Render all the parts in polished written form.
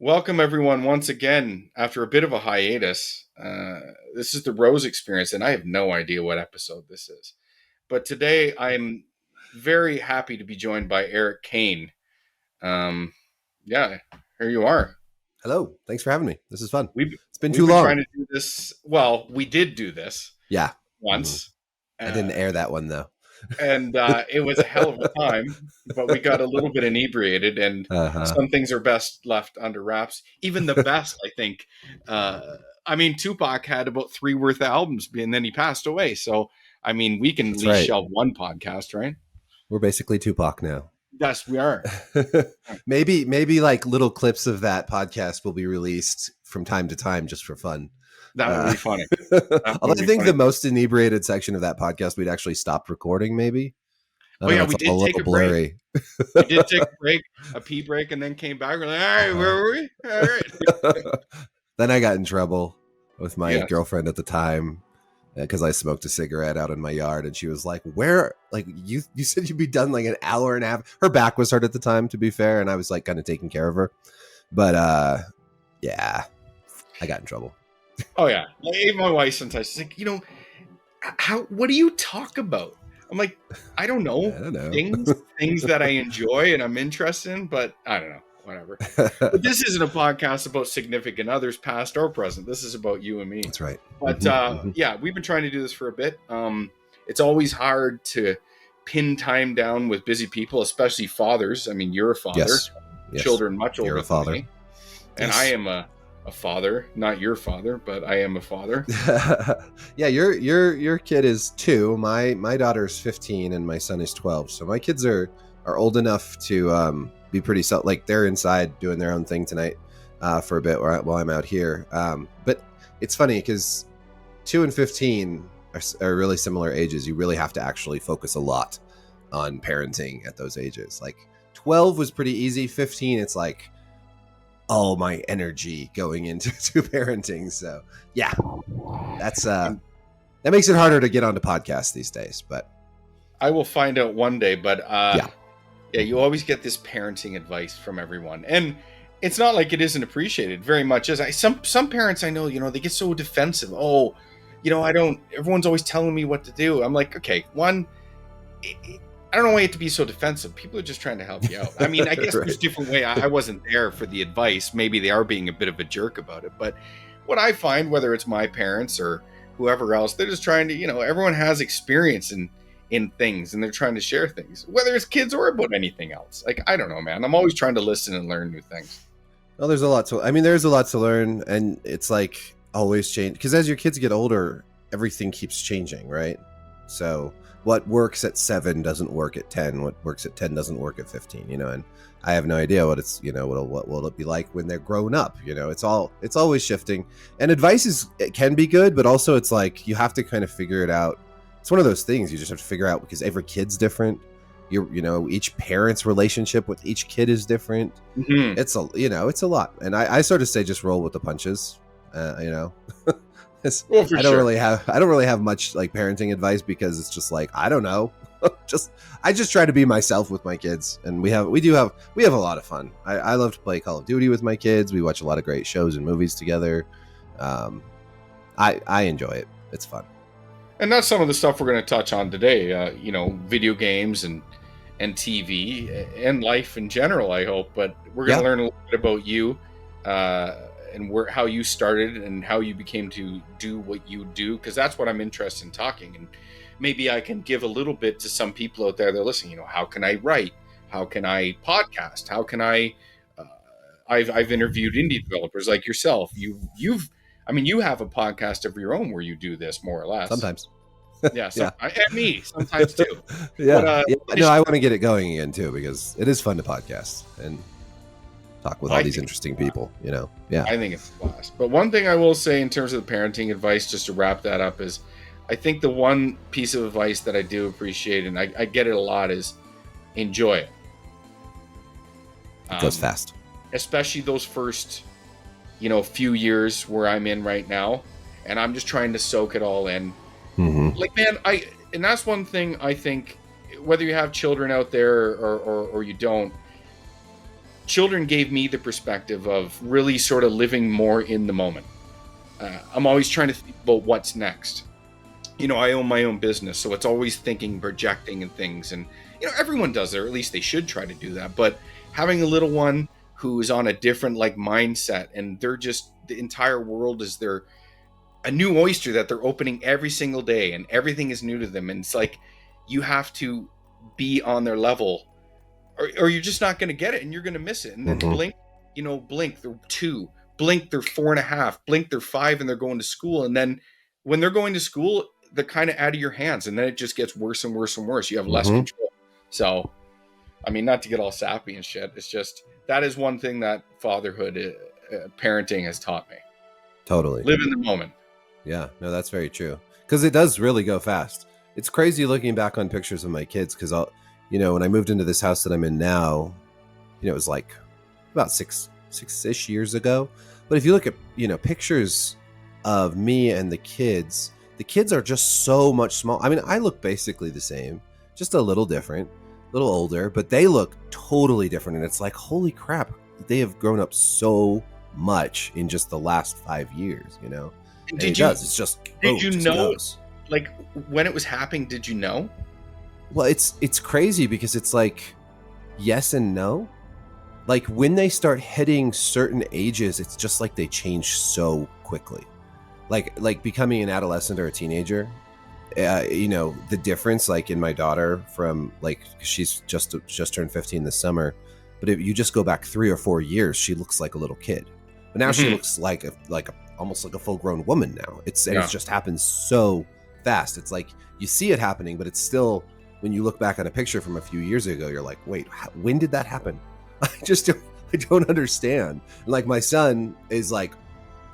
Welcome, everyone, once again after a bit of a hiatus. This is the Rose Experience, and I have no idea what episode this is. But today I'm very happy to be joined by Erik Kain. Um, yeah, here you are. Hello. Thanks for having me. This is fun. We've, It's been we've too been long. trying to do this. Well, we did do this Yeah. once. I didn't air that one, though. And it was a hell of a time, but we got a little bit inebriated, and some things are best left under wraps. Even the best, I think. Tupac had about 3 worth of albums, and then he passed away. So, we can That's at least right. shelve one podcast, right? We're basically Tupac now. Yes, we are. maybe like little clips of that podcast will be released from time to time just for fun. That would be funny. Although I think the most inebriated section of that podcast, we'd actually stopped recording, maybe. We did take a blurry. We did take a break, a pee break, and then came back. We're like, all right, where were we? All right. Then I got in trouble with my girlfriend at the time because I smoked a cigarette out in my yard, and she was like, "Where? Like you said you'd be done like an hour and a half." Her back was hurt at the time, to be fair, and I was like kind of taking care of her. But yeah, I got in trouble. Oh yeah, like, even my wife sometimes she's like, what do you talk about? I'm like, I don't know. Things that I enjoy and I'm interested in, but I don't know, whatever. But this isn't a podcast about significant others, past or present. This is about you and me. That's right. But yeah, we've been trying to do this for a bit. It's always hard to pin time down with busy people, especially fathers. I mean, you're a father, yes. Children much older than me, and yes. I am a father, not your father, but I am a father. Yeah, your kid is 2. My daughter is 15 and my son is 12. So my kids are old enough to be pretty like they're inside doing their own thing tonight for a bit while I'm out here. But it's funny because 2 and 15 are really similar ages. You really have to actually focus a lot on parenting at those ages. Like 12 was pretty easy. 15, it's like all my energy going into parenting. So yeah, that's that makes it harder to get onto podcasts these days, but I will find out one day. But yeah, you always get this parenting advice from everyone, and it's not like it isn't appreciated very much. As some parents I know, they get so defensive. Oh, everyone's always telling me what to do. I'm like, okay, I don't know why you have to be so defensive. People are just trying to help you out. I mean, I guess Right. There's different way. I wasn't there for the advice. Maybe they are being a bit of a jerk about it. But what I find, whether it's my parents or whoever else, they're just trying to, everyone has experience in things, and they're trying to share things, whether it's kids or about anything else. Like, I don't know, man. I'm always trying to listen and learn new things. Well, there's a lot to learn, and it's like always change. Because as your kids get older, everything keeps changing, right? So what works at 7 doesn't work at 10. What works at 10 doesn't work at 15, and I have no idea what it's, what will it be like when they're grown up. It's always shifting, and advice it can be good, but also it's like, you have to kind of figure it out. It's one of those things you just have to figure out because every kid's different. Each parent's relationship with each kid is different. Mm-hmm. It's a lot. And I sort of say, just roll with the punches, I don't really have much like parenting advice because it's just like, I don't know. I just try to be myself with my kids, and we have a lot of fun. I love to play Call of Duty with my kids. We watch a lot of great shows and movies together. I enjoy it. It's fun. And that's some of the stuff we're going to touch on today. Video games and TV and life in general, I hope. But we're going to learn a little bit about you. And how you started and how you became to do what you do, because that's what I'm interested in talking. And maybe I can give a little bit to some people out there that are listening. How can I write? How can I podcast? How can I? I've interviewed indie developers like yourself. You have a podcast of your own where you do this more or less. Sometimes. Yeah. And me sometimes too. Yeah. But, I want to get it going again too, because it is fun to podcast and talk with all these interesting people, Yeah. I think it's a blast. But one thing I will say in terms of the parenting advice, just to wrap that up, is I think the one piece of advice that I do appreciate, and I get it a lot, is enjoy it. It goes fast. Especially those first, few years where I'm in right now, and I'm just trying to soak it all in. Mm-hmm. Like, man, and that's one thing I think, whether you have children out there or you don't, children gave me the perspective of really sort of living more in the moment. I'm always trying to think about what's next. I own my own business, so it's always thinking, projecting and things. And, everyone does it, or at least they should try to do that. But having a little one who is on a different mindset, and they're just, the entire world is a new oyster that they're opening every single day, and everything is new to them. And it's like, you have to be on their level, or you're just not going to get it, and you're going to miss it. And then blink, they're 2, blink, they're 4.5, blink, they're 5, and they're going to school. And then when they're going to school, they're kind of out of your hands, and then it just gets worse and worse and worse. You have less control. So, I mean, not to get all sappy and shit, it's just, that is one thing that fatherhood, parenting has taught me. Totally. Live in the moment. Yeah, no, that's very true. Because it does really go fast. It's crazy looking back on pictures of my kids, because when I moved into this house that I'm in now, it was like about six-ish years ago. But if you look at, pictures of me and the kids are just so much small. I mean, I look basically the same, just a little different, a little older, but they look totally different. And it's like, holy crap, they have grown up so much in just the last 5 years, And it's just, did you know, like, when it was happening, did you know? Well, it's crazy, because it's like yes and no. Like, when they start hitting certain ages, it's just like they change so quickly. Like becoming an adolescent or a teenager, the difference, like in my daughter, from she's just turned 15 this summer, but if you just go back 3 or 4 years, she looks like a little kid. But now she looks like almost like a full grown woman now. It's just happened so fast. It's like you see it happening, but it's still, when you look back at a picture from a few years ago, you're like, wait, when did that happen? I don't understand. And like, my son is like,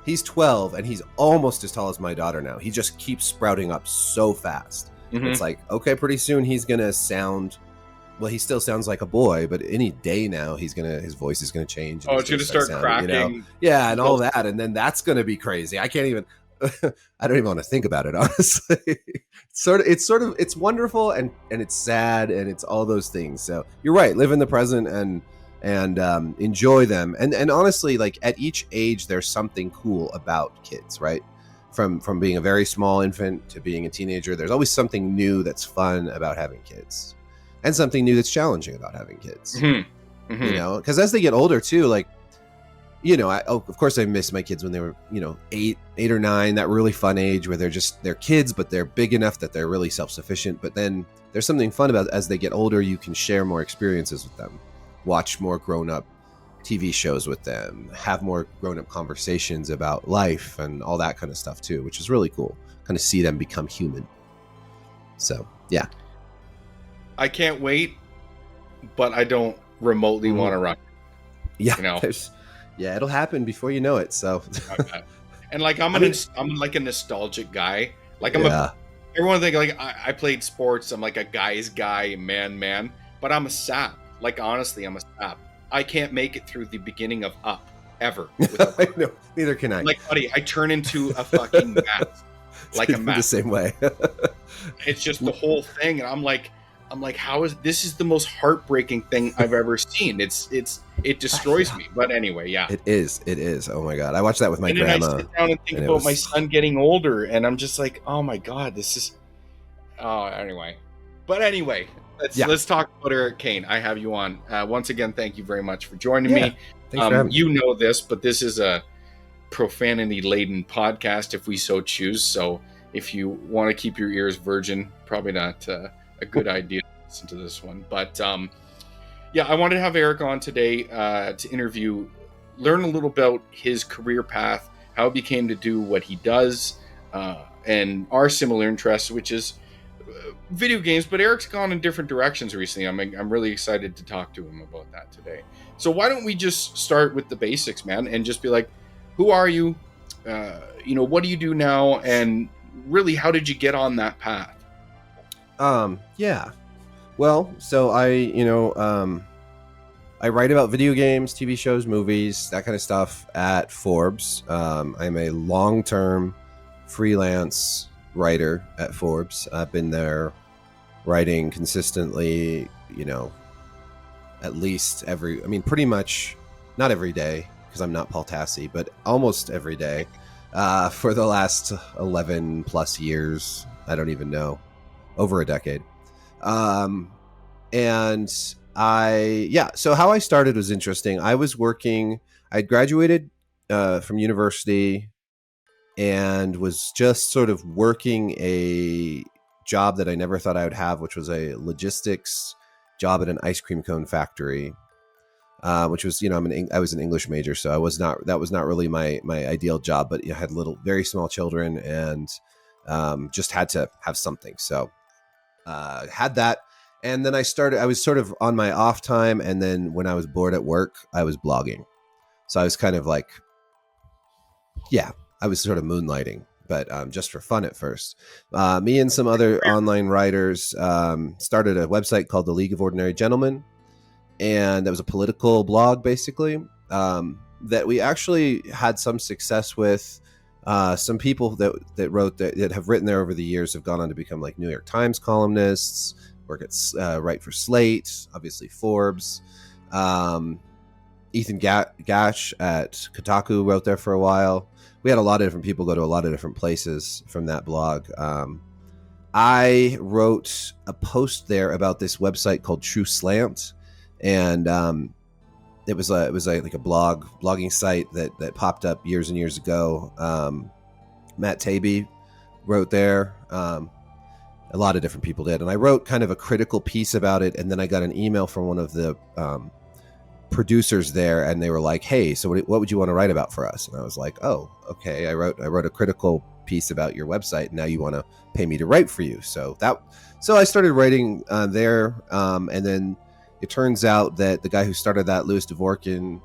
he's 12 and he's almost as tall as my daughter now. He just keeps sprouting up so fast. It's like, okay, pretty soon he's gonna sound, well, he still sounds like a boy, but any day now his voice is gonna change. Oh, it's gonna start cracking. Yeah, and all that, and then that's gonna be crazy. I can't even. I don't even want to think about it, honestly. It's wonderful, and it's sad, and it's all those things. So you're right. Live in the present and enjoy them. And honestly, like, at each age, there's something cool about kids, right? From being a very small infant to being a teenager, there's always something new that's fun about having kids, and something new that's challenging about having kids. Because as they get older too, like, of course I miss my kids when they were, 8 or 9, that really fun age where they're kids, but they're big enough that they're really self-sufficient. But then there's something fun about, as they get older, you can share more experiences with them, watch more grown-up TV shows with them, have more grown-up conversations about life and all that kind of stuff too, which is really cool. Kind of see them become human. So, yeah. I can't wait, but I don't remotely want to run. Yeah, it'll happen before you know it. So, and like, I'm like a nostalgic guy. Like, everyone think like I played sports. I'm like a guy's guy, man, but I'm a sap. Like, honestly, I'm a sap. I can't make it through the beginning of Up ever. I know, neither can I. Like, buddy, I turn into a fucking mat, like a mat. The same way. It's just the whole thing, and I'm like, how is this? Is the most heartbreaking thing I've ever seen. It destroys me. But anyway, yeah. It is. Oh my God. I watched that with my grandma. And then I sit down and think about my son getting older, and I'm just like, oh my God, this is. Oh, anyway. But anyway, let's talk about Erik Kain. I have you on. Once again, thank you very much for joining me. Thanks for having me. You know this, but this is a profanity-laden podcast, if we so choose. So if you want to keep your ears virgin, probably not a good idea to listen to this one. But I wanted to have Erik on today to interview, learn a little about his career path, how he became to do what he does, and our similar interests, which is video games. But Erik's gone in different directions recently. I'm really excited to talk to him about that today. So why don't we just start with the basics, man, and just be like, who are you? What do you do now? And really, how did you get on that path? Well, so I write about video games, TV shows, movies, that kind of stuff at Forbes. I'm a long-term freelance writer at Forbes. I've been there writing consistently, at least pretty much not every day because I'm not Paul Tassi, but almost every day for the last 11 plus years. I don't even know, over a decade. And so how I started was interesting. I'd graduated from university and was just sort of working a job that I never thought I would have, which was a logistics job at an ice cream cone factory, which was, I was an English major, so that was not really my ideal job, but I had very small children and just had to have something. So had that. And then I was sort of on my off time. And then when I was bored at work, I was blogging. So I was kind of like, I was sort of moonlighting, but just for fun at first. Me and some other online writers started a website called The League of Ordinary Gentlemen. And that was a political blog, basically, that we actually had some success with. Some people that wrote that have written there over the years have gone on to become like New York Times columnists, write for Slate, obviously Forbes. Ethan Gash at Kotaku wrote there for a while. We had a lot of different people go to a lot of different places from that blog. I wrote a post there about this website called True Slant, and it was like a blogging site that popped up years and years ago. Matt Taibbi wrote there. A lot of different people did, and I wrote kind of a critical piece about it. And then I got an email from one of the producers there, and they were like, "Hey, so what would you want to write about for us?" And I was like, "Oh, okay. I wrote a critical piece about your website. And now you want to pay me to write for you." So I started writing there, and then it turns out that the guy who started that, Louis Dvorkin,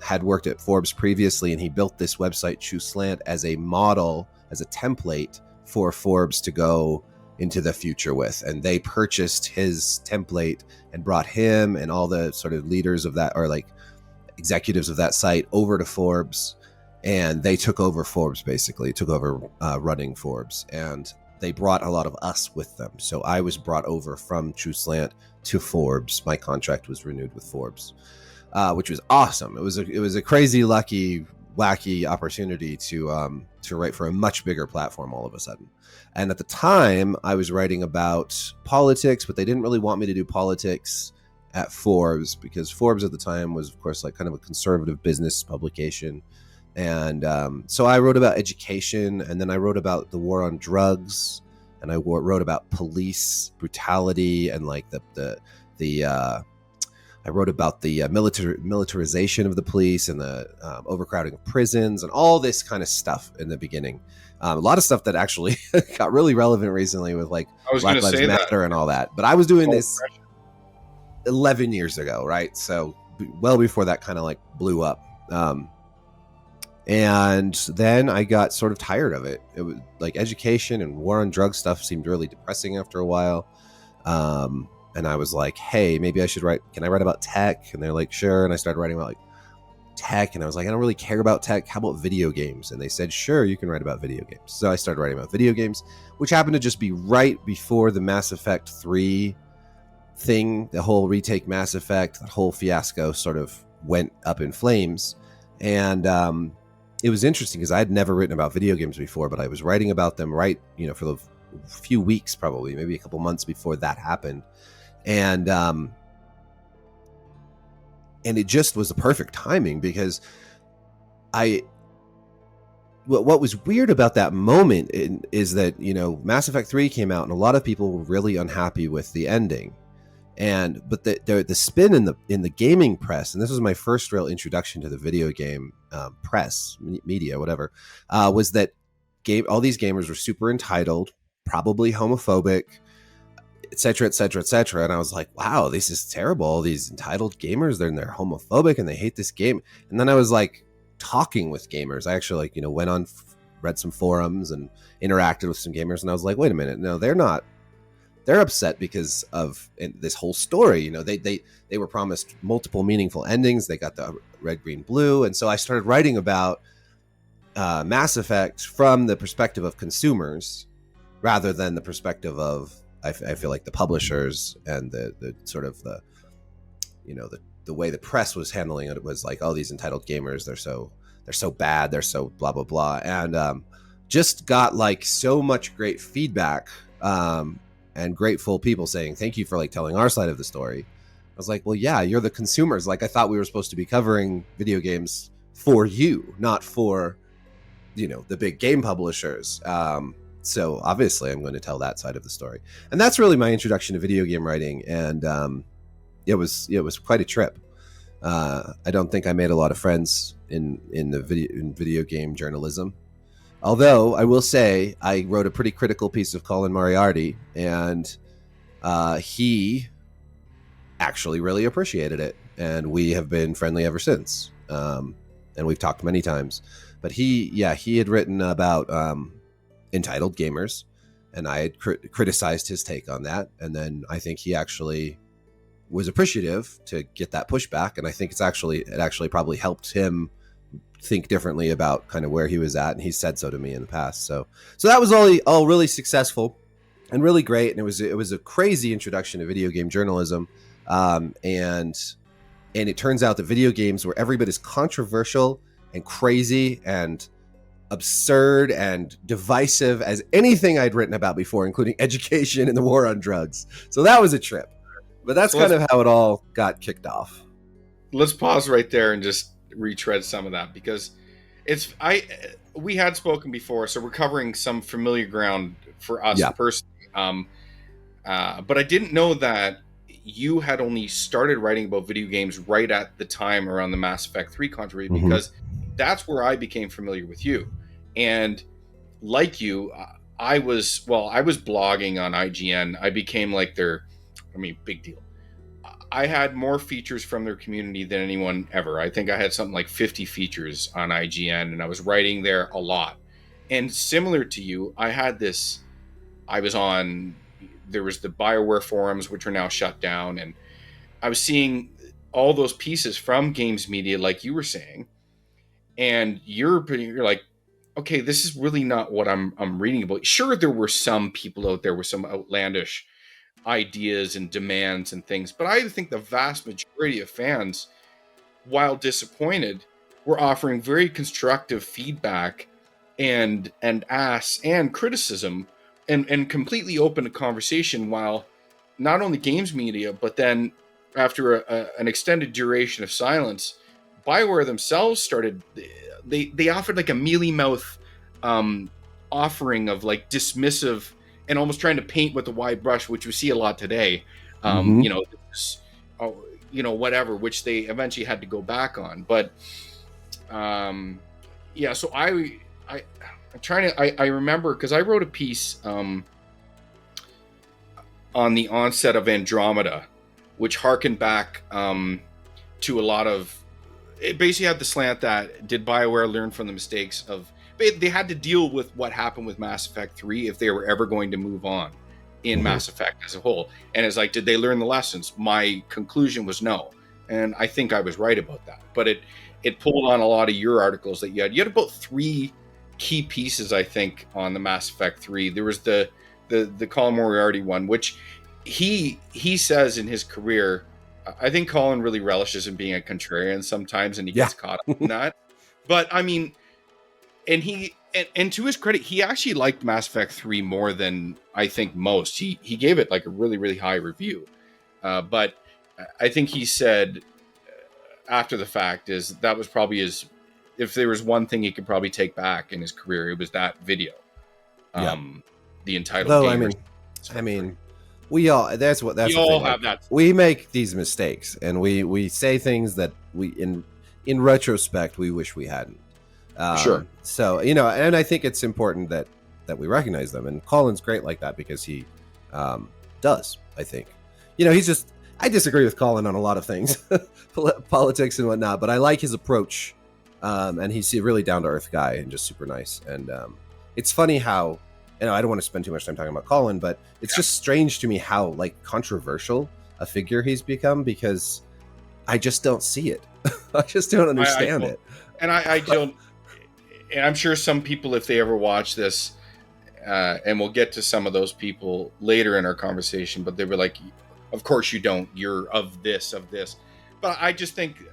had worked at Forbes previously, and he built this website, True Slant, as a model, as a template for Forbes to go into the future with. And they purchased his template and brought him and all the sort of leaders of that, or like executives of that site, over to Forbes. And they took over Forbes, basically took over running Forbes. And they brought a lot of us with them. So I was brought over from True Slant to Forbes. My contract was renewed with Forbes, which was awesome. It was a crazy, lucky, wacky opportunity to write for a much bigger platform all of a sudden. And at the time, I was writing about politics, but they didn't really want me to do politics at Forbes, because Forbes at the time was, of course, like kind of a conservative business publication. And so I wrote about education, and then I wrote about the war on drugs, and I wrote about police brutality, and like I wrote about the militarization of the police and the overcrowding of prisons and all this kind of stuff in the beginning. A lot of stuff that actually got really relevant recently with like Black Lives Matter and all that. But I was doing this 11 years ago, right? So well before that kind of like blew up. And then I got sort of tired of it. It was like education and war on drug stuff seemed really depressing after a while. And I was like, hey, maybe I should can I write about tech? And they're like, sure. And I started writing about like tech, and I was like, I don't really care about tech. How about video games? And they said, sure, you can write about video games. So I started writing about video games, which happened to just be right before the Mass Effect 3 thing, the whole retake Mass Effect, that whole fiasco sort of went up in flames. And it was interesting because I had never written about video games before, but I was writing about them for the few weeks, probably maybe a couple months before that happened. And it just was the perfect timing, because what was weird about that moment is that, Mass Effect 3 came out and a lot of people were really unhappy with the ending. But the spin in the gaming press, and this was my first real introduction to the video game press, media, whatever, was that all these gamers were super entitled, probably homophobic, et cetera, et cetera, et cetera. And I was like, wow, this is terrible. All these entitled gamers, they're homophobic and they hate this game. And then I was like talking with gamers. I actually went on, read some forums and interacted with some gamers. And I was like, wait a minute. No, they're not. They're upset because of this whole story. They were promised multiple meaningful endings. They got the red, green, blue. And so I started writing about Mass Effect from the perspective of consumers rather than the perspective of, I feel like, the publishers and the sort of the way the press was handling it was like, oh, these entitled gamers, they're so bad, they're so blah blah blah, and just got like so much great feedback, and grateful people saying thank you for like telling our side of the story. I was like, well, yeah, you're the consumers. Like, I thought we were supposed to be covering video games for you, not for the big game publishers. So obviously I'm going to tell that side of the story, and that's really my introduction to video game writing. And it was quite a trip. I don't think I made a lot of friends in video game journalism. Although I will say I wrote a pretty critical piece of Colin Moriarty, and he actually really appreciated it, and we have been friendly ever since. And we've talked many times. But he had written about entitled gamers, and I had criticized his take on that, and then I think he actually was appreciative to get that pushback, and I think it actually probably helped him think differently about kind of where he was at, and he said so to me in the past. So that was all really successful and really great, and it was a crazy introduction to video game journalism, and it turns out that video games were every bit as controversial and crazy and absurd and divisive as anything I'd written about before, including education and the war on drugs. So that was a trip. But that's kind of how it all got kicked off. Let's pause right there and just retread some of that, because we had spoken before, so we're covering some familiar ground for us personally. But I didn't know that you had only started writing about video games right at the time around the Mass Effect 3 controversy, because that's where I became familiar with you. And like you, I was blogging on IGN. I became like big deal. I had more features from their community than anyone ever. I think I had something like 50 features on IGN, and I was writing there a lot. And similar to you, there was the BioWare forums, which are now shut down, and I was seeing all those pieces from games media, like you were saying, and you're like, okay, this is really not what I'm reading about. Sure, there were some people out there with some outlandish ideas and demands and things, but I think the vast majority of fans, while disappointed, were offering very constructive feedback and asks and criticism and completely open to conversation, while not only games media, but then after an extended duration of silence, BioWare themselves started, they offered like a mealy mouth offering of like dismissive and almost trying to paint with a wide brush, which we see a lot today. Whatever, which they eventually had to go back on. But so I remember, because I wrote a piece on the onset of Andromeda, which harkened back to a lot of, it basically had the slant that, did BioWare learn from the mistakes of, they had to deal with what happened with Mass Effect 3 if they were ever going to move on in Mass Effect as a whole. And it's like, did they learn the lessons? My conclusion was no. And I think I was right about that. But it pulled on a lot of your articles that you had. You had about 3 key pieces, I think, on the Mass Effect 3. There was the Colin Moriarty one, which he says in his career, I think Colin really relishes in being a contrarian sometimes, and he gets caught up in that. But I mean, and to his credit, he actually liked Mass Effect 3 more than I think most. He gave it like a really, really high review. But I think he said after the fact that was probably if there was one thing he could probably take back in his career, it was that video. The entitled gamers. I mean, we all have that. We make these mistakes, and we say things that we in retrospect we wish we hadn't. Sure. So, and I think it's important that we recognize them. And Colin's great like that, because he does, I think. I disagree with Colin on a lot of things, politics and whatnot, but I like his approach. And he's a really down-to-earth guy and just super nice. And it's funny how, I don't want to spend too much time talking about Colin, but it's just strange to me how like controversial a figure he's become, because I just don't see it. I just don't understand it. And I don't. And I'm sure some people, if they ever watch this, and we'll get to some of those people later in our conversation, but they were like, of course you don't, you're of this. But I just think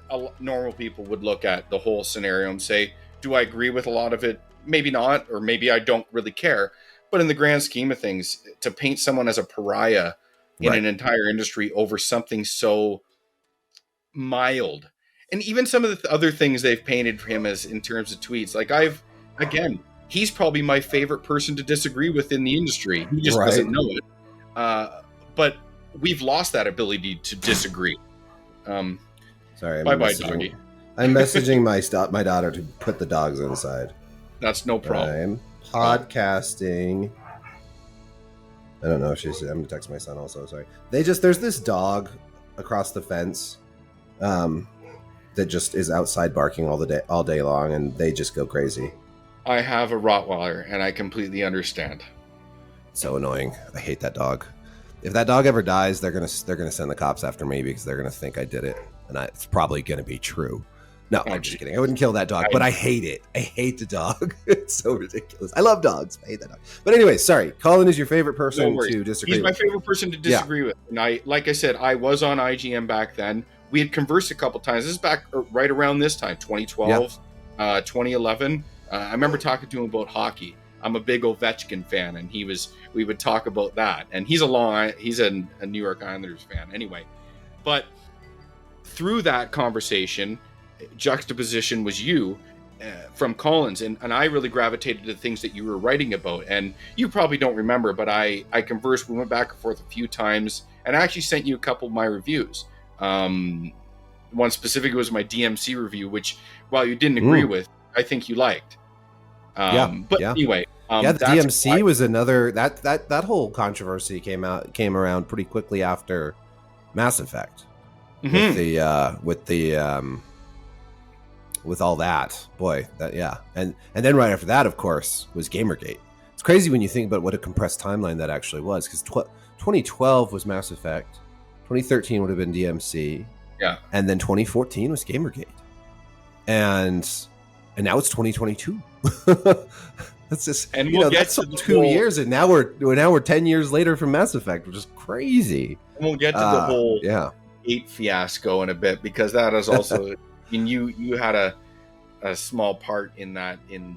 normal people would look at the whole scenario and say, do I agree with a lot of it? Maybe not, or maybe I don't really care. But in the grand scheme of things, to paint someone as a pariah in Right. an entire industry over something so mild, and even some of the other things they've painted for him as in terms of tweets, like again, he's probably my favorite person to disagree with in the industry. He just Right. doesn't know it. But we've lost that ability to disagree. Sorry, Bye, doggy. I'm messaging my daughter to put the dogs inside. That's no problem. I'm podcasting. I don't know if she's. I'm gonna text my son also. Sorry. There's this dog across the fence, that just is outside barking all day long, and they just go crazy. I have a Rottweiler, and I completely understand. So annoying. I hate that dog. If that dog ever dies, they're gonna send the cops after me because they're gonna think I did it, and it's probably gonna be true. No, I'm just kidding. I wouldn't kill that dog, but I hate it. I hate the dog. It's so ridiculous. I love dogs. I hate that dog. But anyway, sorry. Colin is your favorite person to disagree with. He's my favorite person to disagree with. And like I said, I was on IGN back then. We had conversed a couple times. This is back right around this time, 2012, 2011. I remember talking to him about hockey. I'm a big Ovechkin fan, and we would talk about that. And he's a New York Islanders fan anyway. But through that conversation, juxtaposition was you from Collins, and I really gravitated to the things that you were writing about. And you probably don't remember, but I conversed, we went back and forth a few times, and I actually sent you a couple of my reviews. One specifically was my DMC review, which while you didn't agree with, I think you liked. Anyway, the DMC was another that whole controversy came around pretty quickly after Mass Effect. With all that, boy, and then right after that, of course, was Gamergate. It's crazy when you think about what a compressed timeline that actually was, because 2012 was Mass Effect, 2013 would have been DMC, and then 2014 was Gamergate, and now it's 2022. That's just, and that's 2 years, and now we're 10 years later from Mass Effect, which is crazy. And we'll get to the whole 8 fiasco in a bit, because that is also. And you had a small part in that. You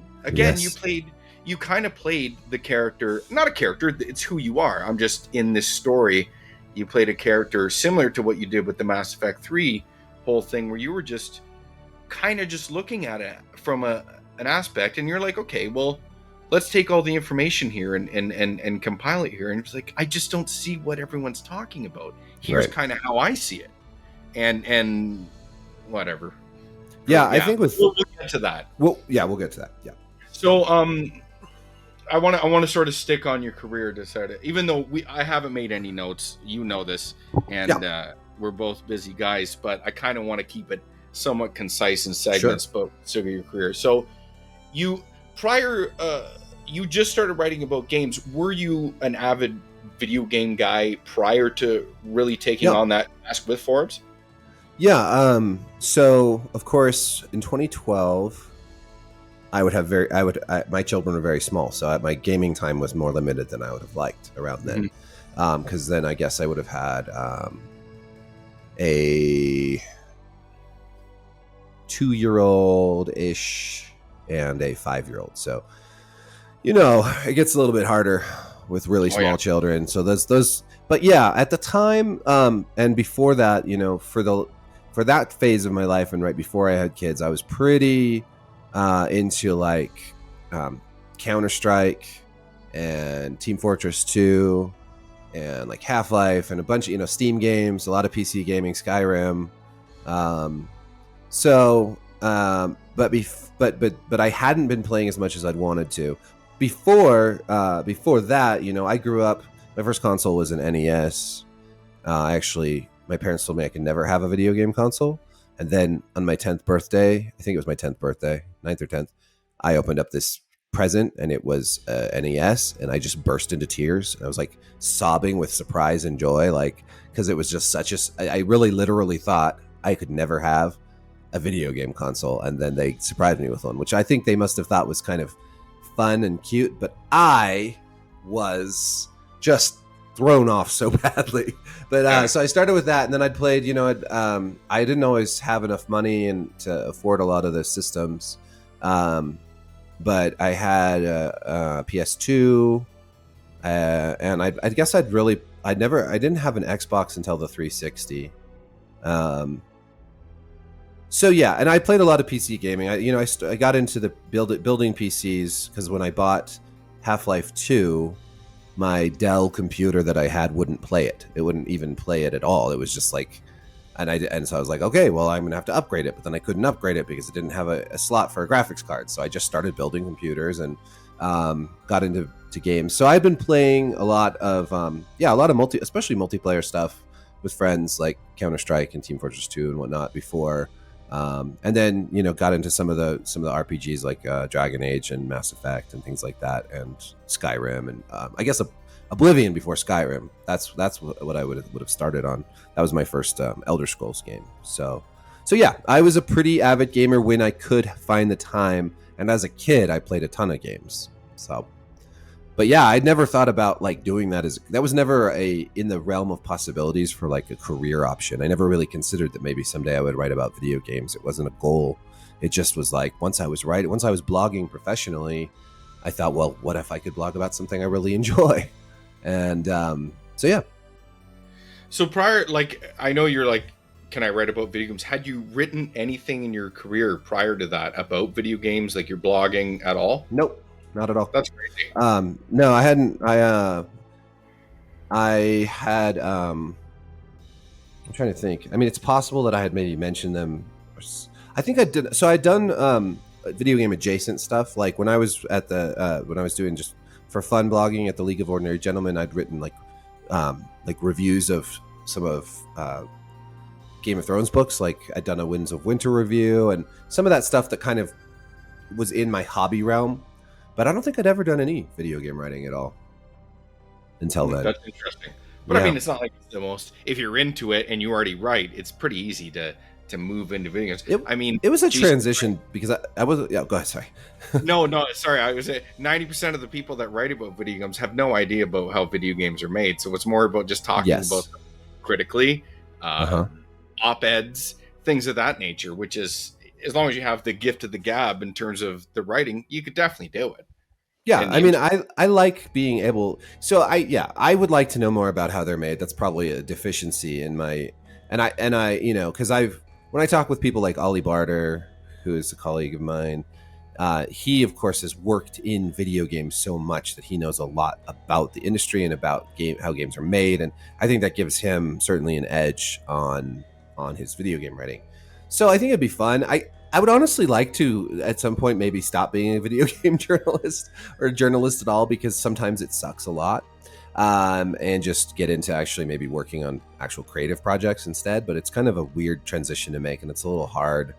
kind of played the character, not a character, it's who you are. I'm just in this story. You played a character similar to what you did with the Mass Effect 3 whole thing, where you were just kind of just looking at it from an aspect, and you're like, okay, well, let's take all the information here and compile it here. And it's like, I just don't see what everyone's talking about. Here's kind of how I see it. And whatever. I think we'll get to that. We'll get to that. Yeah. So I want to sort of stick on your career to start it, even though I haven't made any notes. You know this, and we're both busy guys, but I kind of want to keep it somewhat concise in segments. But still your career. So you just started writing about games. Were you an avid video game guy prior to really taking on that task with Forbes? So of course in 2012 my children were very small, so my gaming time was more limited than I would have liked around then. Because then I guess I would have had a 2-year-old ish and a 5-year-old. So it gets a little bit harder with really small children. So those but at the time, and before that, for that phase of my life and right before I had kids, I was pretty into like Counter-Strike and Team Fortress 2 and like Half-Life and a bunch of Steam games, a lot of PC gaming, Skyrim. But I hadn't been playing as much as I'd wanted to. Before that, I grew up. My first console was an NES. My parents told me I could never have a video game console. And then on my 10th birthday, I think it was my 10th birthday, 9th or 10th, I opened up this present, and it was NES, and I just burst into tears. I was like sobbing with surprise and joy, like, because it was just I really literally thought I could never have a video game console. And then they surprised me with one, which I think they must have thought was kind of fun and cute. But I was just thrown off so badly. But so I started with that, and then I'd played. I didn't always have enough money and to afford a lot of the systems, but I had a PS2, and I guess I didn't have an Xbox until the 360. So yeah, and I played a lot of PC gaming. I got into the building PCs because when I bought Half-Life 2, my Dell computer that I had wouldn't play it. It wouldn't even play it at all. It was just like, and so I was like, okay, well, I'm gonna have to upgrade it. But then I couldn't upgrade it because it didn't have a slot for a graphics card. So I just started building computers and got into games. So I've been playing a lot of especially multiplayer stuff with friends like Counter-Strike and Team Fortress 2 and whatnot before. And then got into some of the RPGs like Dragon Age and Mass Effect and things like that, and Skyrim, and I guess Oblivion before Skyrim. That's what I would have started on. That was my first Elder Scrolls game. So yeah, I was a pretty avid gamer when I could find the time, and as a kid I played a ton of games. But yeah, I'd never thought about like doing that that was never in the realm of possibilities for like a career option. I never really considered that maybe someday I would write about video games. It wasn't a goal. It just was like once I was blogging professionally, I thought, well, what if I could blog about something I really enjoy? And so yeah. So prior, like, I know you're like, can I write about video games? Had you written anything in your career prior to that about video games, like your blogging at all? Nope. Not at all. That's crazy. No, I hadn't. I had. I'm trying to think. I mean, it's possible that I had maybe mentioned them. I think I did. So I'd done video game adjacent stuff. Like when I was at when I was doing just for fun blogging at the League of Ordinary Gentlemen, I'd written like reviews of some of Game of Thrones books. Like I'd done a Winds of Winter review and some of that stuff that kind of was in my hobby realm. But I don't think I'd ever done any video game writing at all until then. That's interesting. But yeah. I mean, it's not like it's the most. If you're into it and you already write, it's pretty easy to move into video games. It was a transition because I was. Yeah, go ahead. Sorry. No, sorry. I was 90% of the people that write about video games have no idea about how video games are made. So it's more about just talking about them critically, op-eds, things of that nature. Which is, as long as you have the gift of the gab in terms of the writing, you could definitely do it. Yeah, I mean, I like being able. So I would like to know more about how they're made. That's probably a deficiency in my, and I because when I talk with people like Ollie Barter, who is a colleague of mine, he of course has worked in video games so much that he knows a lot about the industry and about how games are made, and I think that gives him certainly an edge on his video game writing. So I think it'd be fun. I would honestly like to, at some point, maybe stop being a video game journalist or a journalist at all, because sometimes it sucks a lot, and just get into actually maybe working on actual creative projects instead. But it's kind of a weird transition to make, and it's a little hard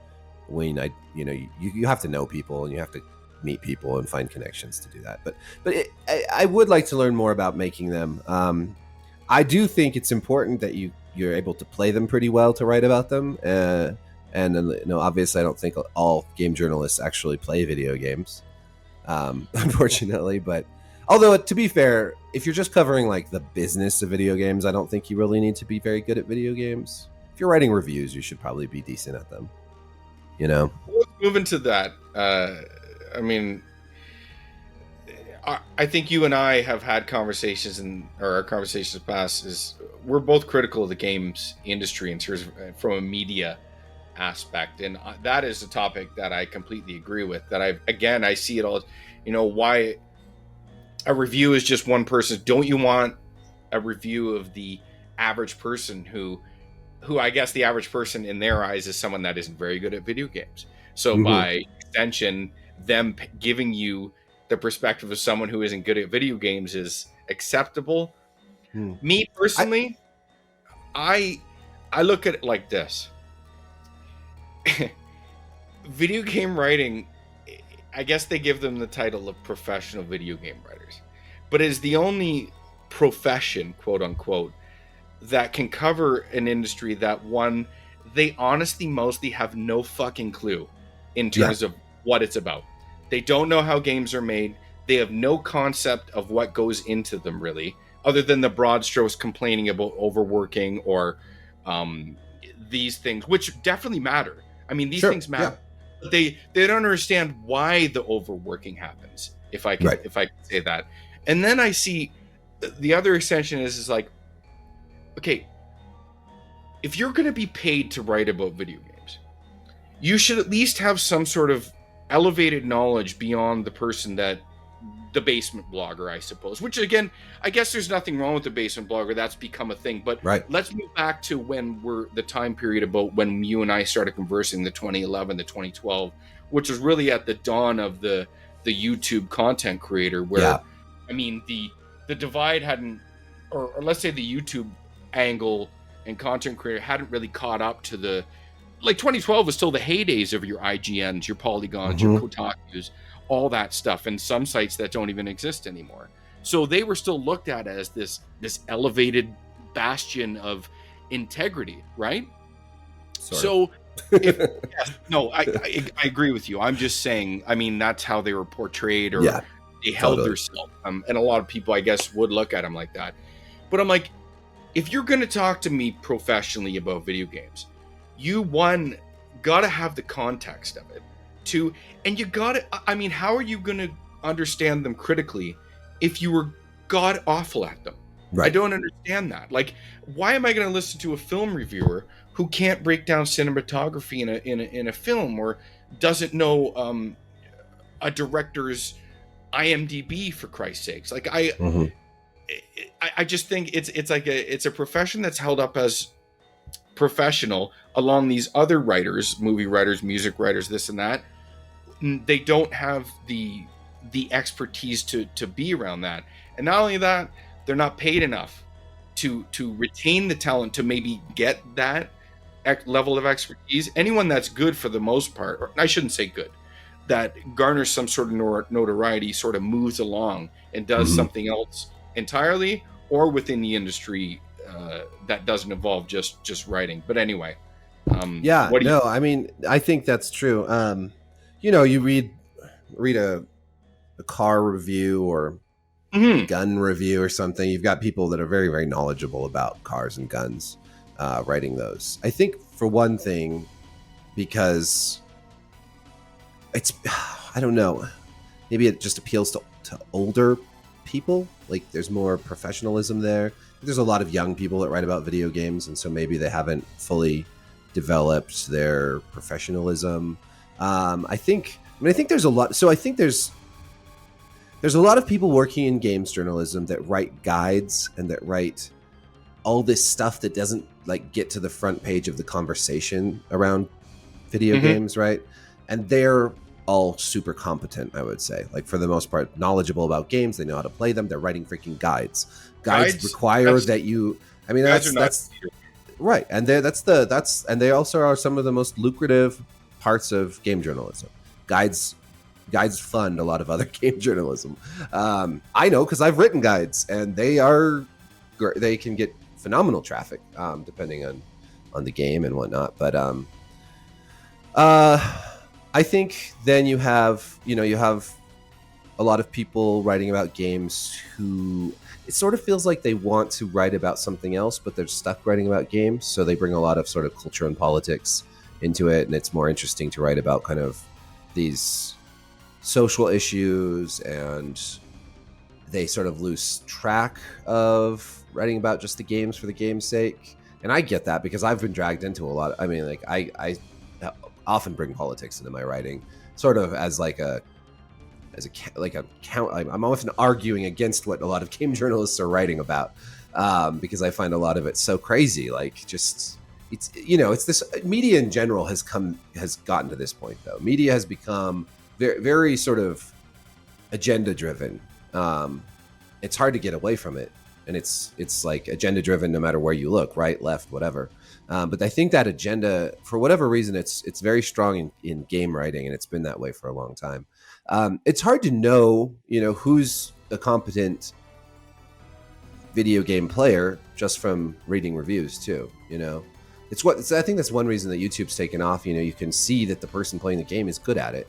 when you have to know people and you have to meet people and find connections to do that. But I would like to learn more about making them. I do think it's important that you're able to play them pretty well to write about them. And obviously, I don't think all game journalists actually play video games, unfortunately. But although, to be fair, if you're just covering like the business of video games, I don't think you really need to be very good at video games. If you're writing reviews, you should probably be decent at them. Let's move into that. I mean, I think you and I have had conversations, or our conversations past is we're both critical of the games industry in terms of, from a media aspect, and that is a topic that I completely agree with. That I see it all. Why a review is just one person. Don't you want a review of the average person who I guess the average person in their eyes is someone that isn't very good at video games. So by extension, them giving you the perspective of someone who isn't good at video games is acceptable. Me personally, I look at it like this. Video game writing, I guess they give them the title of professional video game writers, but it is the only profession, quote unquote, that can cover an industry that they honestly mostly have no fucking clue in terms of what it's about. They don't know how games are made. They have no concept of what goes into them, really, other than the broad strokes complaining about overworking or these things, which definitely matter. I mean, these things matter. Yeah. They don't understand why the overworking happens. If I can say that. And then I see the other extension is like, okay, if you're going to be paid to write about video games, you should at least have some sort of elevated knowledge beyond the person that the basement blogger, I suppose, which again, I guess there's nothing wrong with the basement blogger. That's become a thing. But let's move back to when the time period about when you and I started conversing, the 2011 to 2012, which was really at the dawn of the YouTube content creator, where I mean, the divide hadn't, or let's say the YouTube angle and content creator hadn't really caught up to the, like 2012 was still the heydays of your IGNs, your Polygons, your Kotakus, all that stuff, and some sites that don't even exist anymore. So they were still looked at as this elevated bastion of integrity, right? So I agree with you. I'm just saying, I mean, that's how they were portrayed, or they held themselves. And a lot of people, I guess, would look at them like that. But I'm like, if you're going to talk to me professionally about video games, you, one, got to have the context of it. Two, and you got to, I mean, how are you going to understand them critically if you were god awful at them? I don't understand that. Like, why am I going to listen to a film reviewer who can't break down cinematography in a film, or doesn't know a director's IMDb, for Christ's sakes? Like, I just think it's like it's a profession that's held up as professional along these other writers, movie writers, music writers, this and that. They don't have the expertise to be around that. And not only that, they're not paid enough to retain the talent to maybe get that level of expertise. Anyone that's good, for the most part, or I shouldn't say good, that garners some sort of notoriety, sort of moves along and does something else entirely, or within the industry that doesn't involve just writing. But anyway, I mean, I think that's true. You know, you read a car review or gun review or something. You've got people that are very, very knowledgeable about cars and guns writing those. I think, for one thing, because it's, I don't know, maybe it just appeals to older people. Like, there's more professionalism there. There's a lot of young people that write about video games, and so maybe they haven't fully developed their professionalism. I think there's a lot. So I think there's a lot of people working in games journalism that write guides and that write all this stuff that doesn't like get to the front page of the conversation around video games, right? And they're all super competent, I would say. Like, for the most part, knowledgeable about games. They know how to play them. They're writing freaking guides. Guides require that you. I mean, that's right, and and they also are some of the most lucrative parts of game journalism. Guides fund a lot of other game journalism. I know, because I've written guides, and they can get phenomenal traffic, depending on the game and whatnot. But I think then you have a lot of people writing about games who, it sort of feels like they want to write about something else, but they're stuck writing about games. So they bring a lot of sort of culture and politics into it, and it's more interesting to write about kind of these social issues, and they sort of lose track of writing about just the games for the game's sake. And I get that, because I've been dragged into a lot. I mean, like, I often bring politics into my writing, sort of as I'm often arguing against what a lot of game journalists are writing about, because I find a lot of it so crazy. Like, just, it's this media in general has gotten to this point, though. Media has become very, very sort of agenda driven. It's hard to get away from it, and it's like agenda driven no matter where you look, right, left, whatever. But I think that agenda, for whatever reason, it's very strong in game writing, and it's been that way for a long time. It's hard to know, who's a competent video game player just from reading reviews too. I think that's one reason that YouTube's taken off. You can see that the person playing the game is good at it,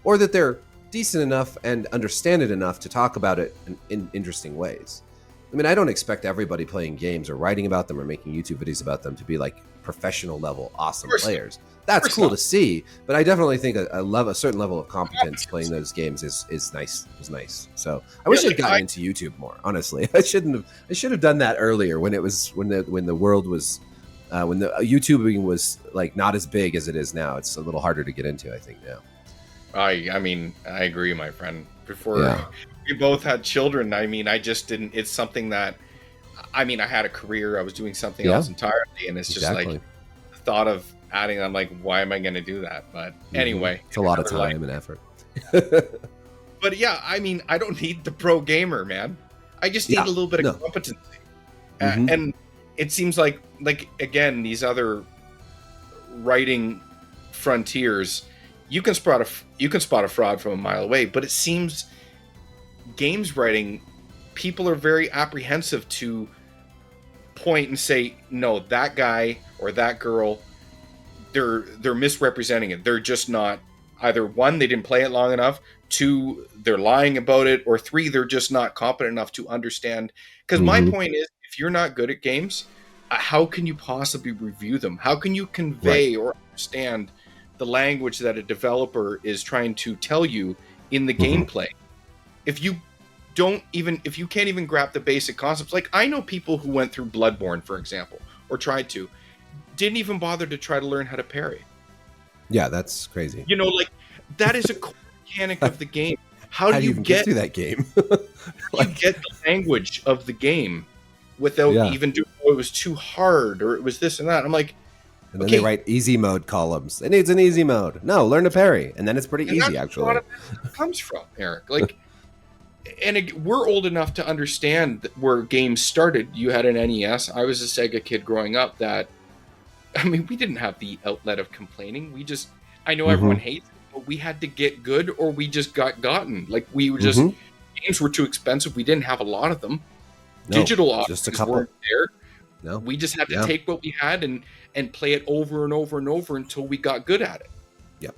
or that they're decent enough and understand it enough to talk about it in interesting ways. I mean, I don't expect everybody playing games or writing about them or making YouTube videos about them to be like professional level awesome players. That's cool to see, but I definitely think a certain level of competence playing those games is nice. So I wish I'd gotten into YouTube more. Honestly, I should have done that earlier when the world was when the YouTubing was like not as big as it is now. It's a little harder to get into, I think, now. I mean, I agree, my friend. Before we both had children, I mean, I just didn't. It's something that, I mean, I had a career. I was doing something else entirely, and it's just like the thought of adding. I'm like, why am I going to do that? But anyway, it's a lot of time and effort. But yeah, I mean, I don't need the pro gamer, man. I just need a little bit of competency, and it seems like again, these other writing frontiers. You can spot a fraud from a mile away, but it seems games writing, people are very apprehensive to point and say, no, that guy or that girl, they're misrepresenting it. They're just not, either one, they didn't play it long enough, two, they're lying about it, or three, they're just not competent enough to understand. Because my point is, if you're not good at games, how can you possibly review them? How can you convey or understand the language that a developer is trying to tell you in the gameplay? If you can't even grab the basic concepts, like I know people who went through Bloodborne, for example, or tried to, didn't even bother to try to learn how to parry. Yeah, that's crazy. You know, like that is a core mechanic of the game. How do you even get through that game? You get the language of the game without even doing, oh, it was too hard, or it was this and that. I'm like, and then they write easy mode columns. It needs an easy mode. No, learn to parry, and then it's pretty easy, actually. That's where it comes from, Eric. Like, and we're old enough to understand where games started. You had an NES. I was a Sega kid growing up. That, I mean, we didn't have the outlet of complaining. We just, I know everyone hates it, but we had to get good, or we just got gotten. Like we were just games were too expensive. We didn't have a lot of them. No, digital options weren't there. No, we just had to take what we had and play it over and over and over until we got good at it. Yep.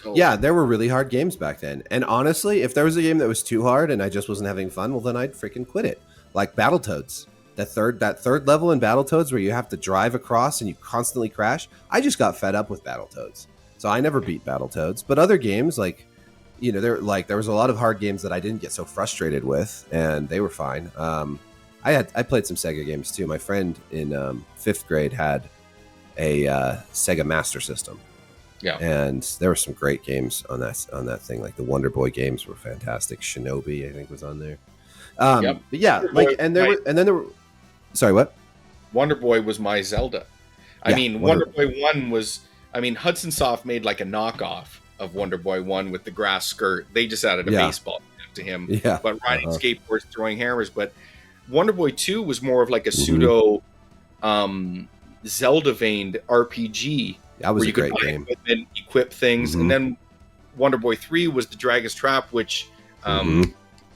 So, yeah, there were really hard games back then. And honestly, if there was a game that was too hard and I just wasn't having fun, well, then I'd freaking quit it. Like Battletoads. That third level in Battletoads where you have to drive across and you constantly crash. I just got fed up with Battletoads. So I never beat Battletoads. But other games, like, you know, there was a lot of hard games that I didn't get so frustrated with, and they were fine. I played some Sega games too. My friend in 5th grade had a Sega Master System. Yeah. And there were some great games on that thing. Like the Wonder Boy games were fantastic. Shinobi, I think, was on there. But yeah, like, and there were sorry, what? Wonder Boy was my Zelda. I mean, Wonder Boy 1 was, I mean, Hudson Soft made like a knockoff of Wonder Boy 1 with the grass skirt. They just added a baseball to him. Yeah. But riding skateboards, throwing hammers. But Wonder Boy 2 was more of like a pseudo Zelda-veined RPG. That was a great game. And then equip things. And then Wonder Boy 3 was the Dragon's Trap, which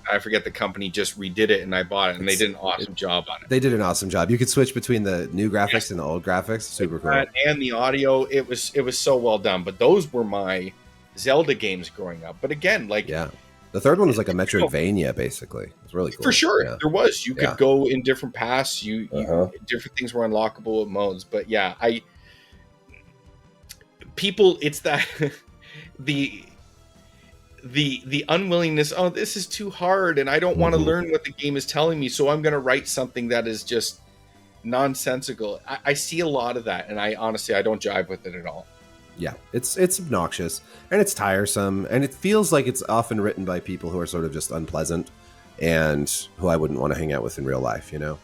I forget the company just redid it, and I bought it, and they did an awesome job on it. They did an awesome job. You could switch between the new graphics and the old graphics. Super cool. And the audio, it was so well done. But those were my Zelda games growing up. But again, like... Yeah. The third one was like a Metroidvania, basically. It was really cool. For sure. Yeah. There was. You could go in different paths. You different things were unlockable with modes. But yeah, it's that... the unwillingness, oh, this is too hard, and I don't want to learn what the game is telling me, so I'm going to write something that is just nonsensical. I see a lot of that, and I honestly don't jive with it at all. Yeah, it's obnoxious, and it's tiresome, and it feels like it's often written by people who are sort of just unpleasant and who I wouldn't want to hang out with in real life, you know?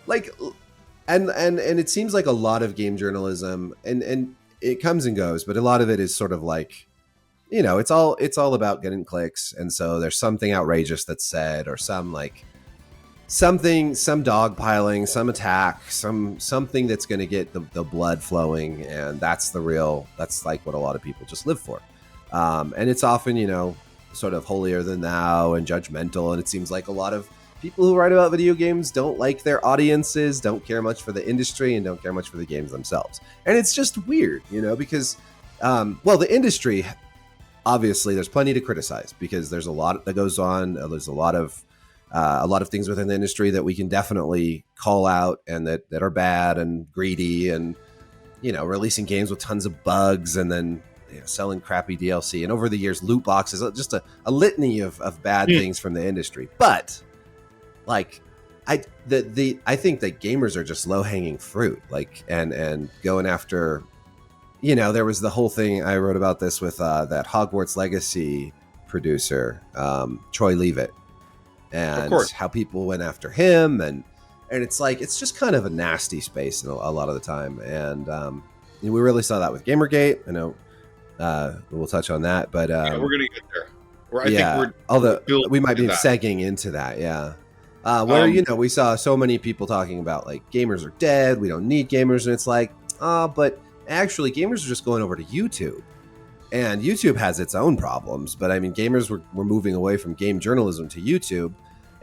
Like, and it seems like a lot of game journalism, and it comes and goes, but a lot of it is sort of like, you know, it's all about getting clicks, and so there's something outrageous that's said, or some dogpiling, some attack, something that's going to get the blood flowing, and that's like what a lot of people just live for. And it's often, you know, sort of holier than thou and judgmental, and it seems like a lot of people who write about video games don't like their audiences, don't care much for the industry, and don't care much for the games themselves. And it's just weird, you know, because, the industry... Obviously, there's plenty to criticize because there's a lot that goes on. There's a lot of a lot of things within the industry that we can definitely call out and that are bad and greedy and, releasing games with tons of bugs and then selling crappy DLC. And over the years, loot boxes, just a litany of bad things from the industry. But like, I think that gamers are just low hanging fruit, like, and going after, there was the whole thing I wrote about this with that Hogwarts Legacy producer, Troy Leavitt, and how people went after him, and it's like, it's just kind of a nasty space a lot of the time. And we really saw that with Gamergate. I know we'll touch on that, but we're gonna get there. Although we might be segging into that, where we saw so many people talking about like gamers are dead, we don't need gamers, and it's like, but actually gamers are just going over to YouTube, and YouTube has its own problems. But I mean, gamers were moving away from game journalism to YouTube,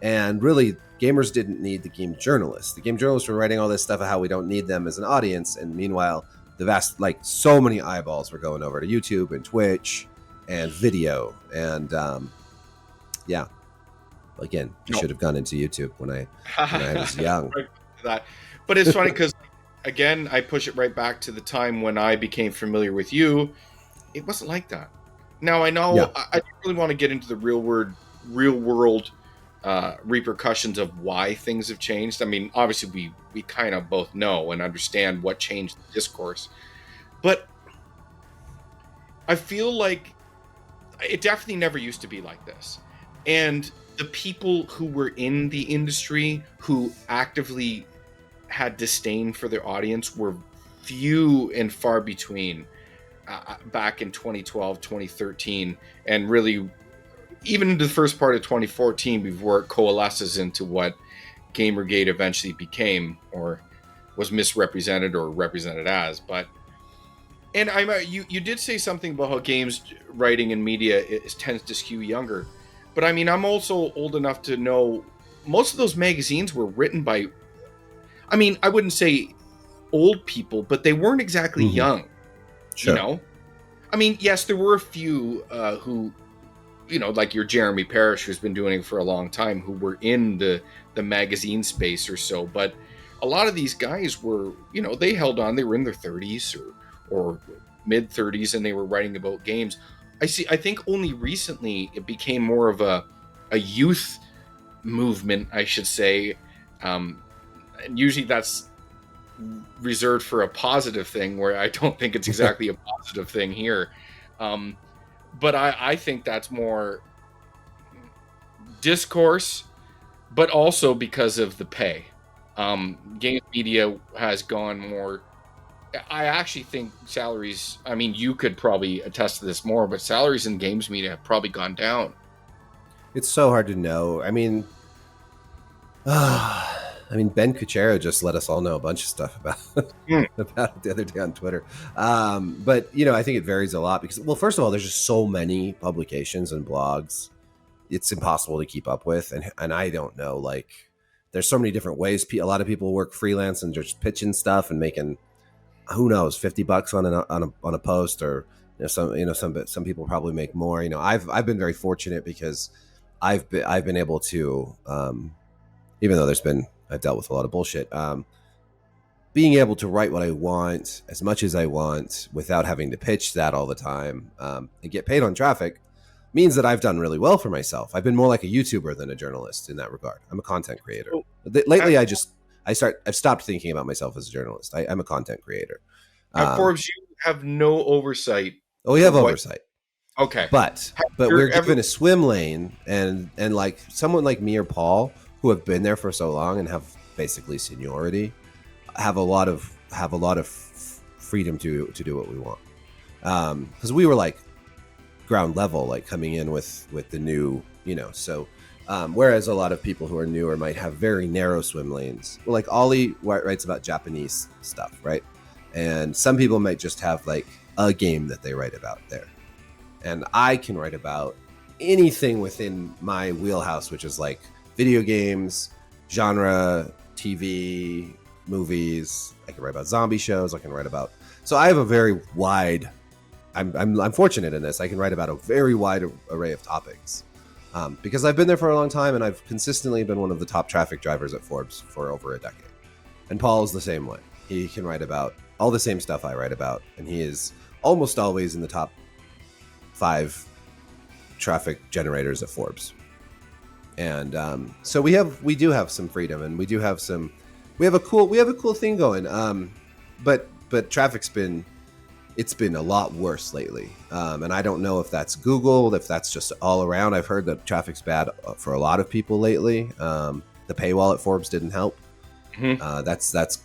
and really gamers didn't need the game journalists. The game journalists were writing all this stuff of how we don't need them as an audience, and meanwhile the vast, like, so many eyeballs were going over to YouTube and Twitch and video, and again, I should have gone into YouTube when I was young. That. But it's funny because, again, I push it right back to the time when I became familiar with you. It wasn't like that. Now, I know I don't really want to get into the real world repercussions of why things have changed. I mean, obviously, we kind of both know and understand what changed the discourse. But I feel like it definitely never used to be like this. And the people who were in the industry who actively had disdain for their audience were few and far between back in 2012, 2013, and really even into the first part of 2014 before it coalesces into what Gamergate eventually became, or was misrepresented or represented as. But and you did say something about how games writing and media tends to skew younger. But I mean, I'm also old enough to know most of those magazines were written by, I mean, I wouldn't say old people, but they weren't exactly young. Sure. I mean, yes, there were a few who, like your Jeremy Parrish, who's been doing it for a long time, who were in the magazine space or so. But a lot of these guys were, they held on. They were in their 30s or mid 30s, and they were writing about games. I think only recently it became more of a youth movement, I should say. And usually that's reserved for a positive thing, where I don't think it's exactly a positive thing here. But I think that's more discourse, but also because of the pay. Games media has gone more. I actually think salaries, I mean, you could probably attest to this more, but salaries in games media have probably gone down. It's so hard to know. I mean, Ben Kuchera just let us all know a bunch of stuff about it the other day on Twitter. But, I think it varies a lot because, well, first of all, there's just so many publications and blogs. It's impossible to keep up with. And I don't know, like, there's so many different ways. A lot of people work freelance and just pitching stuff and making, who knows, $50 on a post, or some people probably make more. I've been very fortunate because I've been able to, even though I've dealt with a lot of bullshit, being able to write what I want as much as I want without having to pitch that all the time, and get paid on traffic means that I've done really well for myself. I've been more like a YouTuber than a journalist in that regard. I'm a content creator. Lately, I've stopped thinking about myself as a journalist. I'm a content creator. At Forbes, you have no oversight. Oh, we have oversight. Okay. But we're given a swim lane, and like someone like me or Paul, who have been there for so long and have basically seniority, have a lot of freedom to do what we want. Because we were like ground level, like coming in with the new, so whereas a lot of people who are newer might have very narrow swim lanes. Well, like Ollie writes about Japanese stuff, right? And some people might just have like a game that they write about there. And I can write about anything within my wheelhouse, which is like video games, genre, TV, movies. I can write about zombie shows. I can write about, so I have a very wide, I'm fortunate in this. I can write about a very wide array of topics. because I've been there for a long time and I've consistently been one of the top traffic drivers at Forbes for over a decade. And Paul is the same way. He can write about all the same stuff I write about, and he is almost always in the top 5 traffic generators at Forbes. And so we do have some freedom, and we have a cool thing going. But traffic's been a lot worse lately, and I don't know if that's Google, if that's just all around. I've heard that traffic's bad for a lot of people lately. The paywall at Forbes didn't help. Mm-hmm. That's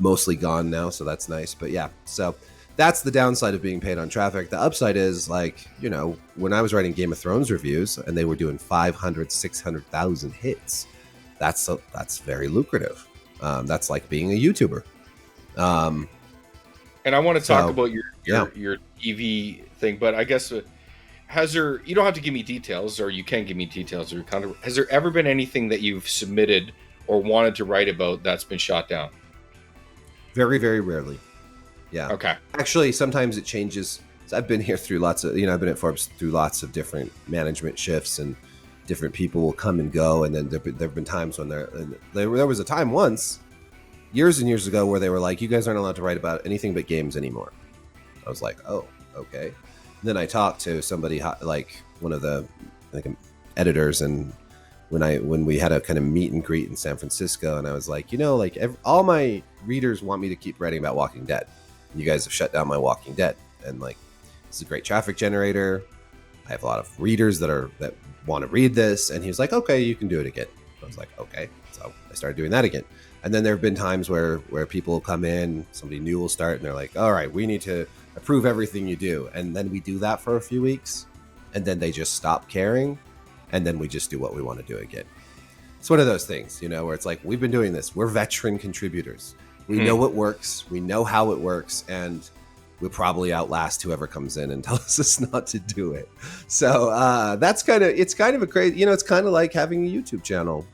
mostly gone now, so that's nice. But yeah, so that's the downside of being paid on traffic. The upside is, like, you know, when I was writing Game of Thrones reviews and they were doing 500, 600,000 hits, that's very lucrative. That's like being a YouTuber. And I want to talk about your TV thing, but I guess you don't have to give me details, or you can give me details, or has there ever been anything that you've submitted or wanted to write about that's been shot down? Very, very rarely. Yeah. Okay. Actually, sometimes it changes. So I've been here through I've been at Forbes through lots of different management shifts, and different people will come and go. And then there've been times when there was a time once, years and years ago, where they were like, you guys aren't allowed to write about anything but games anymore. I was like, oh, okay. And then I talked to somebody, like one of the editors, and when we had a kind of meet and greet in San Francisco, and I was like, all my readers want me to keep writing about Walking Dead. You guys have shut down my Walking Dead, and like, this is a great traffic generator. I have a lot of readers that want to read this. And he was like, okay, you can do it again. I was like, okay. So I started doing that again. And then there have been times where people will come in, somebody new will start, and they're like, all right, we need to approve everything you do. And then we do that for a few weeks, and then they just stop caring, and then we just do what we want to do again. It's one of those things, where it's like, we've been doing this. We're veteran contributors. We know what works. We know how it works. And we'll probably outlast whoever comes in and tells us not to do it. So it's kind of a crazy, it's kind of like having a YouTube channel.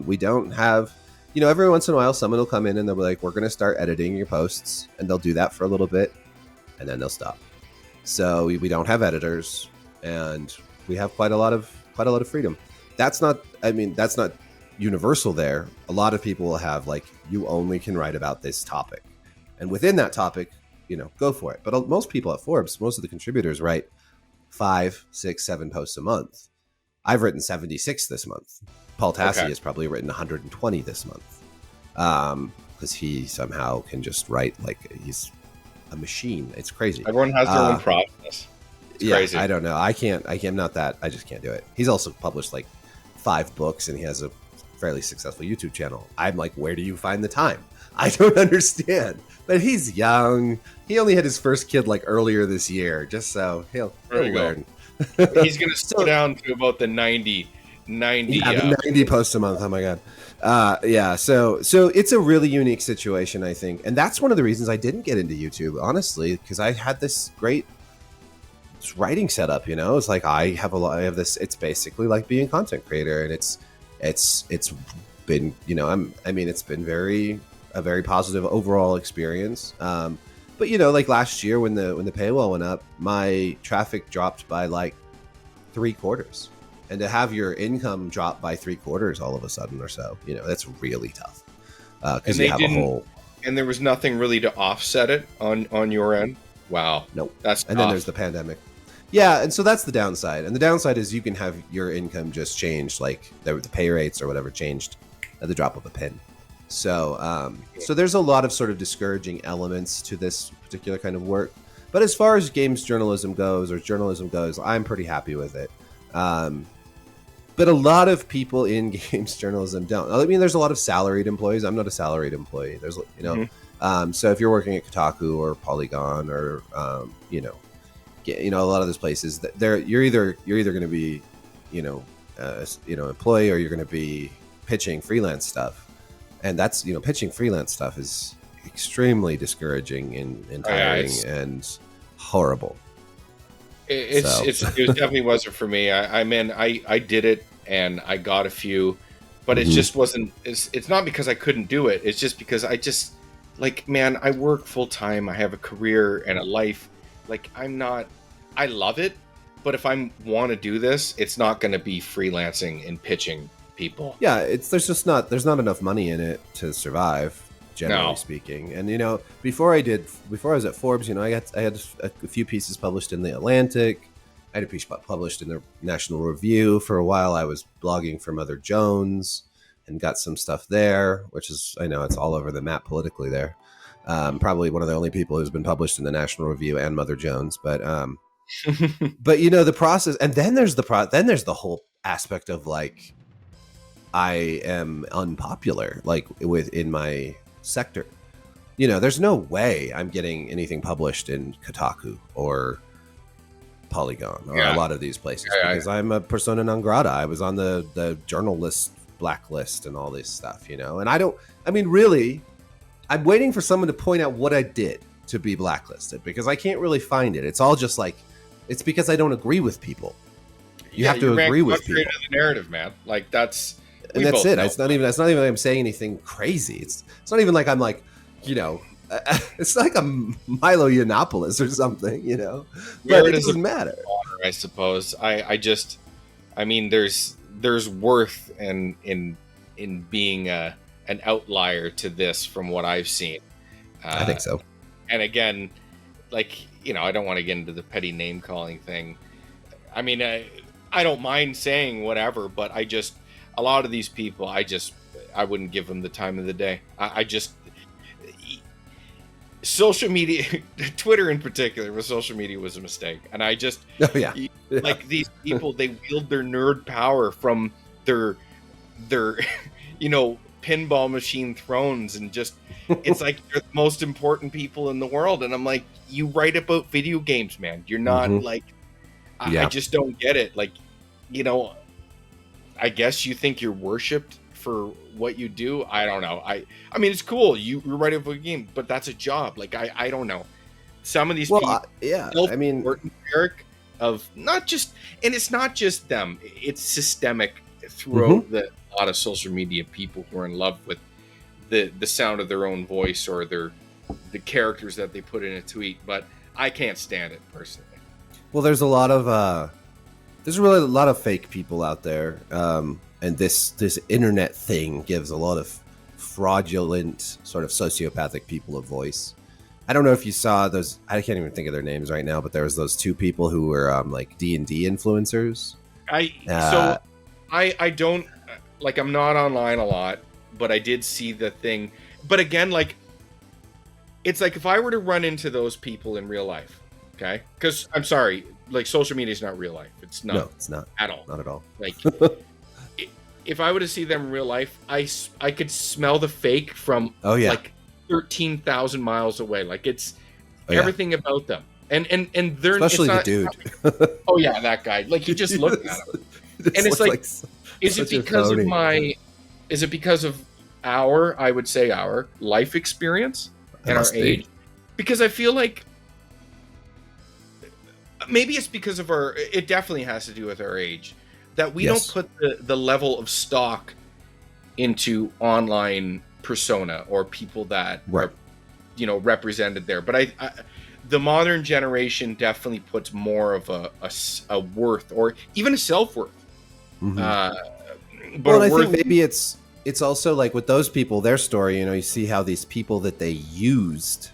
We don't have, every once in a while, someone will come in and they'll be like, we're going to start editing your posts. And they'll do that for a little bit, and then they'll stop. So we don't have editors, and we have quite a lot of freedom. That's not universal there. A lot of people will have, like, you only can write about this topic. And within that topic, go for it. But most people at Forbes, most of the contributors write 5, 6, 7 posts a month. I've written 76 this month. Paul Tassi has probably written 120 this month. Because he somehow can just write like he's a machine. It's crazy. Everyone has their own process. It's crazy. I don't know. I'm not that. I just can't do it. He's also published like 5 books, and he has a fairly successful YouTube channel. I'm like, where do you find the time? I don't understand. But he's young. He only had his first kid like earlier this year, just so he'll learn. He's going to slow down to about the 90. The 90 posts a month. Oh my God. So it's a really unique situation, I think. And that's one of the reasons I didn't get into YouTube, honestly, because I had this great writing setup, It's like I have this, it's basically like being a content creator, and it's been, it's been a very positive overall experience. But like last year when the paywall went up, my traffic dropped by like 3/4, and to have your income drop by 3/4 all of a sudden or so, that's really tough. Because you have a whole, and there was nothing really to offset it on your end. Wow, nope. That's and tough. Then there's the pandemic. Yeah, and so that's the downside. And the downside is you can have your income just change, like the pay rates or whatever changed at the drop of a pin. So so there's a lot of sort of discouraging elements to this particular kind of work. But as far as games journalism goes, I'm pretty happy with it. But a lot of people in games journalism don't. I mean, there's a lot of salaried employees. I'm not a salaried employee. There's, so if you're working at Kotaku or Polygon or, a lot of those places, you're either going to be, employee, or you're going to be pitching freelance stuff. And that's, pitching freelance stuff is extremely discouraging and tiring and horrible. It definitely wasn't for me. I did it and I got a few, but it just wasn't. It's not because I couldn't do it. It's just because I work full time. I have a career and a life. I love it, But if I want to do this, it's not going to be freelancing and pitching people. Yeah, there's not enough money in it to survive, generally speaking. And before I was at Forbes, I had a few pieces published in the Atlantic. I had a piece published in the National Review. For a while, I was blogging for Mother Jones and got some stuff there, which is, I know it's all over the map politically there. Probably one of the only people who's been published in the National Review and Mother Jones, but but the process, and then there's the whole aspect of like, I am unpopular, like within my sector. There's no way I'm getting anything published in Kotaku or Polygon or a lot of these places because I'm a persona non grata. I was on the journalist blacklist and all this stuff, and really, I'm waiting for someone to point out what I did to be blacklisted because I can't really find it. It's all just like, it's because I don't agree with people. You have to agree with people. The narrative, man. Like that's it. It's not even like I'm saying anything crazy. It's not even like I'm like, it's like a Milo Yiannopoulos or something, But it doesn't matter. Water, I suppose. There's worth in being an outlier to this from what I've seen. I think so. And again, like, I don't want to get into the petty name calling thing. I don't mind saying whatever, but a lot of these people, I wouldn't give them the time of the day. Social media, Twitter in particular, with social media was a mistake. And like these people, they wield their nerd power from their pinball machine thrones, and it's like they're the most important people in the world. And I'm like, you write about video games, man. You're not like, I just don't get it. Like, I guess you think you're worshipped for what you do. I don't know. It's cool. You're writing a game, but that's a job. Like, I don't know. Some of these people, Erik, of not just, and it's not just them. It's systemic throughout a lot of social media people who are in love with the sound of their own voice or the characters that they put in a tweet, but I can't stand it personally. Well, there's really a lot of fake people out there, and this internet thing gives a lot of fraudulent sort of sociopathic people a voice. I don't know if you saw those. I can't even think of their names right now, but there was those two people who were like D&D influencers. I don't, like, I'm not online a lot, but I did see the thing. But again, like, it's like if I were to run into those people in real life, okay? Because I'm sorry, like, social media is not real life. It's not. No, it's not at all. Not at all. Like, if I were to see them in real life, I could smell the fake from like 13,000 miles away. Like, it's everything about them, and they're especially the dude. Oh yeah, that guy. Like, you just look at him, and it's like is it because of our, I would say, our life experience and our age? Because I feel like maybe it's because of it definitely has to do with our age, that we don't put the level of stock into online persona or people that are, represented there. But the modern generation definitely puts more of a worth or even a self-worth. But I think maybe it's also like with those people, their story, you see how these people that they used,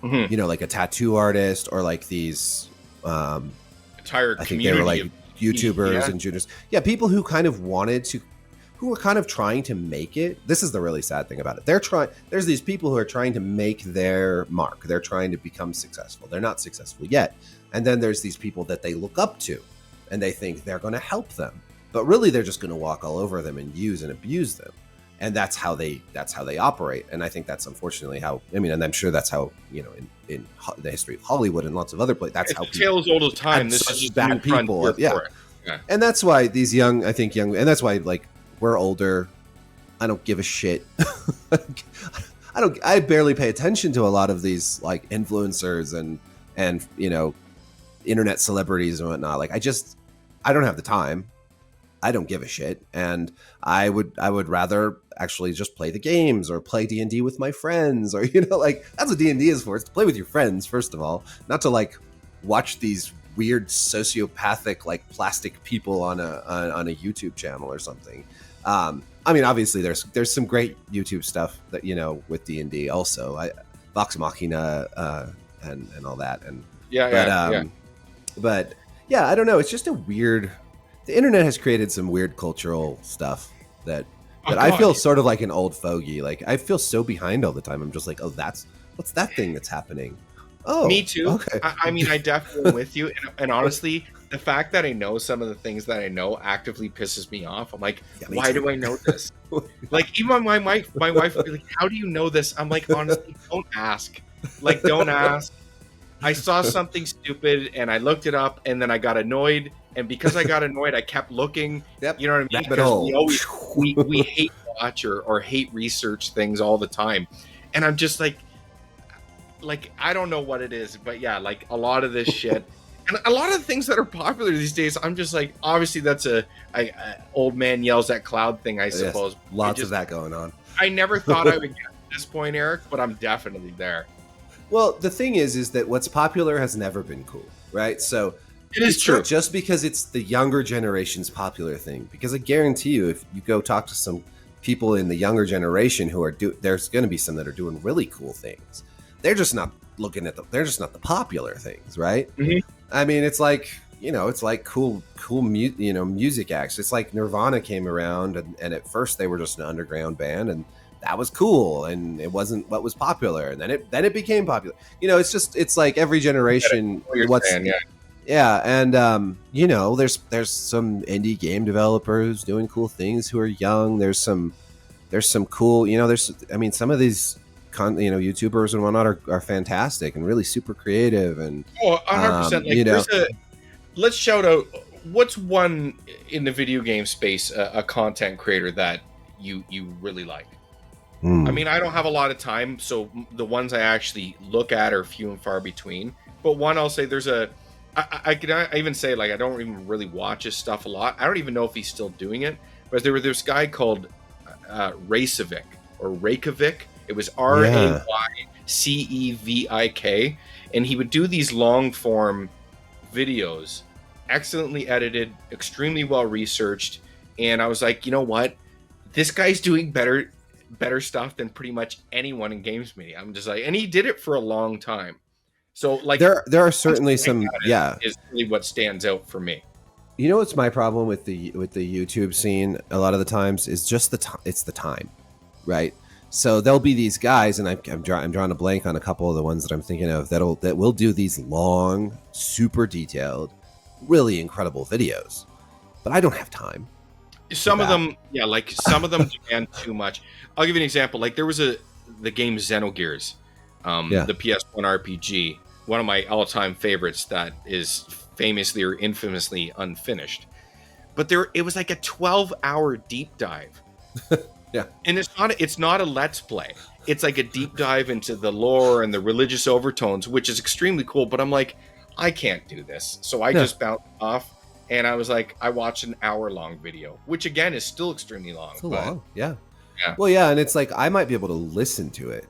like a tattoo artist or like these entire I think they were like YouTubers and juniors. Yeah, people who kind of who were kind of trying to make it. This is the really sad thing about it. There's these people who are trying to make their mark. They're trying to become successful. They're not successful yet. And then there's these people that they look up to and they think they're going to help them. But really, they're just going to walk all over them and use and abuse them, and that's how they operate. And I think that's unfortunately how. And I'm sure that's how in the history of Hollywood and lots of other places. That's how tale as old as time. This is just bad people. Yeah, and that's why these young, and that's why like we're older. I don't give a shit. I barely pay attention to a lot of these like influencers and internet celebrities and whatnot. Like I don't have the time. I don't give a shit, and I would rather actually just play the games or play D&D with my friends, or like that's what D&D is for. It's to play with your friends, first of all, not to like watch these weird sociopathic like plastic people on a YouTube channel or something. I mean, obviously there's some great YouTube stuff that, you know, with D&D also. Vox Machina and all that. And but yeah, I don't know. It's just a weird. The internet has created some weird cultural stuff that I feel sort of like an old fogey. Like I feel so behind all the time. I'm just like, oh, what's that thing that's happening? Oh, me too. Okay. I mean, I definitely am with you. And honestly, the fact that I know some of the things that I know actively pisses me off. I'm like, why do I know this? Like, even my wife would be like, how do you know this? I'm like, honestly, don't ask. Like, don't ask. I saw something stupid and I looked it up and then I got annoyed. And because I got annoyed, I kept looking. Yep. You know what I mean? Because we hate watch or hate research things all the time. And I'm just like I don't know what it is, but yeah, like a lot of this shit and a lot of the things that are popular these days, I'm just like, obviously that's a old man yells at cloud thing, I suppose. Yes, lots of that going on. I never thought I would get to this point, Eric, but I'm definitely there. Well, the thing is that what's popular has never been cool, right? So it is true. Just because it's the younger generation's popular thing, because I guarantee you, if you go talk to some people in the younger generation who are there's going to be some that are doing really cool things. They're just not looking at they're just not the popular things, right? Mm-hmm. I mean, it's like, you know, it's like cool music acts. It's like Nirvana came around and at first they were just an underground band and that was cool and it wasn't what was popular, and then it became popular. You know, it's like every generation and you know, there's some indie game developers doing cool things who are young. There's some cool, you know, some of these YouTubers and whatnot are fantastic and really super creative and 100%. Like, you know, let's shout out what's one in the video game space, a content creator that you really like. I mean, I don't have a lot of time, so the ones I actually look at are few and far between. But one I'll say I even say, like, I don't even really watch his stuff a lot. I don't even know if he's still doing it. But there was this guy called Raycevic or Reykjavik. It was RAYCEVIK, and he would do these long form videos, excellently edited, extremely well researched. And I was like, you know what? This guy's doing better stuff than pretty much anyone in games media. I'm just like, and he did it for a long time. So like there are certainly some is really what stands out for me. You know what's my problem with the YouTube scene a lot of the times is just it's the time, right? So there'll be these guys, and I'm drawing a blank on a couple of the ones that I'm thinking of that will do these long, super detailed, really incredible videos, but I don't have time. Some of them demand too much. I'll give you an example. Like there was the game Xenogears, the PS1 RPG, one of my all-time favorites that is famously or infamously unfinished. But it was like a 12-hour deep dive. Yeah. And it's not a let's play. It's like a deep dive into the lore and the religious overtones, which is extremely cool, but I'm like, I can't do this. So I just bounced off and I was like, I watched an hour-long video, which again is still extremely long. Still long, yeah. Well, yeah, and it's like I might be able to listen to it.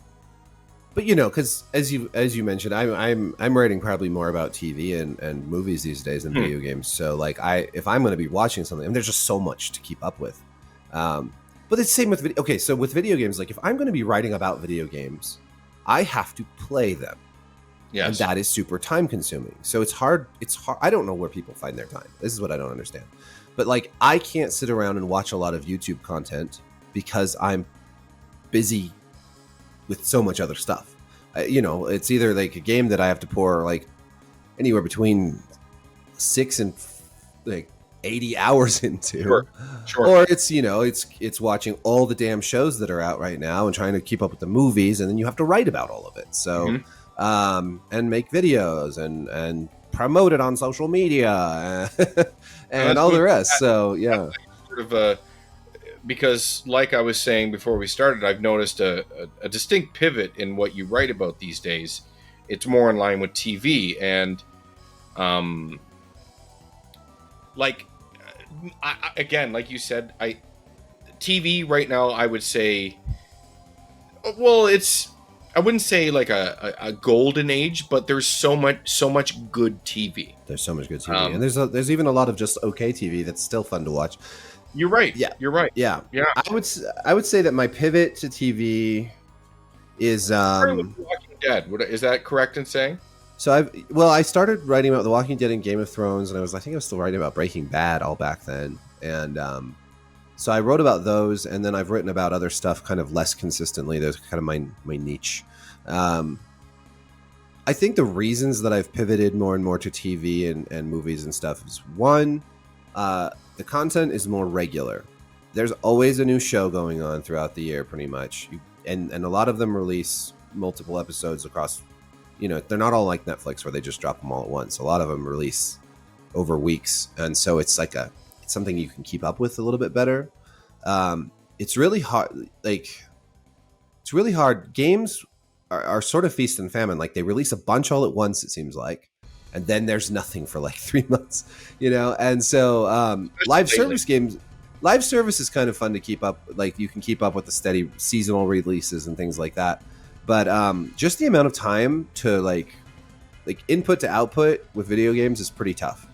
But you know, because as you mentioned, I'm writing probably more about TV and movies these days than video games. So like if I'm going to be watching something, and there's just so much to keep up with. But it's the same with video. Okay, so with video games, like if I'm going to be writing about video games, I have to play them. Yes. And that is super time consuming. So it's hard. I don't know where people find their time. This is what I don't understand. But like I can't sit around and watch a lot of YouTube content because I'm busy with so much other stuff. It's either like a game that I have to pour like anywhere between 6 and like 80 hours into, sure. Or it's watching all the damn shows that are out right now and trying to keep up with the movies, and then you have to write about all of it. So, and make videos and promote it on social media and all the rest. So yeah, sort of because like I was saying before we started, I've noticed a distinct pivot in what you write about these days. It's more in line with TV and, again, like you said, TV right now, I would say, well, I wouldn't say like a golden age, but there's so much good TV. There's so much good TV, and there's even a lot of just okay TV that's still fun to watch. You're right. Yeah, you're right. Yeah, yeah. I would say that my pivot to TV is Walking Dead. Is that correct in saying? So I started writing about The Walking Dead and Game of Thrones, and I think I was still writing about Breaking Bad all back then, and so I wrote about those, and then I've written about other stuff kind of less consistently. Those kind of my niche. I think the reasons that I've pivoted more and more to TV and movies and stuff is one, the content is more regular. There's always a new show going on throughout the year, pretty much, and a lot of them release multiple episodes across. They're not all like Netflix where they just drop them all at once. A lot of them release over weeks, and so it's like it's something you can keep up with a little bit better. It's really hard. It's really hard. Games are sort of feast and famine. Like, they release a bunch all at once, it seems like, and then there's nothing for like 3 months. And so live service is kind of fun to keep up. Like, you can keep up with the steady seasonal releases and things like that. But just the amount of time to like input to output with video games is pretty tough.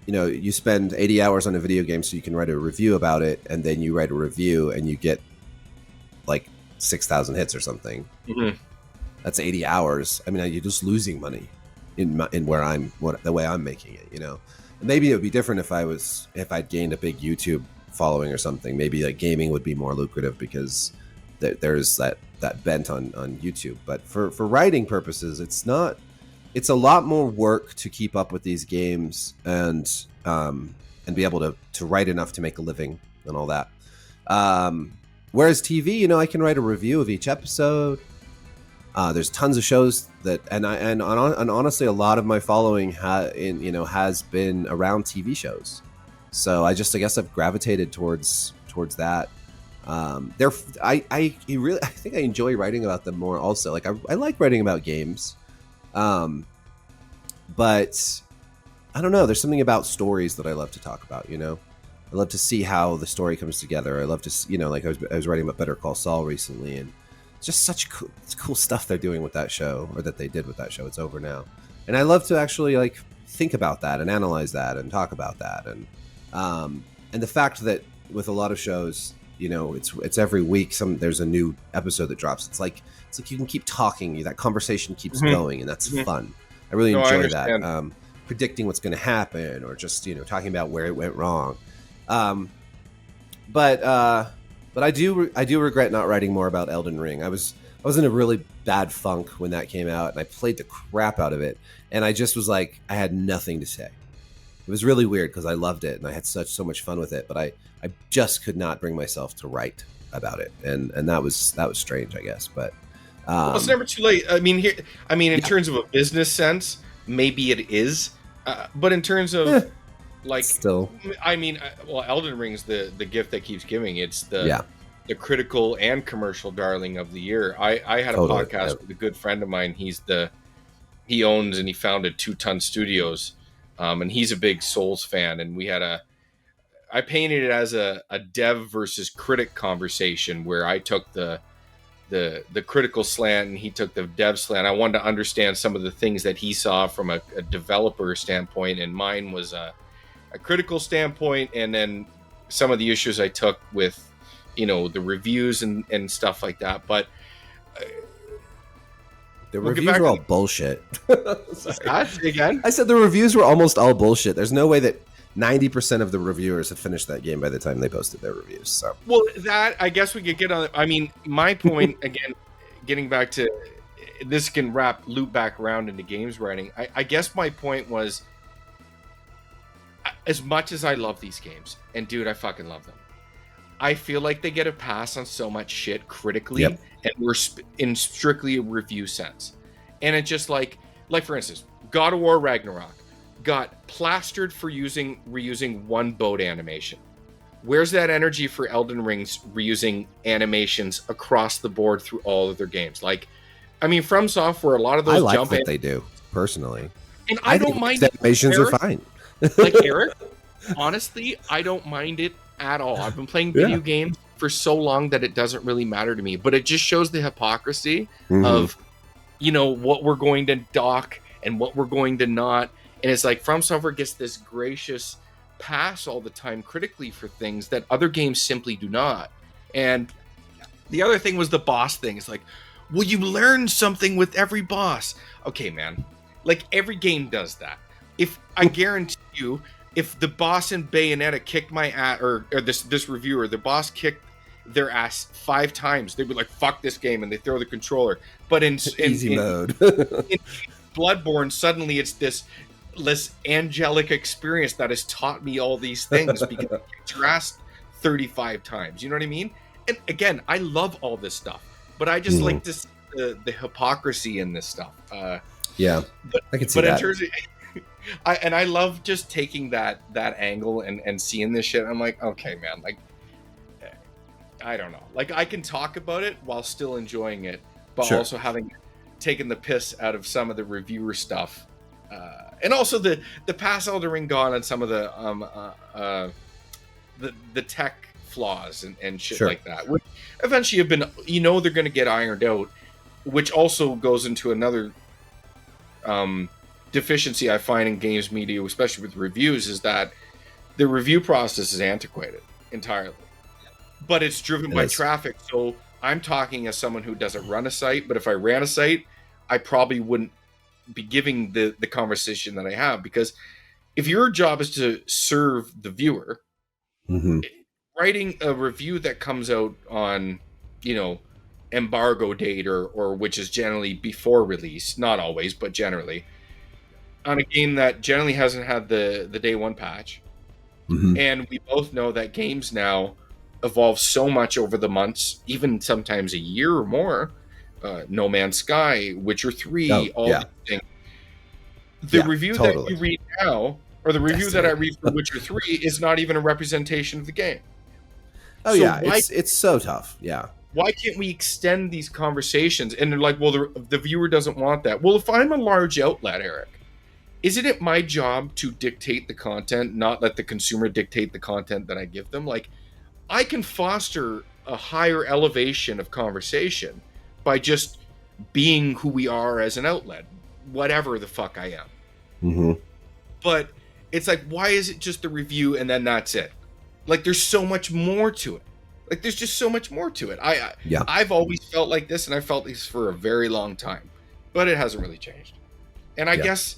You spend 80 hours on a video game so you can write a review about it, and then you write a review and you get like 6,000 hits or something. Mm-hmm. That's 80 hours. I mean, you're just losing money in the way I'm making it. And maybe it would be different if I'd gained a big YouTube following or something. Maybe like gaming would be more lucrative because there's that bent on YouTube. But for writing purposes, it's not. It's a lot more work to keep up with these games and be able to write enough to make a living and all that. Whereas TV, I can write a review of each episode. There's tons of shows and honestly, a lot of my following has been around TV shows. So I guess I've gravitated towards that. I think I enjoy writing about them more. Also, like I like writing about games. But I don't know. There's something about stories that I love to talk about. I love to see how the story comes together. I love to, like I was writing about Better Call Saul recently, and it's just such cool stuff they're doing with that show, or that they did with that show. It's over now, and I love to actually like think about that and analyze that and talk about that, and the fact that with a lot of shows, it's every week there's a new episode that drops. It's like you can keep talking, that conversation keeps going, and that's fun. I really enjoy that. Predicting what's going to happen, or just talking about where it went wrong. But I do regret not writing more about Elden Ring. I was in a really bad funk when that came out, and I played the crap out of it, and I just was like, I had nothing to say. It was really weird because I loved it and I had so much fun with it, but I just could not bring myself to write about it, and that was strange, I guess. But well, it's never too late. In terms of a business sense, maybe it is, but in terms of still, Elden Ring's the gift that keeps giving. It's the critical and commercial darling of the year. I had a podcast with a good friend of mine. He owns and he founded 2 Ton Studios, and he's a big Souls fan. And I painted it as a dev versus critic conversation where I took the critical slant and he took the dev slant. I wanted to understand some of the things that he saw from a developer standpoint, and mine was a critical standpoint, and then some of the issues I took with the reviews and stuff like that. But the reviews were all bullshit. Sorry. Again? I said the reviews were almost all bullshit. There's no way that 90% of the reviewers had finished that game by the time they posted their reviews. So, well, that I guess we could get on. I mean, my point again, getting back to this, can loop back around into games writing. I guess my point was, as much as I love these games, and dude, I fucking love them, I feel like they get a pass on so much shit critically, and we're in strictly a review sense. And it's just like for instance, God of War Ragnarok got plastered for reusing one boat animation. Where's that energy for Elden Ring's reusing animations across the board through all of their games? From Software, a lot of those I like what they do personally, and I don't mind. Animations are fine. Like Eric, honestly, I don't mind it at all. I've been playing video games for so long that it doesn't really matter to me, but it just shows the hypocrisy of, what we're going to dock and what we're going to not. And it's like From Software gets this gracious pass all the time critically for things that other games simply do not. And the other thing was the boss thing. It's like, well, you learn something with every boss. Okay, man. Like, every game does that. If I guarantee you, if the boss in Bayonetta kicked my ass, or this reviewer, the boss kicked their ass 5 times, they'd be like, fuck this game, and they throw the controller. But in easy mode. in Bloodborne, suddenly it's this angelic experience that has taught me all these things because I kicked your ass 35 times. You know what I mean? And again, I love all this stuff, but I just like to see the hypocrisy in this stuff. Yeah, but I can see that. In terms of, I love just taking that angle and seeing this shit. I'm like, okay, man, like, I don't know. Like, I can talk about it while still enjoying it, but also having taken the piss out of some of the reviewer stuff. And also the pass Elden Ring gone on some of the tech flaws and shit like that, which eventually have been, they're going to get ironed out, which also goes into another deficiency I find in games media, especially with reviews, is that the review process is antiquated entirely, but it's driven by traffic. So I'm talking as someone who doesn't run a site, but if I ran a site, I probably wouldn't be giving the conversation that I have, because if your job is to serve the viewer, writing a review that comes out on, embargo date or which is generally before release, not always, but generally, on a game that generally hasn't had the day one patch. And we both know that games now evolve so much over the months, even sometimes a year or more. No Man's Sky, Witcher 3, these things. The review that you read now, or the review that I read for Witcher 3, is not even a representation of the game. It's so tough. Yeah. Why can't we extend these conversations? And they're like, well, the viewer doesn't want that. Well, if I'm a large outlet, Eric, isn't it my job to dictate the content, not let the consumer dictate the content that I give them? Like, I can foster a higher elevation of conversation by just being who we are as an outlet, whatever the fuck I am. But it's like, why is it just the review and then that's it? Like, there's so much more to it. Like, there's just so much more to it. I've always felt like this, and I felt this for a very long time, but it hasn't really changed. And I guess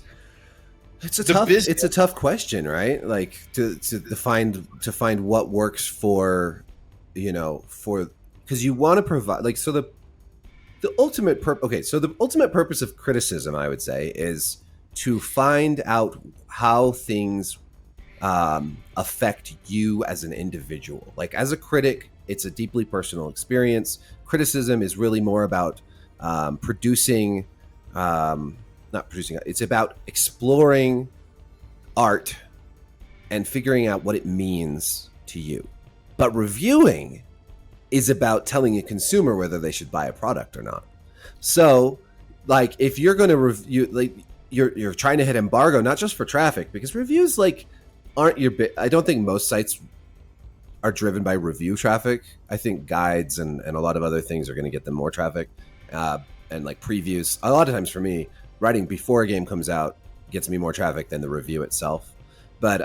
it's a tough question, right? Like, to find what works for, because you want to provide, like, so the ultimate the ultimate purpose of criticism, I would say, is to find out how things affect you as an individual. Like, as a critic, it's a deeply personal experience. Criticism is really more about it's about exploring art and figuring out what it means to you. But reviewing is about telling a consumer whether they should buy a product or not. So, like, if you're going to review, like, you're trying to hit embargo, not just for traffic, because reviews, like, aren't your bit. I don't think most sites are driven by review traffic. I think guides and a lot of other things are going to get them more traffic, and like previews. A lot of times for me, writing before a game comes out gets me more traffic than the review itself. But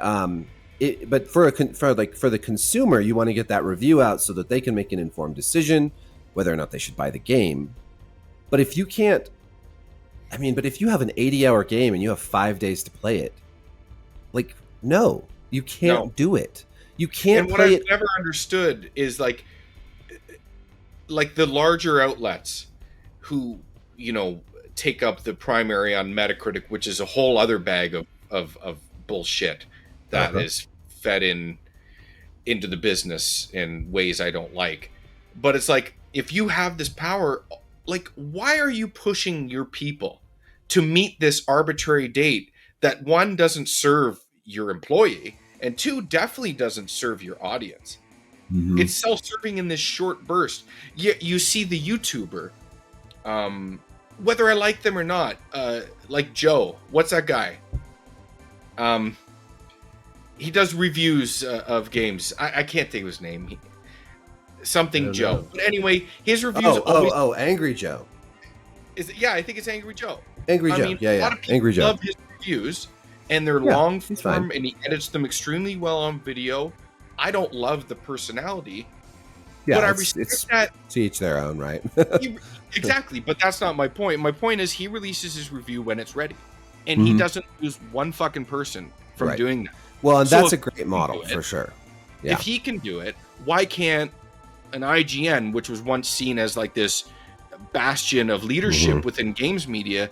for the consumer, you want to get that review out so that they can make an informed decision whether or not they should buy the game. But if you can't, if you have an 80-hour game and you have 5 days to play it, like, no, you can't do it. You can't play it. And what I've never understood is like the larger outlets who, take up the primary on Metacritic, which is a whole other bag of bullshit that is fed into the business in ways I don't like. But it's like, if you have this power, like, why are you pushing your people to meet this arbitrary date that, one, doesn't serve your employee, and two, definitely doesn't serve your audience? It's self-serving in this short burst. You see the YouTuber, whether I like them or not, like Joe, what's that guy? He does reviews of games. I can't think of his name. something Joe. know. But anyway, his reviews Angry Joe. I think it's Angry Joe. Angry Joe. Mean, a lot of people Angry Joe. love his reviews, and they're long form, and he edits them extremely well on video. I don't love the personality, but I respect that. To each their own, right? Exactly, but that's not my point. My point is he releases his review when it's ready, and he doesn't lose one fucking person from doing that. Well, and that's a great model for sure. Yeah. If he can do it, why can't an IGN, which was once seen as like this bastion of leadership within games media,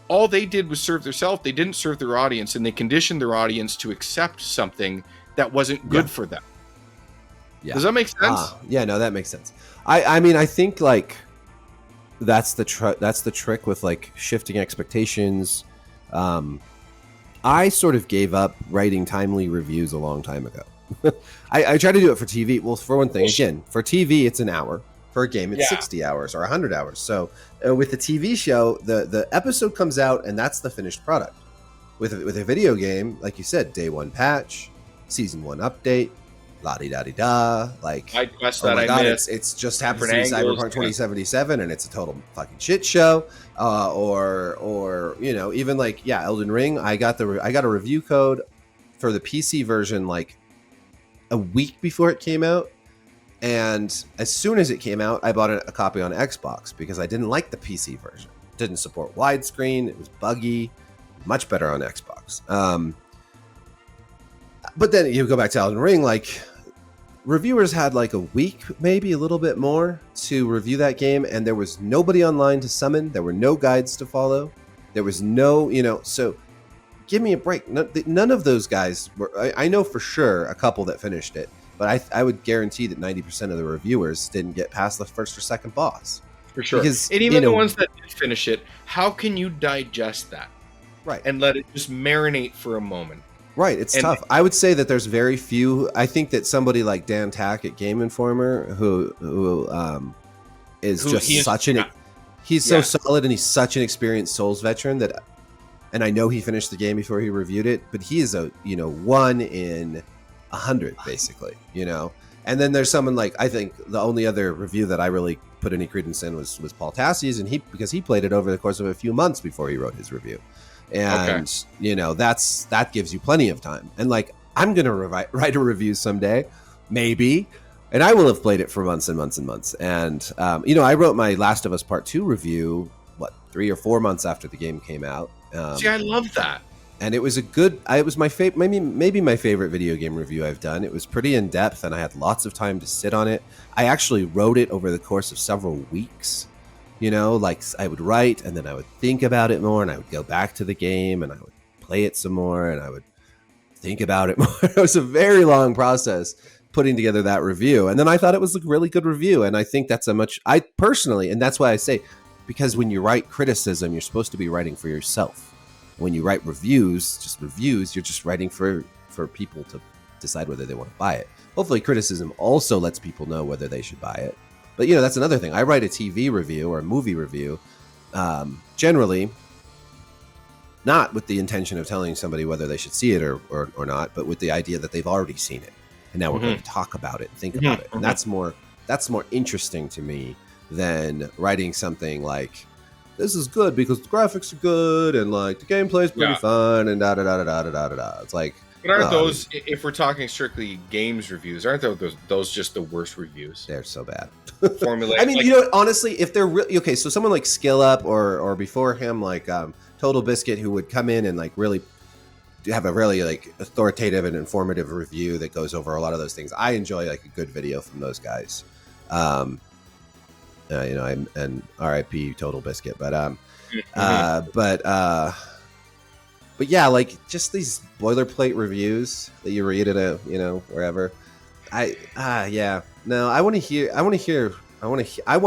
all they did was serve themselves. They didn't serve their audience, and they conditioned their audience to accept something that wasn't good for them. Yeah. Does that make sense? Yeah, no, that makes sense. I mean, I think like that's the trick with like shifting expectations. I sort of gave up writing timely reviews a long time ago. I try to do it for TV. Well, for one thing, again, for TV, it's an hour. For a game, it's 60 hours or 100 hours. So with the TV show, the episode comes out, and that's the finished product. With a video game, like you said, day one patch, season one update, la-di-da-di-da. Like, it's just happens to be Cyberpunk 2077, and it's a total fucking shit show. Or even like, Elden Ring. I got a review code for the PC version like a week before it came out. And as soon as it came out, I bought a copy on Xbox because I didn't like the PC version. It didn't support widescreen. It was buggy. Much better on Xbox. But then you go back to Elden Ring, like reviewers had like a week, maybe a little bit more to review that game. And there was nobody online to summon. There were no guides to follow. There was no, so give me a break. None of those guys were, I know for sure a couple that finished it. But I would guarantee that 90% of the reviewers didn't get past the first or second boss. For sure. Because, and even the ones that did finish it, how can you digest that? Right. And let it just marinate for a moment. Right. It's tough. I would say that there's very few. I think that somebody like Dan Tack at Game Informer, who is just such an... He's so solid, and he's such an experienced Souls veteran that... And I know he finished the game before he reviewed it, but he is a, one in 100 basically, and then there's someone like, I think the only other review that I really put any credence in was Paul Tassi's, and because he played it over the course of a few months before he wrote his review, and that gives you plenty of time. And like, I'm gonna write a review someday, maybe, and I will have played it for months and months and months. And I wrote my Last of Us Part 2 review 3 or 4 months after the game came out. See, I love that. And it was it was my favorite, maybe my favorite video game review I've done. It was pretty in depth, and I had lots of time to sit on it. I actually wrote it over the course of several weeks. Like I would write, and then I would think about it more, and I would go back to the game, and I would play it some more, and I would think about it more. It was a very long process putting together that review, and then I thought it was a really good review. And I think that's I personally, and that's why I say, because when you write criticism, you're supposed to be writing for yourself. When you write reviews, you're just writing for people to decide whether they want to buy it. Hopefully criticism also lets people know whether they should buy it. But that's another thing. I write a TV review or a movie review, generally not with the intention of telling somebody whether they should see it or not, but with the idea that they've already seen it. And now we're going to talk about it and think about it. And that's more interesting to me than writing something like, this is good because the graphics are good and like the gameplay is pretty fun and da da da da da da da da. It's like, but aren't those, if we're talking strictly games reviews, aren't those just the worst reviews? They're so bad. Formulate. I mean, honestly, if they're really okay, so someone like Skill Up or before him like Total Biscuit, who would come in and like really have a really like authoritative and informative review that goes over a lot of those things. I enjoy like a good video from those guys. And RIP Total Biscuit, but yeah, like just these boilerplate reviews that you read at wherever. I want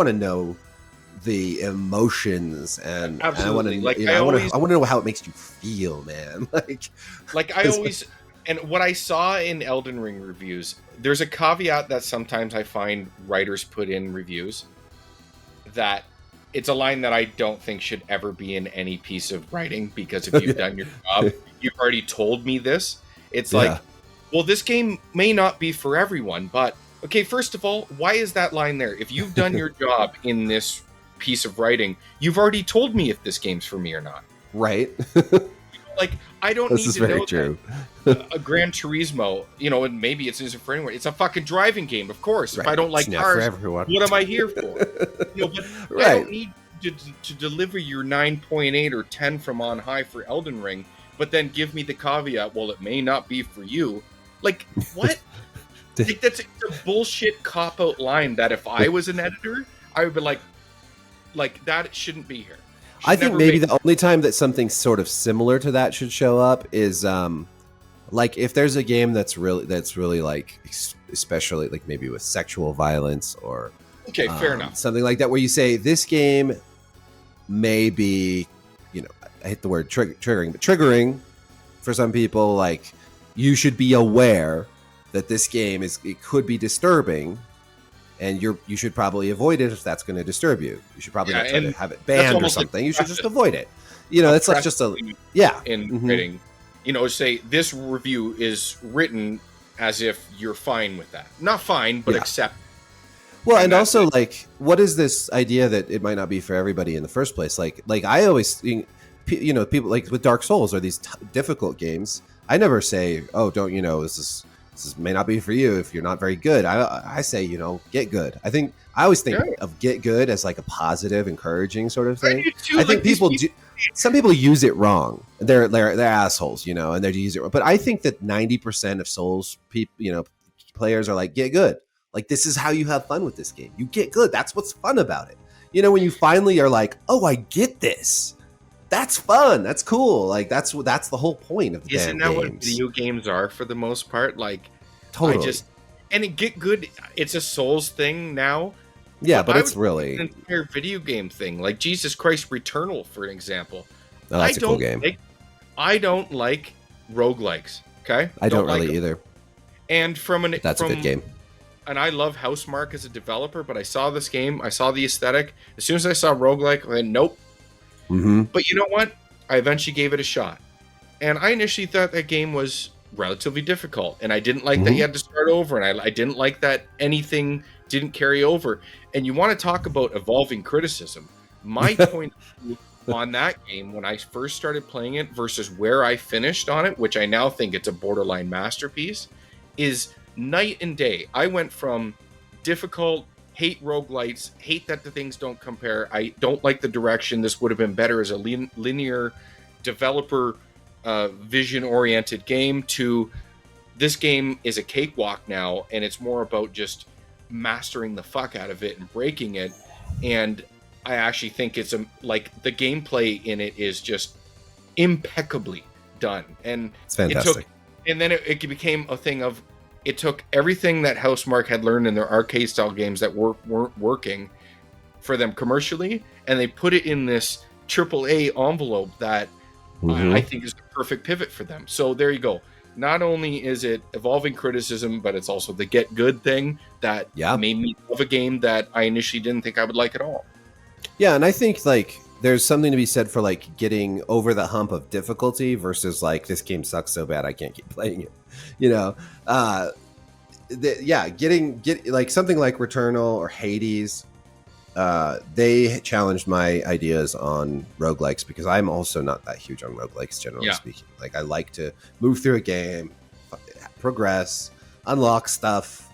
to know the emotions, and absolutely. I want to know how it makes you feel, man. like I always, and what I saw in Elden Ring reviews, there's a caveat that sometimes I find writers put in reviews. That it's a line that I don't think should ever be in any piece of writing, because if you've done your job, you've already told me this. It's like, well, this game may not be for everyone, but Okay, first of all, why is that line there? If you've done your job in this piece of writing, you've already told me if this game's for me or not. Right. Like, I don't This need is to very know true. that a Gran Turismo, and maybe it's isn't for anyone. It's a fucking driving game, of course. Right. If I don't like It's not for cars, everyone. what am I here for? But Right. I don't need to deliver your 9.8 or 10 from on high for Elden Ring, but then give me the caveat, well, it may not be for you. Like, what? Like, that's a bullshit cop-out line that if I was an editor, I would be like that shouldn't be here. I think maybe the only time that something sort of similar to that should show up is like if there's a game that's really like, especially like maybe with sexual violence or okay, fair enough, something like that, where you say this game may be, I hate the word triggering, but triggering for some people. Like, you should be aware that this game it could be disturbing, and you should probably avoid it if that's going to disturb you. You should probably not try to have it banned or something. You should just avoid it. It's like just in writing. Say this review is written as if you're fine with that. Not fine, but accept. Well, and also, like, what is this idea that it might not be for everybody in the first place? Like I always think, people like with Dark Souls or these difficult games, I never say, oh, don't, this may not be for you if you're not very good. I say, get good. I always think of get good as like a positive, encouraging sort of thing. I think some people use it wrong. They're assholes, and they use it wrong. But I think that 90% of Souls players are like, get good. Like, this is how you have fun with this game. You get good. That's what's fun about it. When you finally are like, oh, I get this. That's fun. That's cool. Like, that's the whole point of the Isn't that what video games are for the most part? Like, totally. And it get good. It's a Souls thing now. Yeah, but it's really an entire video game thing. Like, Jesus Christ, Returnal, for an example. Oh, that's a cool game. I don't like roguelikes. Okay, I don't really either. And that's a good game. And I love Housemarque as a developer, but I saw this game, I saw the aesthetic. As soon as I saw roguelike, I went, nope. Mm-hmm. But you know what? I eventually gave it a shot. And I initially thought that game was relatively difficult. And I didn't like that you had to start over. And I didn't like that anything didn't carry over. And you want to talk about evolving criticism. My point of view on that game, when I first started playing it versus where I finished on it, which I now think it's a borderline masterpiece, is night and day. I went from difficult, hate roguelites, hate that the things don't compare, I don't like the direction, this would have been better as a linear developer vision-oriented game, to this game is a cakewalk now, and it's more about just mastering the fuck out of it and breaking it. And I actually think it's like the gameplay in it is just impeccably done, and it's fantastic. And then it became a thing of, it took everything that Housemarque had learned in their arcade style games that weren't working for them commercially, and they put it in this AAA envelope that I think is the perfect pivot for them. So there you go. Not only is it evolving criticism, but it's also the get good thing that made me love a game that I initially didn't think I would like at all. Yeah, and I think like there's something to be said for like getting over the hump of difficulty versus like, this game sucks so bad I can't keep playing it. Get like something like Returnal or Hades. They challenged my ideas on roguelikes, because I'm also not that huge on roguelikes, generally speaking. Like, I like to move through a game, progress, unlock stuff,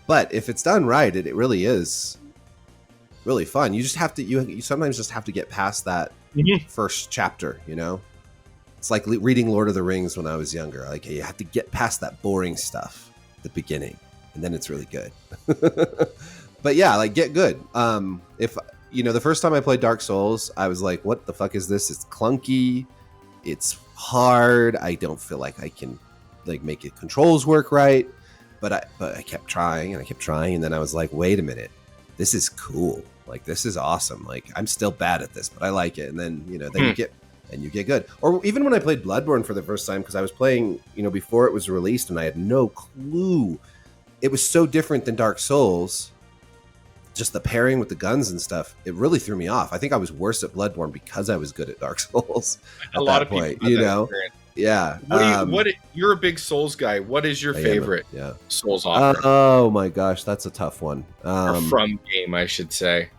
but if it's done right, it really is really fun. You just have to, you sometimes just have to get past that first chapter, It's like reading Lord of the Rings when I was younger. Like, you have to get past that boring stuff at the beginning, and then it's really good. But yeah, like, get good. If the first time I played Dark Souls, I was like, what the fuck is this? It's clunky. It's hard. I don't feel like I can like make it controls work right. But I kept trying and I kept trying, and then I was like, wait a minute, this is cool. Like, this is awesome. Like, I'm still bad at this, but I like it. And then you get good. Or even when I played Bloodborne for the first time, because I was playing before it was released, and I had no clue. It was so different than Dark Souls. Just the pairing with the guns and stuff, it really threw me off. I think I was worse at Bloodborne because I was good at Dark Souls. A lot of people, Yeah. You're a big Souls guy. What is your I am favorite Souls offering? Oh my gosh, that's a tough one. Or from game, I should say.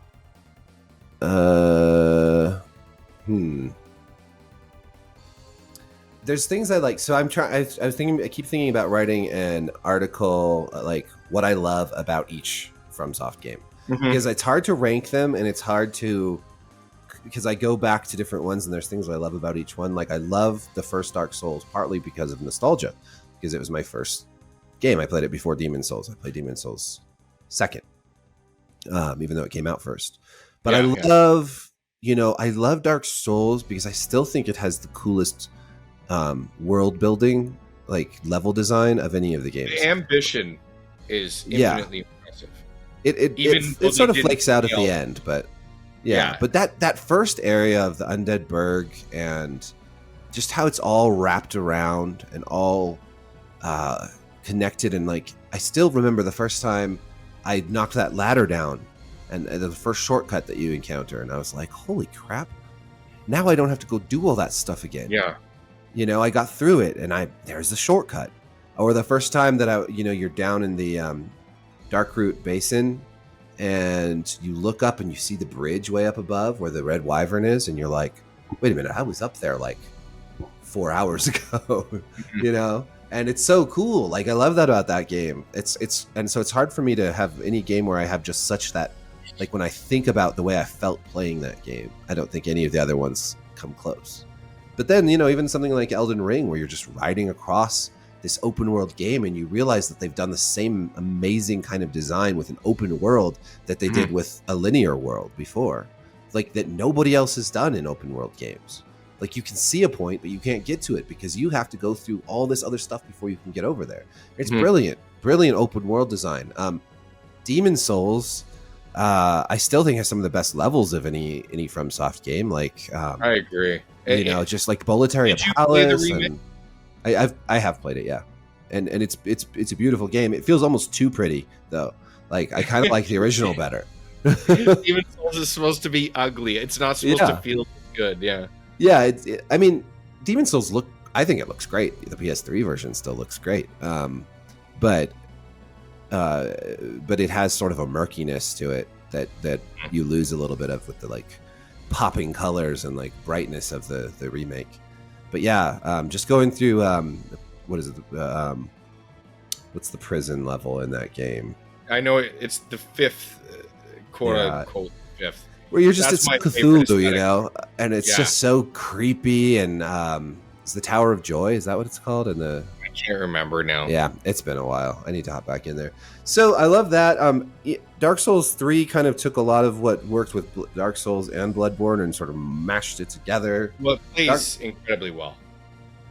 There's things I like. So I'm trying. I keep thinking about writing an article like what I love about each FromSoft game, because it's hard to rank them, and it's hard to, because I go back to different ones and there's things I love about each one. Like I love the first Dark Souls partly because of nostalgia, because it was my first game. I played it before Demon Souls. I played Demon Souls second, even though it came out first. But I love Dark Souls because I still think it has the coolest world building, like level design of any of the games. The ambition is infinitely impressive. It sort of flakes out at the end, but but that first area of the Undead Burg and just how it's all wrapped around and all connected, and like I still remember the first time I knocked that ladder down and the first shortcut that you encounter, and I was like, holy crap, now I don't have to go do all that stuff again. I got through it, and there's the shortcut. Or the first time that you're down in the Darkroot Basin, and you look up and you see the bridge way up above where the Red Wyvern is, and you're like, wait a minute, I was up there like 4 hours ago, And it's so cool. Like I love that about that game. And so it's hard for me to have any game where I have just such that, like when I think about the way I felt playing that game, I don't think any of the other ones come close. But then, even something like Elden Ring, where you're just riding across this open world game and you realize that they've done the same amazing kind of design with an open world that they did with a linear world before, like that nobody else has done in open world games. Like you can see a point, but you can't get to it because you have to go through all this other stuff before you can get over there. It's brilliant open world design. Demon Souls, I still think has some of the best levels of any FromSoft game. Like I agree. Just like Boletaria Palace. And I have played it, yeah, and it's a beautiful game. It feels almost too pretty though. Like I kind of like the original better. Demon Souls is supposed to be ugly. It's not supposed to feel good. Yeah, I mean, Demon Souls I think it looks great. The PS3 version still looks great. But it has sort of a murkiness to it that you lose a little bit of with the like popping colors and like brightness of the remake. But just going through what is it? What's the prison level in that game? I know it's the fifth, quote unquote fifth. Where you're just, it's Cthulhu, and it's just so creepy. And is the Tower of Joy? Is that what it's called? I can't remember now. Yeah, it's been a while. I need to hop back in there. So I love that. Dark Souls 3 kind of took a lot of what worked with Dark Souls and Bloodborne and sort of mashed it together. Well, it plays incredibly well.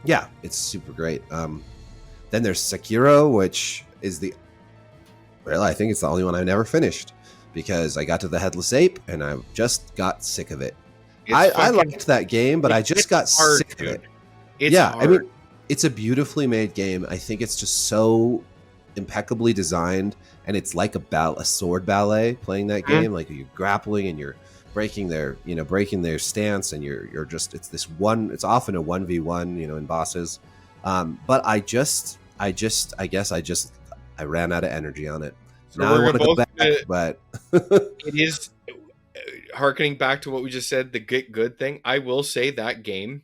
Yeah, it's super great. Then there's Sekiro, which is I think it's the only one I never finished, because I got to the Headless Ape and I just got sick of it. I liked that game, but I just got sick of it. It's hard. I mean, it's a beautifully made game. I think it's just so impeccably designed, and it's like a sword ballet playing that game. Like you're grappling and you're breaking their stance, and you're just, it's often a 1v1, in bosses. But I ran out of energy on it. So now I want to go back, but it is harkening back to what we just said, the get good thing. I will say that game,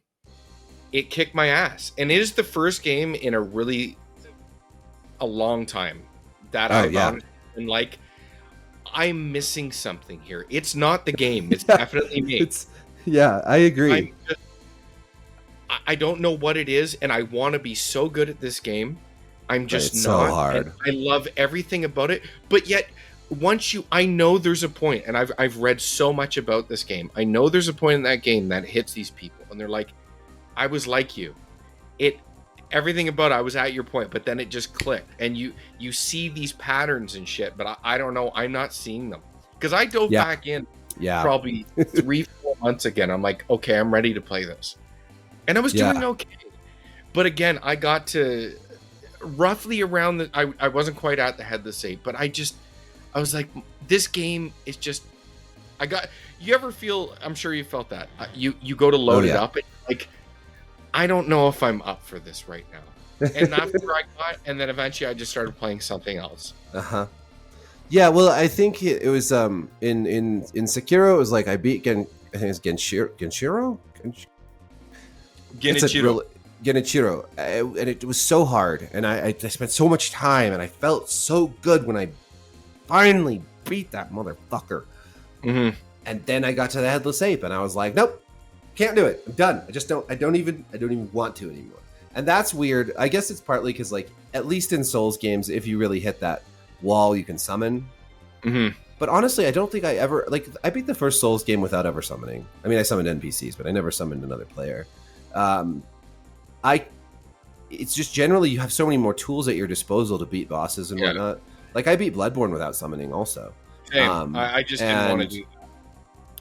it kicked my ass, and it is the first game in a long time that I've been like, I'm missing something here. It's not the game. It's definitely me. I agree. I don't know what it is, and I want to be so good at this game. I'm just not. So hard. I love everything about it, but yet I know there's a point, and I've read so much about this game. I know there's a point in that game that hits these people, and they're like, I was like you. Everything about it, I was at your point, but then it just clicked, and you see these patterns and shit, but I don't know. I'm not seeing them because I dove back in probably 3-4 months again. I'm like, okay, I'm ready to play this, and I was doing okay, but again, I got to roughly around I wasn't quite at the Headless Ape, but I was like, this game is just, you ever feel, I'm sure you felt that, you go to load it up, and like, I don't know if I'm up for this right now. And that's where I got, and then eventually I just started playing something else. Yeah, well, I think it was in Sekiro. It was like I beat I think it's Genichiro. Genichiro, and it was so hard, and I spent so much time, and I felt so good when I finally beat that motherfucker. Mm-hmm. And then I got to the headless ape, and I was like, nope, can't do it. I'm done. I don't even want to anymore. And that's weird. I guess it's partly because, like, at least in Souls games, if you really hit that wall, you can summon. Mm-hmm. But honestly, I don't think I ever, like, I beat the first Souls game without ever summoning. I mean, I summoned NPCs, but I never summoned another player. It's just generally you have so many more tools at your disposal to beat bosses and whatnot. Like, I beat Bloodborne without summoning also. Same. I just didn't want to do that.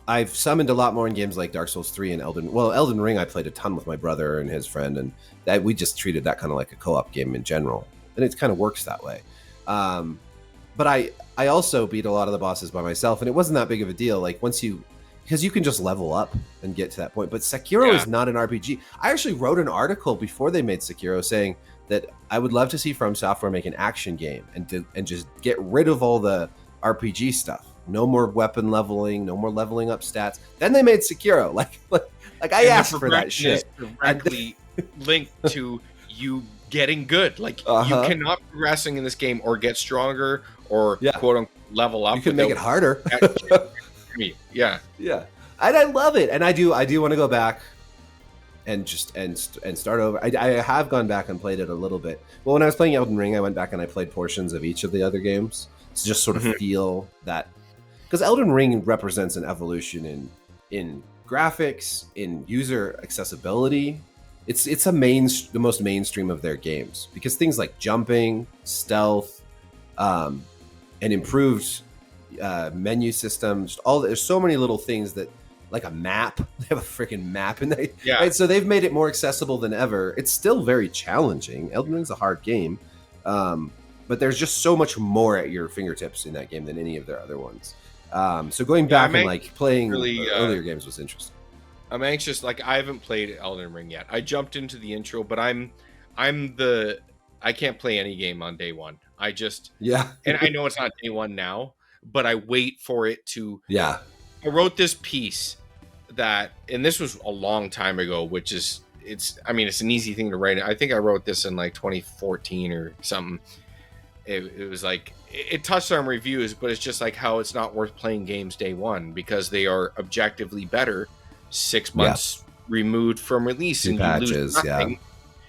I've summoned a lot more in games like Dark Souls 3 and Elden Ring. I played a ton with my brother and his friend, and that we just treated that kind of like a co-op game in general, and it kind of works that way. But I also beat a lot of the bosses by myself, and it wasn't that big of a deal. Like, because you can just level up and get to that point. But Sekiro is not an RPG. I actually wrote an article before they made Sekiro saying that I would love to see From Software make an action game and just get rid of all the RPG stuff. No more weapon leveling, no more leveling up stats. Then they made Sekiro. Like I asked for that shit. Directly linked to you getting good. Like, you cannot progressing in this game or get stronger or quote unquote level up. You can make it harder. Yeah. And I love it. And I do want to go back and just and start over. I have gone back and played it a little bit. Well, when I was playing Elden Ring, I went back and I played portions of each of the other games to just sort of feel that, because Elden Ring represents an evolution in graphics, in user accessibility. It's the most mainstream of their games, because things like jumping, stealth, and improved menu systems, there's so many little things that, like a map, they have a freaking map in there. Yeah. Right? So they've made it more accessible than ever. It's still very challenging. Elden Ring's a hard game. But there's just so much more at your fingertips in that game than any of their other ones. So going back and like playing earlier games was interesting. I'm anxious. Like, I haven't played Elden Ring yet. I jumped into the intro, but I can't play any game on day one. And I know it's not day one now, but I wait for it to. Yeah. I wrote this piece and this was a long time ago, it's an easy thing to write. I think I wrote this in like 2014 or something. It was like, it touched on reviews, but it's just like how it's not worth playing games day one because they are objectively better 6 months removed from release. And patches, you lose nothing.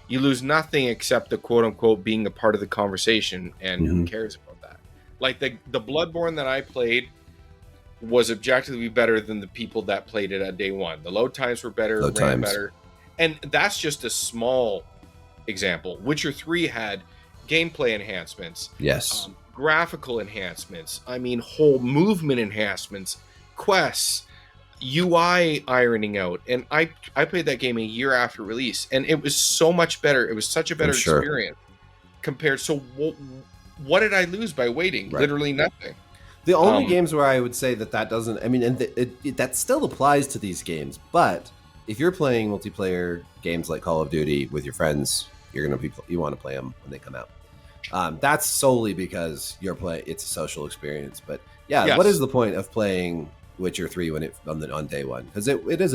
You lose nothing except the quote unquote being a part of the conversation, and who cares about that? Like the Bloodborne that I played was objectively better than the people that played it at day one. The load times were better, ran better. And that's just a small example. Witcher 3 had gameplay enhancements. Yes. Graphical enhancements. Whole movement enhancements, quests, UI ironing out. And I played that game a year after release, and it was so much better. It was such a better experience compared. So what did I lose by waiting? Right. Literally nothing. The only games where I would say that doesn't, that still applies to these games, but if you're playing multiplayer games like Call of Duty with your friends, you want to play them when they come out. That's solely because it's a social experience. But what is the point of playing Witcher 3 when on day one? Because it is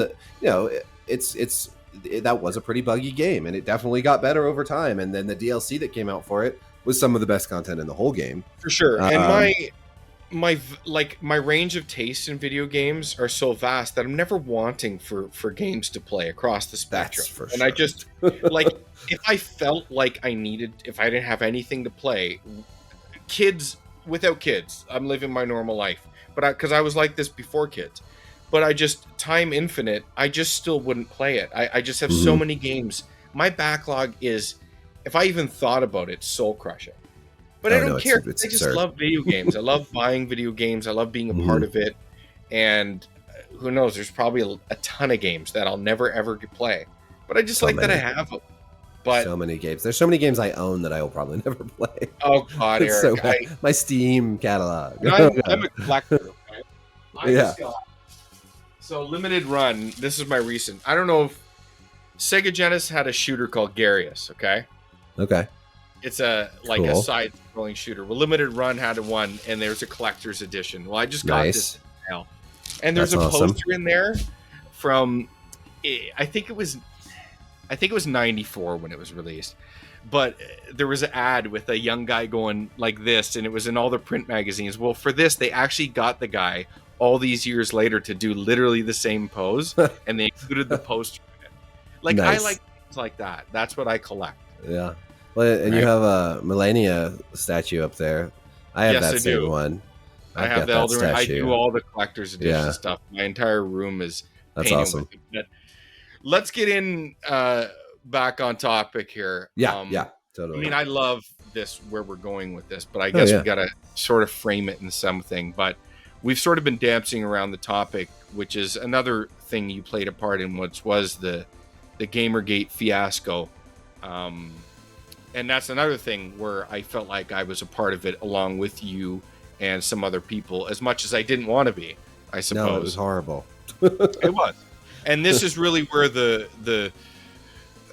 that was a pretty buggy game, and it definitely got better over time. And then the DLC that came out for it was some of the best content in the whole game, for sure. And my range of tastes in video games are so vast that I'm never wanting for games to play across the spectrum. That's for and sure. I just like, if I felt like if I didn't have anything to play, without kids, I'm living my normal life. But because I was like this before kids, but time infinite, I just still wouldn't play it. I just have so many games. My backlog is, if I even thought about it, soul crushing. But I don't care. I just love video games. I love buying video games. I love being a part of it. And who knows? There's probably a ton of games that I'll never ever play. But I just that I have them. But so many games. There's so many games I own that I will probably never play. Oh God, Eric! My Steam catalog. I'm a collector. Okay? So limited run. This is my recent. I don't know if Sega Genesis had a shooter called Garius. Okay. It's a side-scrolling shooter. Well, Limited Run had one, and there's a collector's edition. Well, I just got this now, and there's That's a awesome. poster in there from I think it was '94 when it was released, but there was an ad with a young guy going like this, and it was in all the print magazines. Well, for this, they actually got the guy all these years later to do literally the same pose, and they included the poster in it. Like Nice. I like things like that. That's what I collect. Yeah. Well, and you have a Melania statue up there. I have that same one. I have the Elder. I do all the collector's edition stuff. My entire room is That's awesome. With it. Let's get in back on topic here. Yeah, totally. I mean, I love this where we're going with this, but I guess we got to sort of frame it in something. But we've sort of been dancing around the topic, which is another thing you played a part in, which was the Gamergate fiasco. And that's another thing where I felt like I was a part of it along with you and some other people, as much as I didn't want to be, I suppose. No, it was horrible. It was. And this is really where the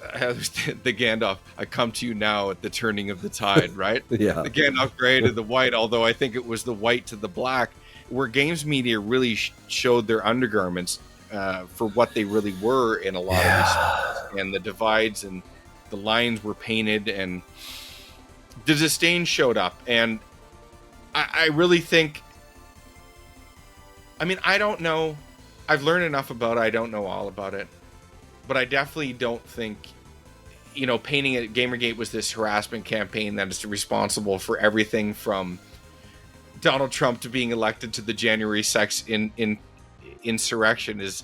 Gandalf, I come to you now at the turning of the tide, right? Yeah. The Gandalf gray to the white, although I think it was the white to the black, where games media really showed their undergarments for what they really were in a lot of these, and the divides and the lines were painted, and the disdain showed up. And I really think, I mean, I don't know. I've learned enough about it. I don't know all about it. But I definitely don't think, painting it, Gamergate was this harassment campaign that is responsible for everything from Donald Trump to being elected to the January 6th insurrection is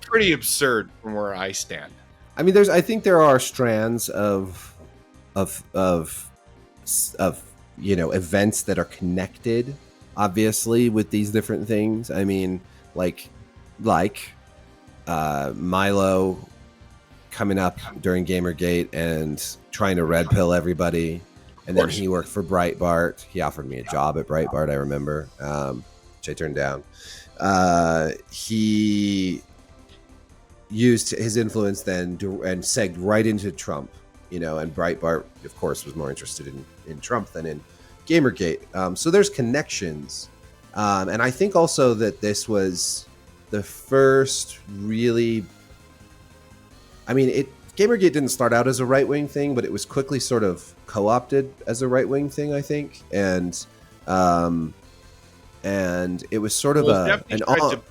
pretty absurd from where I stand. I mean, I think there are strands of events that are connected, obviously, with these different things. I mean, like Milo coming up during Gamergate and trying to red pill everybody, and then he worked for Breitbart. He offered me a job at Breitbart, I remember, which I turned down. He used his influence then and segged right into Trump, and Breitbart, of course, was more interested in Trump than in Gamergate. So there's connections. And I think also that this was the first really, Gamergate didn't start out as a right-wing thing, but it was quickly sort of co-opted as a right-wing thing, I think. And it was sort of to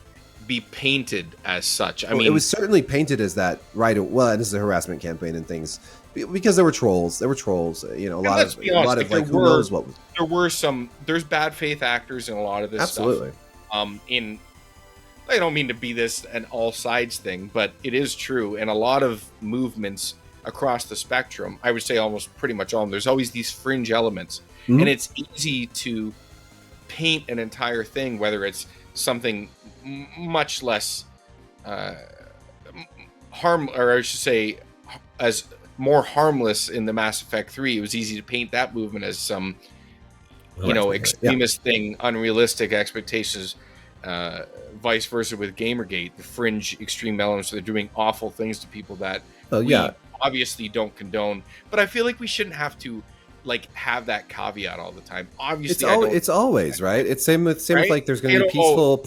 be painted as such. I mean, it was certainly painted as that, right? Well, and this is a harassment campaign and things, because there were trolls. A lot of like, who knows what was. There's bad faith actors in a lot of this Absolutely. stuff. I don't mean to be this an all sides thing, but it is true. And a lot of movements across the spectrum, I would say almost pretty much all of them, there's always these fringe elements. Mm-hmm. And it's easy to paint an entire thing, whether it's something much less as more harmless in the Mass Effect 3. It was easy to paint that movement as some extremist thing, unrealistic expectations, vice versa with Gamergate, the fringe extreme elements. They're doing awful things to people that we obviously don't condone, but I feel like we shouldn't have to have that caveat all the time. Obviously it's always right. It's same with like there's going to be peaceful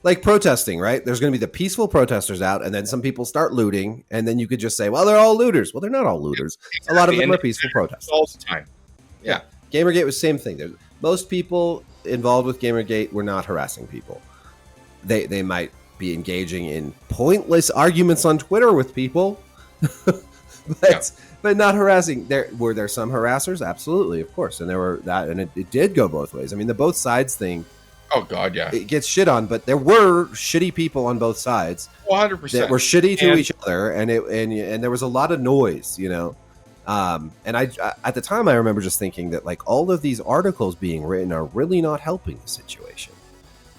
protesting, right? There's going to be the peaceful protesters out, and then some people start looting, and then you could just say, well, they're all looters. Well, they're not all looters. Exactly. A lot of them are peaceful protesters. All the time. Yeah. Gamergate was the same thing. Most people involved with Gamergate were not harassing people. They might be engaging in pointless arguments on Twitter with people, but not harassing. Were there some harassers? Absolutely, of course. And there were that, and it did go both ways. I mean, the both sides thing, oh God, yeah, it gets shit on, but there were shitty people on both sides. 100% that were shitty to each other, and there was a lot of noise, And I at the time I remember just thinking that all of these articles being written are really not helping the situation,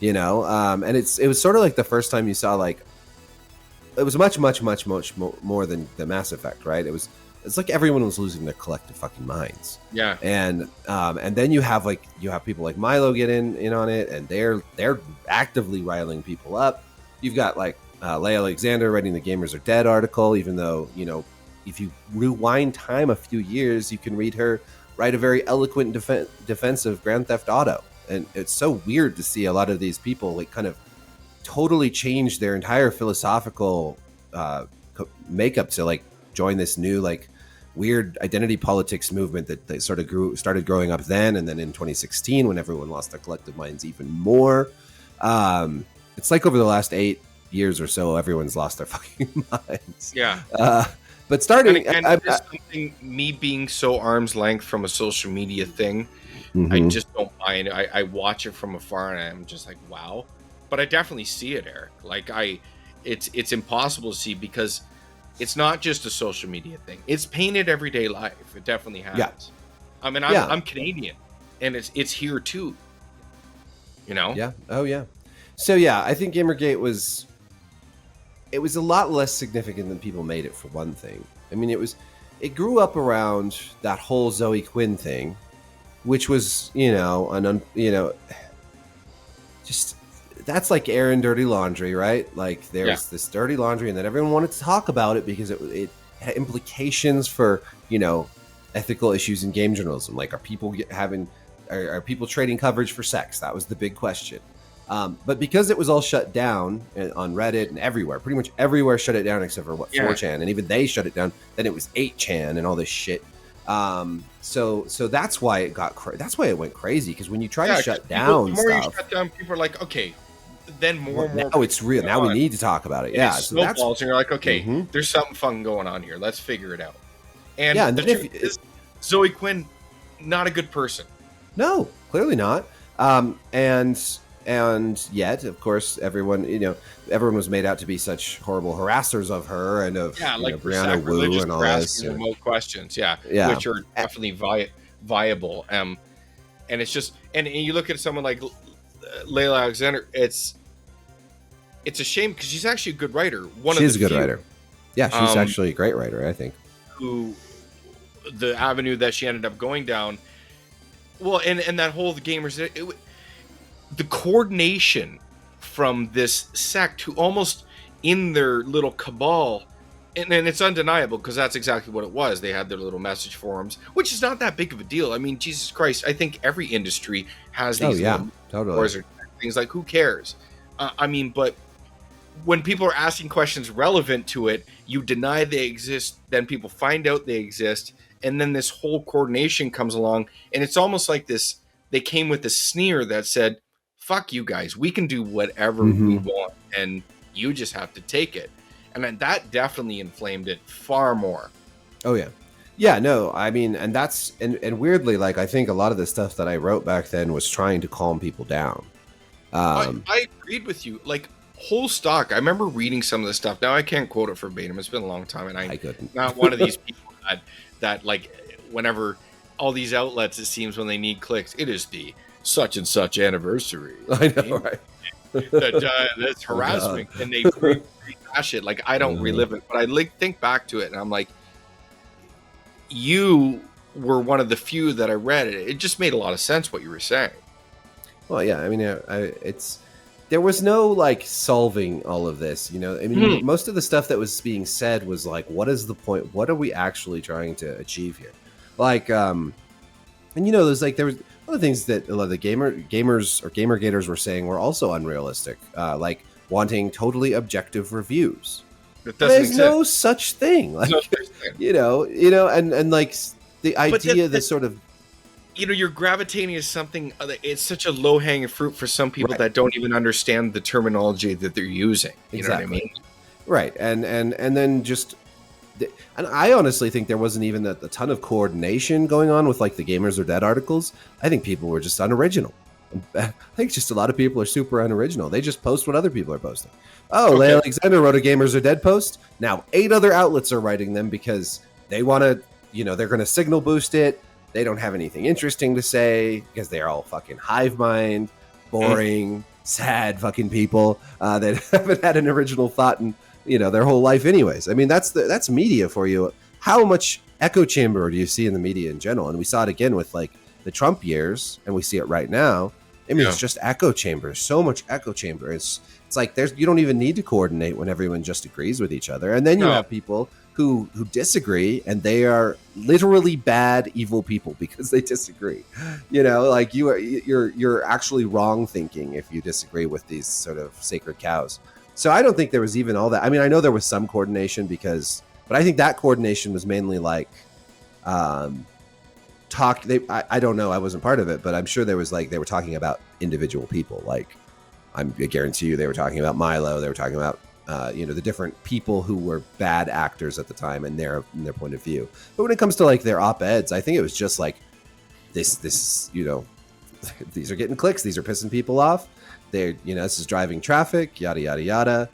And it was sort of like the first time you saw it was much more than the Mass Effect, right? It's like everyone was losing their collective fucking minds. Yeah. And then you have people like Milo get in on it, and they're actively riling people up. You've got Leigh Alexander writing the Gamers Are Dead article, even though, if you rewind time a few years, you can read her write a very eloquent defense of Grand Theft Auto. And it's so weird to see a lot of these people like kind of totally change their entire philosophical makeup to like join this new like weird identity politics movement that sort of started growing up then, and then in 2016 when everyone lost their collective minds even more. It's like over the last 8 years or so, everyone's lost their fucking minds. Yeah. But starting, and something, me being so arm's length from a social media thing, mm-hmm. I just don't mind. I watch it from afar and I'm just like, wow. But I definitely see it, Eric. Like it's impossible to see because it's not just a social media thing. It's painted everyday life. It definitely has. Yeah. I mean, I'm Canadian, and it's here too. Yeah. Oh yeah. So yeah, I think Gamergate was a lot less significant than people made it, for one thing. I mean, it grew up around that whole Zoe Quinn thing, which was, just that's like airing dirty laundry, right? Like there's this dirty laundry, and then everyone wanted to talk about it because it had implications for, ethical issues in game journalism. Like, are people trading coverage for sex? That was the big question. But because it was all shut down on Reddit and everywhere, pretty much everywhere shut it down except for 4chan, and even they shut it down. Then it was 8chan and all this shit. So that's why it that's why it went crazy, because when you try to shut down the more stuff, you shut down, people are like, okay, then more. Now it's real. Now we need to talk about it. And so snowballs, and you're like, okay, there's something fun going on here. Let's figure it out. And the truth is, Zoe Quinn, not a good person. No, clearly not. And yet, of course, everyone was made out to be such horrible harassers of her and of Brianna Wu and all this. Remote questions, which are definitely viable. And it's just, and you look at someone like Leigh Alexander, it's a shame because she's actually a good writer. She's a good writer. Yeah, she's actually a great writer, I think. Who the avenue that she ended up going down, well, and that whole gamers. The coordination from this sect, who almost in their little cabal, and it's undeniable because that's exactly what it was. They had their little message forums, which is not that big of a deal. I mean, Jesus Christ, I think every industry has these totally. or things like, who cares? But when people are asking questions relevant to it, you deny they exist, then people find out they exist, and then this whole coordination comes along, and it's almost like this, they came with a sneer that said, fuck you guys, we can do whatever we want, and you just have to take it. And then that definitely inflamed it far more. Oh yeah. Yeah, no, I mean, and that's, and weirdly, like, I think a lot of the stuff that I wrote back then was trying to calm people down. I agreed with you. Like, whole stock, I remember reading some of the stuff. Now I can't quote it verbatim. It's been a long time, and I couldn't. Not one of these people that like, whenever all these outlets, it seems, when they need clicks, it is the such and such anniversary. I know, right? That's harassment, and they rehash it. Like, I don't relive it, but I think back to it, and I'm like, you were one of the few that I read it. It just made a lot of sense what you were saying. Well, yeah, I mean, there was no like solving all of this, I mean, most of the stuff that was being said was like, what is the point? What are we actually trying to achieve here? Like, and there's like, there was other things that a lot of the gamers or gamergaters were saying were also unrealistic, like wanting totally objective reviews. There's no such thing, like, and like the idea that sort of, you're gravitating to something. It's such a low hanging fruit for some people that don't even understand the terminology that they're using. You know what I mean? Right, and then just. And I honestly think there wasn't even a ton of coordination going on with like the Gamers Are Dead articles. I think people were just unoriginal. I think just a lot of people are super unoriginal. They just post what other people are posting. Leigh Alexander wrote a Gamers Are Dead post. Now 8 other outlets are writing them because they want to, they're going to signal boost it. They don't have anything interesting to say because they're all fucking hive mind, boring, sad fucking people that haven't had an original thought in their whole life anyways. I mean, that's media for you. How much echo chamber do you see in the media in general? And we saw it again with like the Trump years, and we see it right now. I mean, it's just echo chamber, so much echo chamber. It's like you don't even need to coordinate when everyone just agrees with each other. And then you have people who disagree, and they are literally bad, evil people because they disagree. You know, like you're actually wrong thinking if you disagree with these sort of sacred cows. So I don't think there was even all that. I mean, I know there was some coordination but I think that coordination was mainly like I don't know, I wasn't part of it, but I'm sure there was like they were talking about individual people. Like I guarantee you they were talking about Milo, they were talking about the different people who were bad actors at the time and their point of view. But when it comes to like their op-eds, I think it was just like this these are getting clicks, these are pissing people off, this is driving traffic, yada yada yada.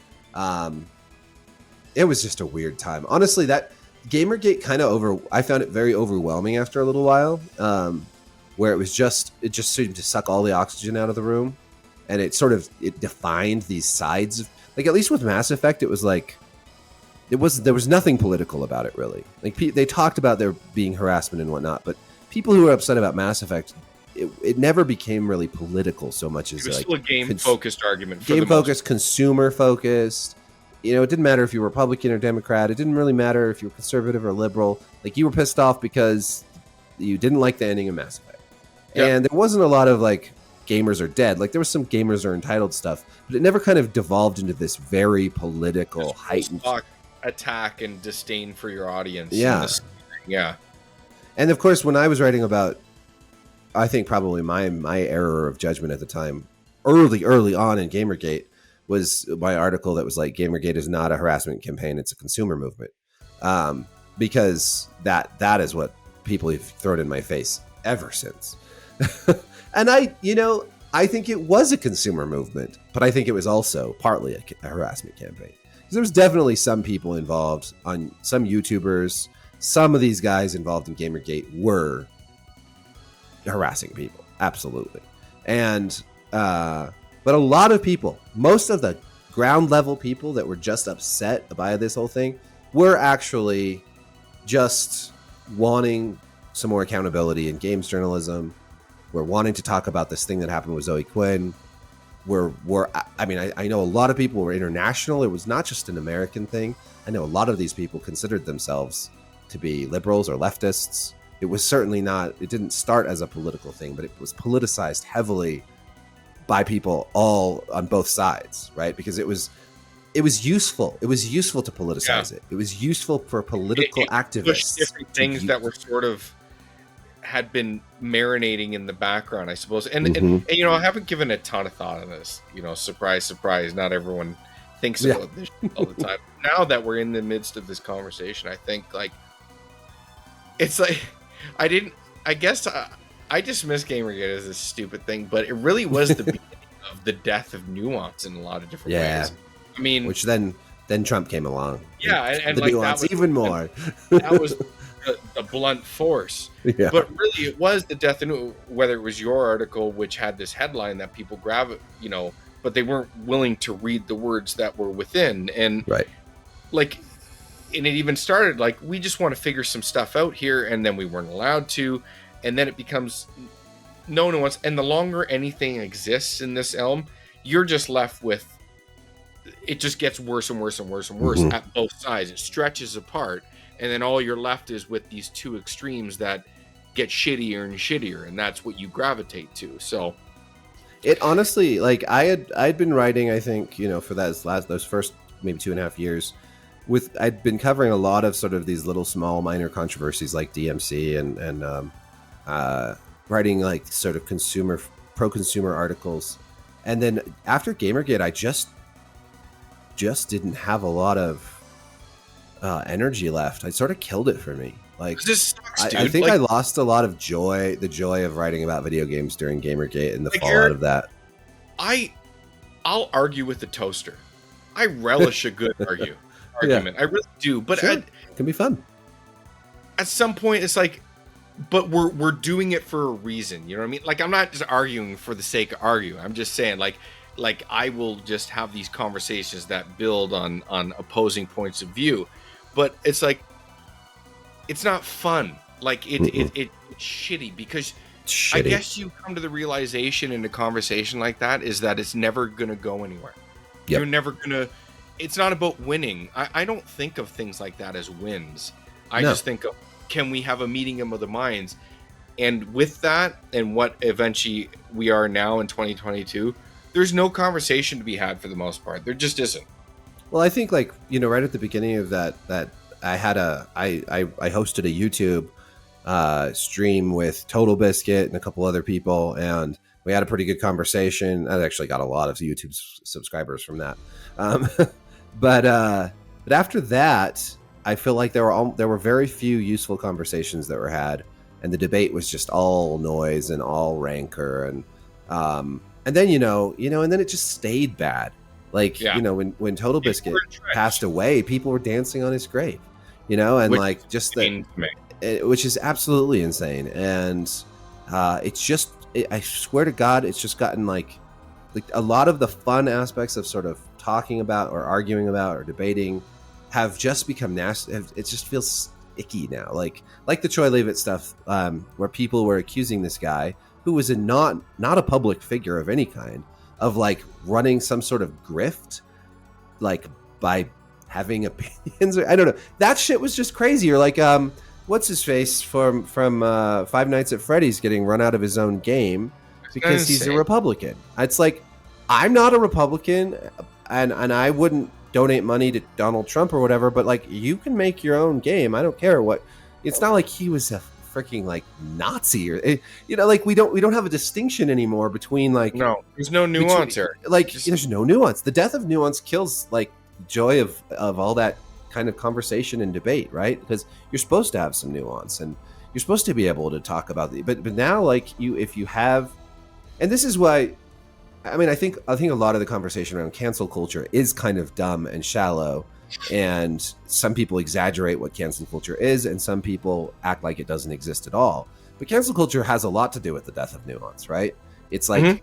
It was just a weird time, honestly. That Gamergate I found it very overwhelming after a little while, where it just seemed to suck all the oxygen out of the room, and it defined these sides of, like, at least with Mass Effect, it was like there was nothing political about it, really. Like they talked about there being harassment and whatnot, but people who were upset about Mass Effect, it never became really political so much as it was like still a game-focused argument. Game-focused, consumer-focused. You know, it didn't matter if you were Republican or Democrat. It didn't really matter if you were conservative or liberal. Like, you were pissed off because you didn't like the ending of Mass Effect. Yep. And there wasn't a lot of, like, gamers are dead. Like, there was some gamers are entitled stuff, but it never kind of devolved into this very political, heightened attack and disdain for your audience. Yeah. Yeah. And, of course, when I was writing about, I think probably my error of judgment at the time, early on in Gamergate, was my article that was like, Gamergate is not a harassment campaign, it's a consumer movement. Because that is what people have thrown in my face ever since. And I think it was a consumer movement, but I think it was also partly a harassment campaign. Because there was definitely some people involved, on some YouTubers, some of these guys involved in Gamergate were harassing people. Absolutely. And, but a lot of people, most of the ground level people that were just upset by this whole thing, were actually just wanting some more accountability in games journalism. We're wanting to talk about this thing that happened with Zoe Quinn. I know a lot of people were international. It was not just an American thing. I know a lot of these people considered themselves to be liberals or leftists. It was certainly not, it didn't start as a political thing, but it was politicized heavily by people all on both sides, right? Because it was useful. It was useful to politicize it. It was useful for political activists. Different things that were sort of had been marinating in the background, I suppose. And I haven't given a ton of thought on this. Surprise, surprise. Not everyone thinks about this all the time. Now that we're in the midst of this conversation, I think like it's like I dismiss Gamergate as a stupid thing, but it really was the beginning of the death of nuance in a lot of different ways. I mean, which then Trump came along. Yeah, and the like nuance that was even more. That was the blunt force. Yeah. But really, it was the death of, whether it was your article, which had this headline that people but they weren't willing to read the words that were within, and right, like. And it even started like, we just want to figure some stuff out here, and then we weren't allowed to, and then it becomes no nuance. And the longer anything exists in this elm, you're just left with, it just gets worse and worse and worse and worse at both sides. It stretches apart, and then all you're left is with these two extremes that get shittier and shittier, and that's what you gravitate to. So it honestly, like, I'd been writing, I think, for those first maybe 2.5 years. I'd been covering a lot of sort of these little small minor controversies like DMC and writing like sort of pro-consumer articles. And then after Gamergate, I just didn't have a lot of energy left. I sort of killed it for me. Like, this sucks, dude. I think I lost a lot of the joy of writing about video games during Gamergate and the fallout of that. I'll argue with the toaster. I relish a good argument. I really do, but sure. It can be fun. At some point, it's like, but we're doing it for a reason. You know what I mean? Like, I'm not just arguing for the sake of arguing. I'm just saying, like I will just have these conversations that build on opposing points of view. But it's like, it's not fun. Like it's shitty because shitty. I guess you come to the realization in a conversation like that is that it's never going to go anywhere. Yep. You're never going to, it's not about winning. I don't think of things like that as wins. I just think of, can we have a meeting of the minds? And with that, and what eventually we are now in 2022, there's no conversation to be had for the most part. There just isn't. Well, I think like, right at the beginning of that I hosted a YouTube stream with Total Biscuit and a couple other people, and we had a pretty good conversation. I actually got a lot of YouTube subscribers from that. But after that, I feel like there were very few useful conversations that were had, and the debate was just all noise and all rancor, and then and then it just stayed bad. Like when Total Biscuit passed away, people were dancing on his grave, and like just that. Which is absolutely insane, and it's just I swear to God, it's just gotten like a lot of the fun aspects of sort of talking about or arguing about or debating have just become nasty. It just feels icky now, like the Troy Leavitt stuff, where people were accusing this guy who was not a public figure of any kind of like running some sort of grift, like by having opinions. I don't know. That shit was just crazy. Or like what's his face from Five Nights at Freddy's getting run out of his own game because he's a Republican. It's like, I'm not a Republican, and I wouldn't donate money to Donald Trump or whatever, but like, you can make your own game. I don't care what. It's not like he was a freaking like Nazi or like we don't have a distinction anymore between like, no, there's no nuance here. Like there's no nuance. The death of nuance kills like joy of all that kind of conversation and debate, right? Because you're supposed to have some nuance and you're supposed to be able to talk about but now like if you have, and this is why I think a lot of the conversation around cancel culture is kind of dumb and shallow, and some people exaggerate what cancel culture is and some people act like it doesn't exist at all. But cancel culture has a lot to do with the death of nuance, right? It's like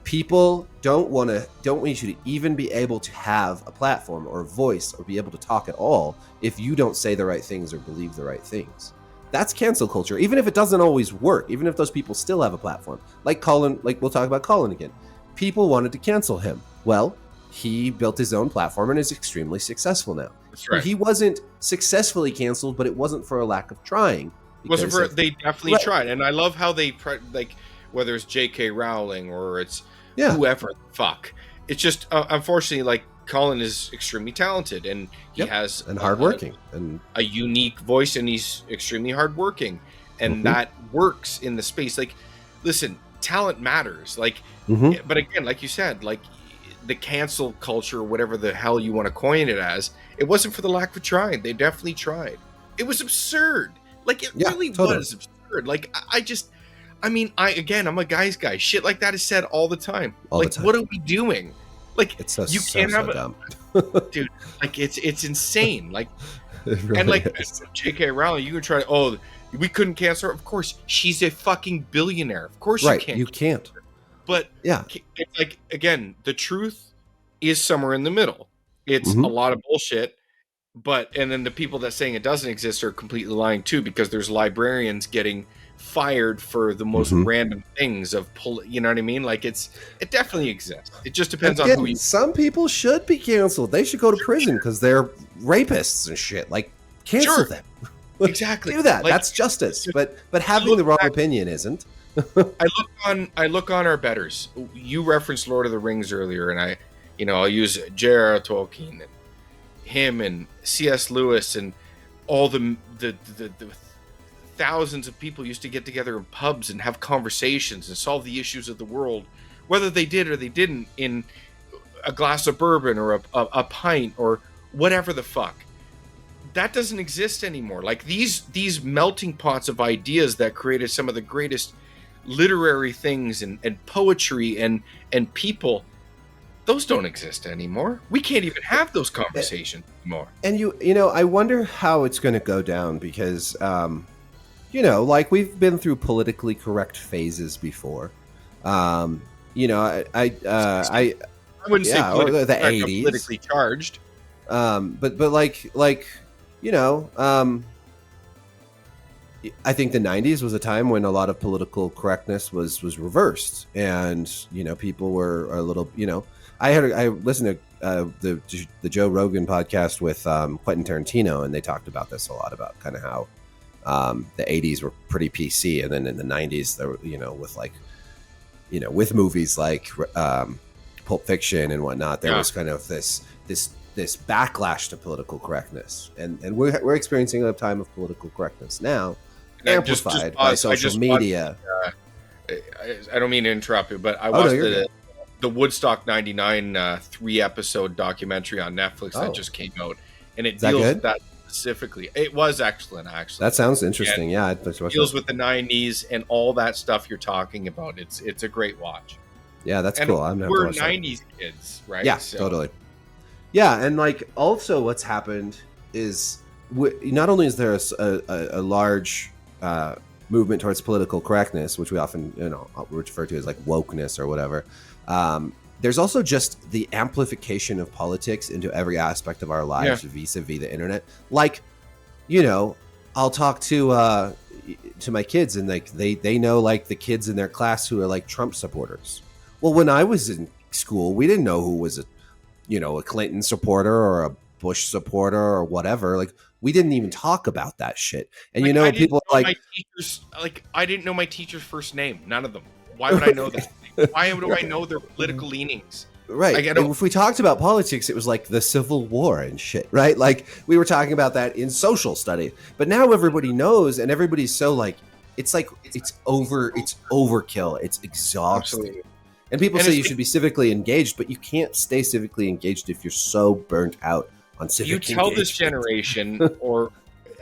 people don't want you to even be able to have a platform or a voice or be able to talk at all if you don't say the right things or believe the right things. That's cancel culture, even if it doesn't always work, even if those people still have a platform. Like Colin, like we'll talk about Colin again. People wanted to cancel him. Well, he built his own platform and is extremely successful now. That's right. He wasn't successfully canceled, but it wasn't for a lack of trying. They definitely tried. And I love how they, like, whether it's J.K. Rowling or it's whoever, fuck. It's just, unfortunately, like, Colin is extremely talented and he has and hardworking and a unique voice, and he's extremely hardworking, and that works in the space. Like, listen, talent matters. Like, but again, like you said, like the cancel culture, whatever the hell you want to coin it as, it wasn't for the lack of trying. They definitely tried. It was absurd. Like it really was absurd. Like I'm a guy's guy. Shit like that is said all the time. What are we doing? Like it's you can't have dumb. Dude, like it's insane. Like really and like is. J.K. Rowling, you can try we couldn't cancel her. Of course, she's a fucking billionaire. Of course you can't. But it's like, again, the truth is somewhere in the middle. It's a lot of bullshit. And then the people that saying it doesn't exist are completely lying too, because there's librarians getting fired for the most random things you know what I mean? Like it definitely exists. It just depends on who you. Some people should be canceled. They should go to prison because they're rapists and shit. Like cancel them. Exactly. Do that. Like, that's justice. But having the wrong opinion isn't. I look on our betters. You referenced Lord of the Rings earlier, and I'll use J.R.R. Tolkien and him and C.S. Lewis and all the thousands of people used to get together in pubs and have conversations and solve the issues of the world, whether they did or they didn't, in a glass of bourbon or a pint or whatever the fuck. That doesn't exist anymore. Like these melting pots of ideas that created some of the greatest literary things and poetry and people, those don't exist anymore. We can't even have those conversations anymore. And I wonder how it's going to go down, because like we've been through politically correct phases before. I wouldn't say the 80s, politically charged. But I think the 90s was a time when a lot of political correctness was reversed, and people were a little, I listened to the Joe Rogan podcast with Quentin Tarantino, and they talked about this a lot, about kind of how the 80s were pretty PC, and then in the 90s there were, with like, with movies like Pulp Fiction and whatnot, there was kind of this backlash to political correctness, and we're experiencing a time of political correctness now, amplified by social media. I don't mean to interrupt you, but I watched the Woodstock 99 3-episode documentary on Netflix that just came out, and it deals with that specifically. It was excellent, actually. That sounds interesting. And it deals with the 90s and all that stuff you're talking about. It's a great watch. Yeah, that's cool. We're 90s kids, right? Yeah, totally. Yeah, and like also what's happened is not only is there a large movement towards political correctness, which we often refer to as like wokeness or whatever. There's also just the amplification of politics into every aspect of our lives vis-a-vis the internet. Like, I'll talk to my kids, and like they know like the kids in their class who are like Trump supporters. Well, when I was in school, we didn't know who was a Clinton supporter or a Bush supporter or whatever. Like, we didn't even talk about that shit. And people like my teachers, like, I didn't know my teacher's first name. None of them. Why would I know that? Why would I know their political leanings? Right. Like, if we talked about politics, it was like the Civil War and shit, right? Like, we were talking about that in social study. But now everybody knows, and everybody's so like it's overkill. It's exhausting. Absolutely. And people say you should be civically engaged, but you can't stay civically engaged if you're so burnt out on civic engagement. You tell this generation or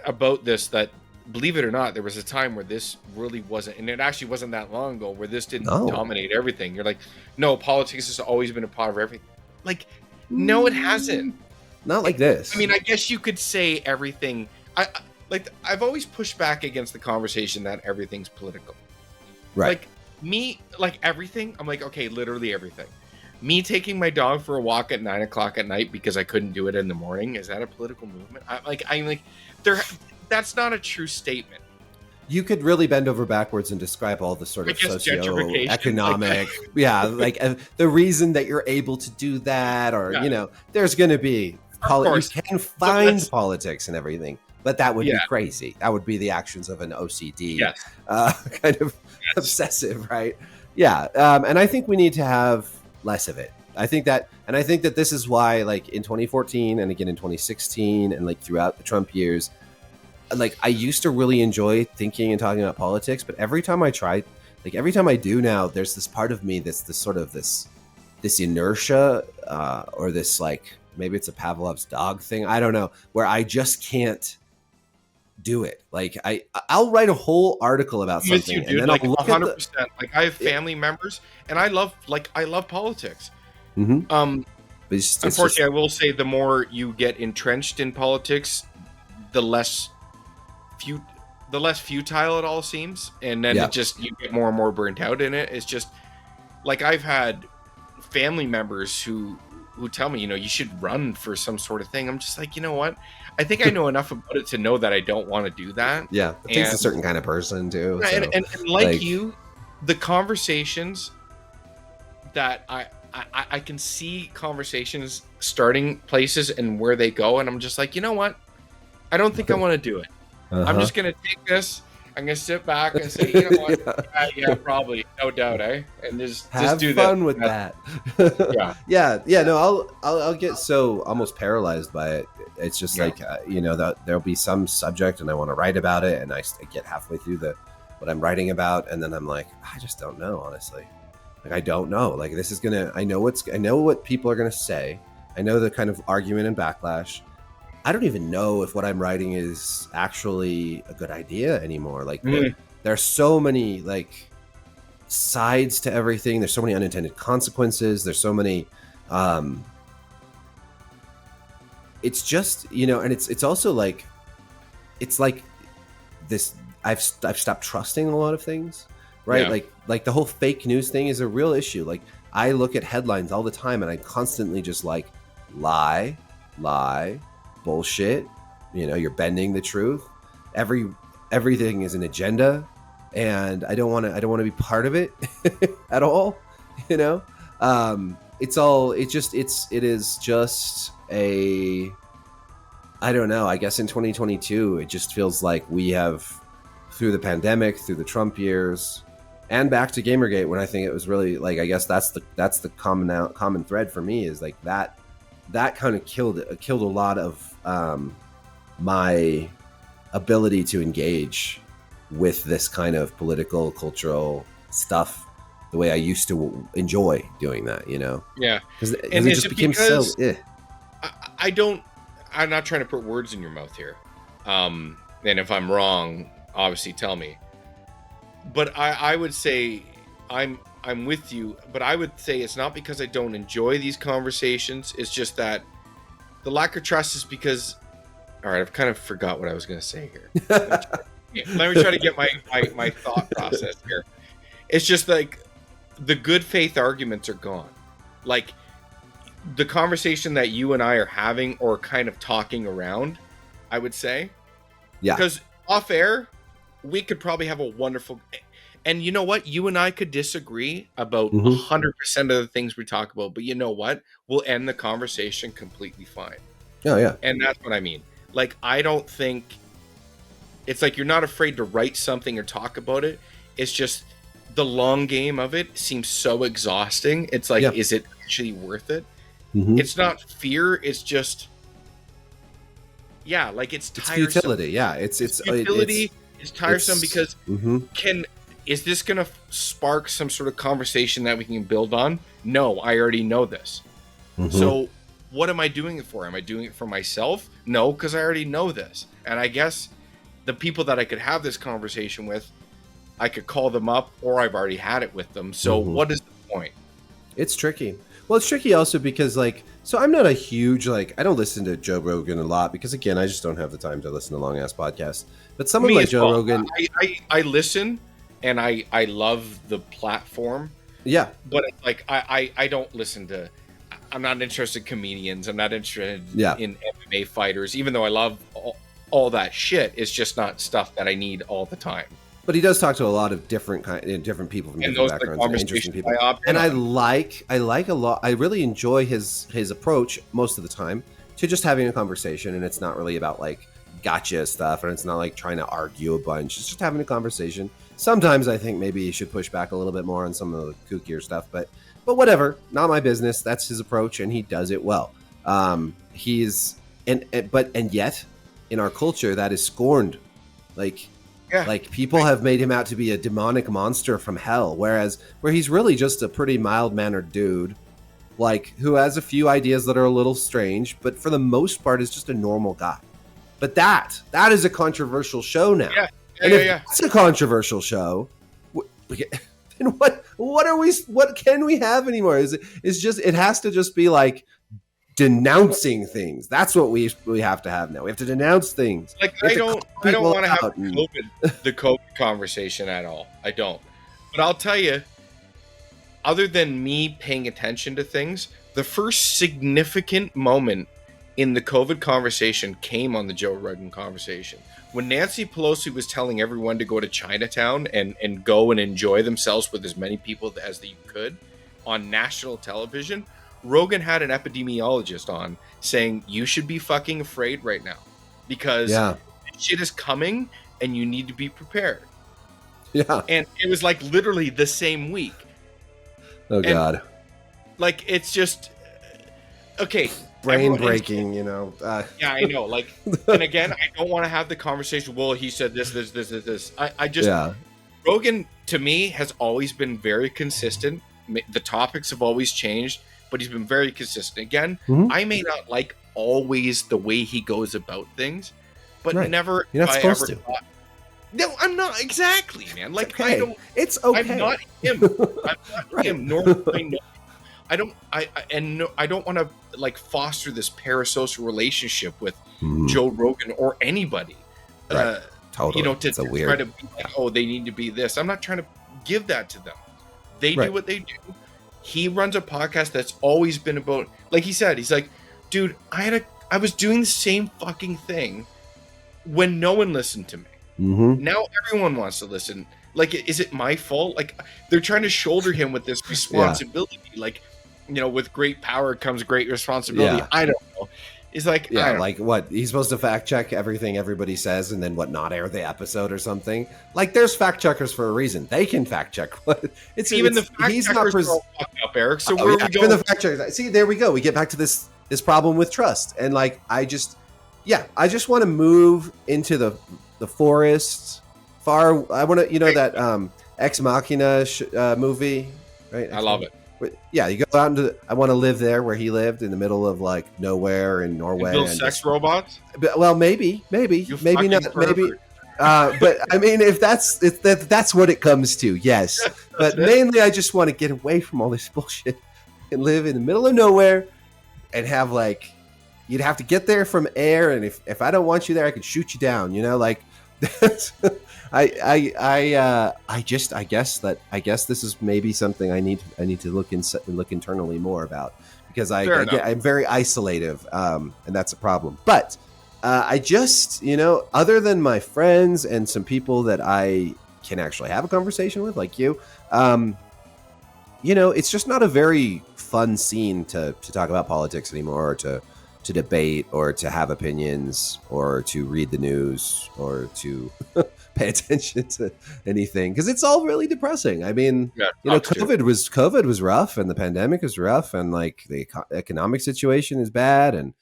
about this that, believe it or not, there was a time where this really wasn't, and it actually wasn't that long ago, where this didn't dominate everything. You're like, no, politics has always been a part of everything. Like, no, it hasn't. Not like this. I mean, I guess you could say everything. I've always pushed back against the conversation that everything's political. Right. Like everything, I'm like, okay, literally everything. Me taking my dog for a walk at 9:00 at night because I couldn't do it in the morning, is that a political movement? That's not a true statement. You could really bend over backwards and describe all the sort of socio-economic, the reason that you're able to do that, or there's going to be you can find politics and everything, but that would be crazy. That would be the actions of an OCD kind of obsessive, right? Yeah, and I think we need to have less of it. I think that this is why, like in 2014 and again in 2016 and like throughout the Trump years, like I used to really enjoy thinking and talking about politics, but every time I do now, there's this part of me that's this inertia, or this, like, maybe it's a Pavlov's dog thing, I don't know, where I just can't do it. Like I'll write a whole article about something, and then like I'll look 100%. Like I have family members, and I love politics. Mm-hmm. Unfortunately, I will say the more you get entrenched in politics, the less futile it all seems, and then you get more and more burnt out in it. It's just like I've had family members who tell me, you should run for some sort of thing. I'm just like, you know what? I think I know enough about it to know that I don't want to do that. Yeah, it takes a certain kind of person too. So, and like you, the conversations that I can see conversations starting places and where they go, and I'm just like, you know what? I don't think I want to do it. I'm just gonna take this. I'm gonna sit back and say, you know what? Yeah, probably, no doubt, eh? And just do fun with that. Yeah. No, I'll get so almost paralyzed by it. It's just like that there'll be some subject and I want to write about it, and I get halfway through what I'm writing about, and then I'm like, I just don't know, honestly. Like I don't know. Like this is gonna. I know what people are gonna say. I know the kind of argument and backlash. I don't even know if what I'm writing is actually a good idea anymore. Like there are so many like sides to everything. There's so many unintended consequences. There's so many. It's just and it's also like, it's like this. I've stopped trusting a lot of things, right? Yeah. Like the whole fake news thing is a real issue. Like I look at headlines all the time, and I constantly just like lie. Bullshit, you're bending the truth. everything is an agenda, and I don't want to be part of it at all. You know, it is just a, I don't know. I guess in 2022, it just feels like we have, through the pandemic, through the Trump years, and back to Gamergate, when I think it was really like, I guess that's the common thread for me, is like that kind of killed a lot of my ability to engage with this kind of political, cultural stuff the way I used to enjoy doing that, you know? Yeah. Because it just became so... I'm not trying to put words in your mouth here. And if I'm wrong, obviously tell me. But I would say I'm with you, but I would say it's not because I don't enjoy these conversations. It's just that the lack of trust is because... All right, I've kind of forgot what I was going to say here. Let me try to get my thought process here. It's just like the good faith arguments are gone. Like the conversation that you and I are having, or kind of talking around, I would say. Yeah. Because off air, we could probably have a wonderful... And you know what? You and I could disagree about 100% of the things we talk about. But you know what? We'll end the conversation completely fine. Oh, yeah. And that's what I mean. Like, I don't think... It's like you're not afraid to write something or talk about it. It's just the long game of it seems so exhausting. It's like, is it actually worth it? It's not fear. It's just... Yeah, like it's tiresome. It's futility. Yeah, it's futility. It's tiresome because is this going to spark some sort of conversation that we can build on? No, I already know this. So what am I doing it for? Am I doing it for myself? No, because I already know this. And I guess the people that I could have this conversation with, I could call them up, or I've already had it with them. So what is the point? It's tricky. Well, it's tricky also because, like, so I'm not a huge, like, I don't listen to Joe Rogan a lot because, again, I just don't have the time to listen to long-ass podcasts. But someone like Joe Rogan... I listen, and I love the platform. Yeah. But it's like, I don't listen to... I'm not interested in comedians. I'm not interested in MMA fighters, even though I love all that shit. It's just not stuff that I need all the time. But he does talk to a lot of different people from different backgrounds and interesting people. And I like a lot. I really enjoy his approach most of the time to just having a conversation, and it's not really about like gotcha stuff, and it's not like trying to argue a bunch. It's just having a conversation. Sometimes I think maybe he should push back a little bit more on some of the kookier stuff, but whatever, not my business. That's his approach, and he does it well. But yet in our culture that is scorned. Like people have made him out to be a demonic monster from hell, where he's really just a pretty mild-mannered dude, like who has a few ideas that are a little strange, but for the most part is just a normal guy. But that is a controversial show now. And if it's a controversial show, then what can we have anymore? It has to just be like denouncing things. That's what we have to have now. We have to denounce things. Like I don't want to have the COVID conversation at all. I don't. But I'll tell you, other than me paying attention to things, the first significant moment in the COVID conversation came on the Joe Rogan conversation. When Nancy Pelosi was telling everyone to go to Chinatown and go and enjoy themselves with as many people as you could on national television, Rogan had an epidemiologist on saying you should be fucking afraid right now because shit is coming and you need to be prepared. Yeah. And it was like literally the same week. Oh, God. Like, it's just... Okay. Brain breaking, you know. Yeah, I know. Like, and again, I don't want to have the conversation, well, he said this. I just... Yeah. Rogan, to me, has always been very consistent. The topics have always changed, but he's been very consistent. Again, I may not like always the way he goes about things, but never... You're not supposed to. No, I'm not. Exactly, man. Like, okay. I don't... It's okay. I'm not him. I'm not him, nor do I know. I don't want to like foster this parasocial relationship with Joe Rogan or anybody. Right. Totally. You know, to try to be like, oh, they need to be this. I'm not trying to give that to them. They do what they do. He runs a podcast that's always been about, like he said, he's like, dude, I was doing the same fucking thing when no one listened to me. Mm-hmm. Now everyone wants to listen. Like, is it my fault? Like, they're trying to shoulder him with this responsibility. Like, with great power comes great responsibility. Yeah. I don't know. It's like, Yeah, like what? He's supposed to fact check everything everybody says and then what, not air the episode or something? Like, there's fact checkers for a reason. They can fact check what even the fact checkers are all fucked up, Eric. So where are we going? Even the fact checkers. See, there we go. We get back to this problem with trust. And like, I just want to move into the forest far. I want to, that Ex Machina movie, right? I love it. Yeah, you go out into. I want to live there where he lived in the middle of like nowhere in Norway. And build sex robots. Well, maybe not. Maybe. But I mean, if that's what it comes to, yes. But mainly, I just want to get away from all this bullshit and live in the middle of nowhere and have like, you'd have to get there from air, and if I don't want you there, I can shoot you down. Like. I guess this is maybe something I need to look internally more about, because I'm very isolative, and that's a problem. But I just, other than my friends and some people that I can actually have a conversation with, like you, it's just not a very fun scene to talk about politics anymore, or to debate, or to have opinions, or to read the news, or to pay attention to anything, because it's all really depressing. I mean, COVID was rough, and the pandemic is rough, and like the economic situation is bad, and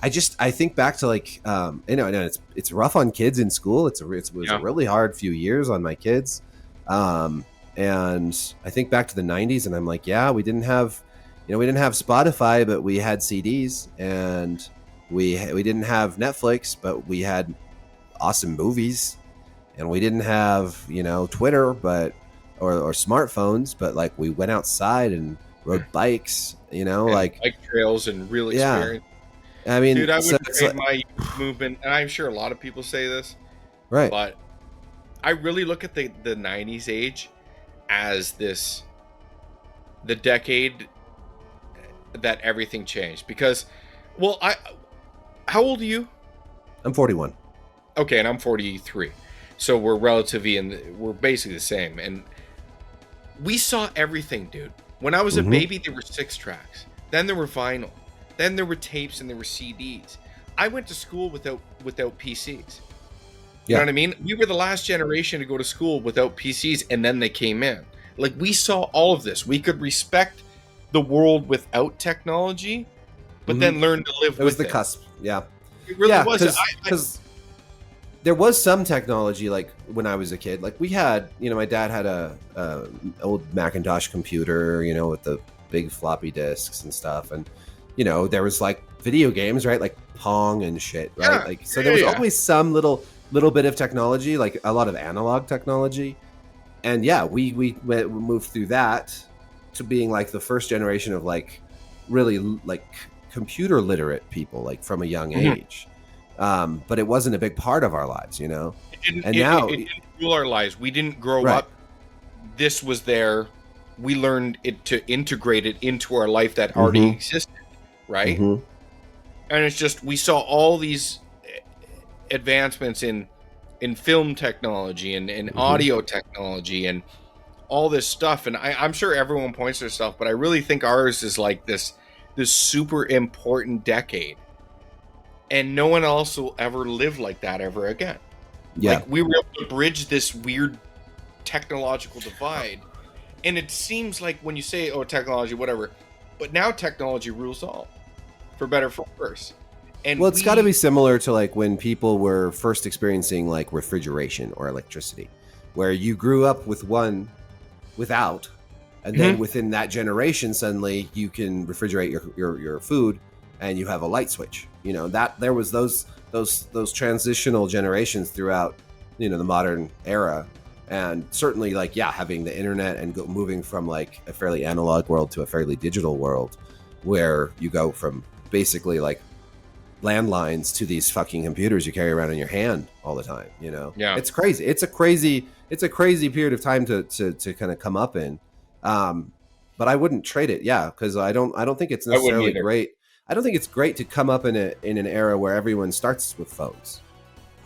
I think back to like it's rough on kids in school. It was a really hard few years on my kids, and I think back to the 90s, and I'm like, yeah, we didn't have Spotify, but we had CDs, and we didn't have Netflix, but we had awesome movies, and we didn't have Twitter, or smartphones, but like we went outside and rode bikes, like bike trails and real experience. I mean, dude, I would trade my youth movement, and I'm sure a lot of people say this, right? But I really look at the 90s age as the decade that everything changed, because, well, how old are you? I'm 41. Okay, and I'm 43. So we're we're basically the same. And we saw everything, dude. When I was a baby, there were 6 tracks. Then there were vinyl. Then there were tapes, and there were CDs. I went to school without PCs. You know what I mean? We were the last generation to go to school without PCs, and then they came in. Like, we saw all of this. We could respect the world without technology, but then learn to live with it. It was the cusp. Yeah. It really was. Because there was some technology, like when I was a kid, like we had, my dad had a old Macintosh computer, with the big floppy disks and stuff. And, there was like video games, right? Like Pong and shit, right? Yeah. There was always some little bit of technology, like a lot of analog technology. And we moved through that to being like the first generation of like really like computer literate people, like from a young age. But it wasn't a big part of our lives, It didn't rule our lives. We didn't grow up. This was there. We learned it to integrate it into our life that already existed, right? And it's just, we saw all these advancements in film technology and audio technology and all this stuff, and I'm sure everyone points to stuff, but I really think ours is like this super important decade, and no one else will ever live like that ever again. Like, we were able to bridge this weird technological divide, and it seems like when you say, oh, technology, whatever, but now technology rules all, for better, for worse. And it's got to be similar to like when people were first experiencing like refrigeration or electricity, where you grew up with one without, and then within that generation, suddenly you can refrigerate your food, and you have a light switch. That there was those transitional generations throughout, the modern era, and certainly like having the internet and moving from like a fairly analog world to a fairly digital world, where you go from basically like landlines to these fucking computers you carry around in your hand all the time. It's crazy. It's a crazy period of time to kind of come up in. But I wouldn't trade it. Because I don't think it's necessarily great. I don't think it's great to come up in an era where everyone starts with phones.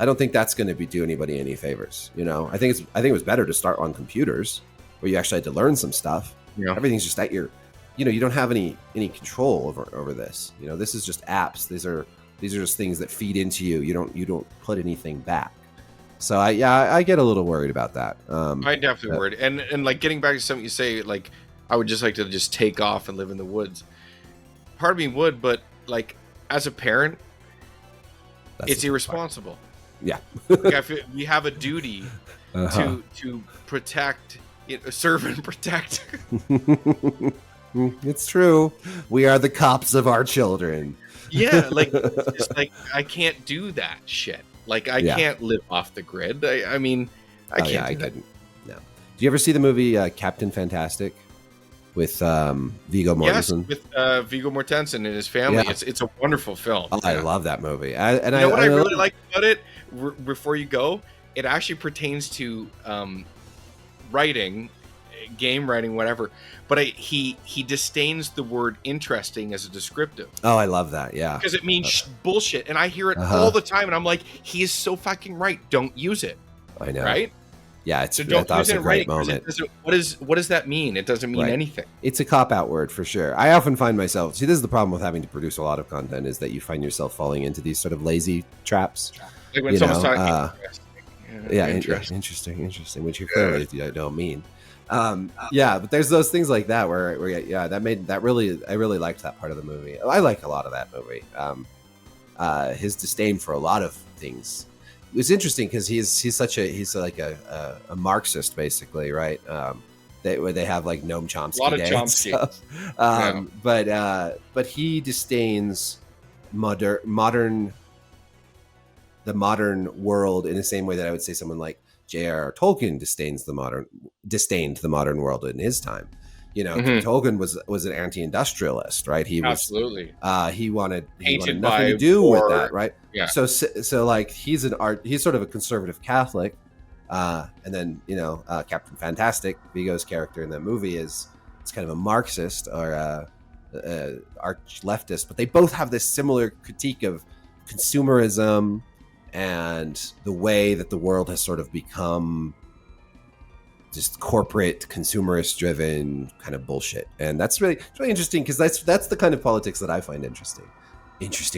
I don't think that's going to do anybody any favors. I think it was better to start on computers where you actually had to learn some stuff. Yeah. Everything's just at your, you don't have any control over this. This is just apps. These are just things that feed into you. You don't put anything back. So I get a little worried about that. I definitely worried. And like getting back to something you say, like I would just like to just take off and live in the woods. Part of me would, but like as a parent, it's irresponsible. Yeah. Like I feel we have a duty to protect, serve and protect. It's true. We are the cops of our children. Yeah, like it's just like I can't do that shit. Like I can't live off the grid. I mean, I can't. I couldn't. No. Do you ever see the movie Captain Fantastic with Viggo Mortensen? Yes, with Viggo Mortensen and his family. Yeah. It's a wonderful film. Oh, I love that movie. I really like about it. Before you go, it actually pertains to writing, game writing, whatever. But he disdains the word interesting as a descriptive. Oh, I love that. Yeah, because it means bullshit, and I hear it all the time, and I'm like, he is so fucking right. Don't use it. I know. Right? Yeah, so don't use it in great moment. What does that mean? It doesn't mean anything. It's a cop-out word for sure. I often find myself, this is the problem with having to produce a lot of content, is that you find yourself falling into these sort of lazy traps. Like when someone's talking interesting, which you clearly don't mean. But there's those things like that where I really liked that part of the movie. I like a lot of that movie. His disdain for a lot of things. It was interesting because he's like a Marxist basically, right? They have like Noam Chomsky. A lot of Chomsky. But he disdains the modern world in the same way that I would say someone like J.R.R. Tolkien disdained the modern world in his time. Tolkien was an anti-industrialist, right? He was absolutely. He wanted nothing to do with that, right? Yeah. So like he's sort of a conservative Catholic, and then Captain Fantastic, Viggo's character in that movie is kind of a Marxist or arch leftist, but they both have this similar critique of consumerism and the way that the world has sort of become just corporate, consumerist driven kind of bullshit. And it's really interesting because that's the kind of politics that I find interesting.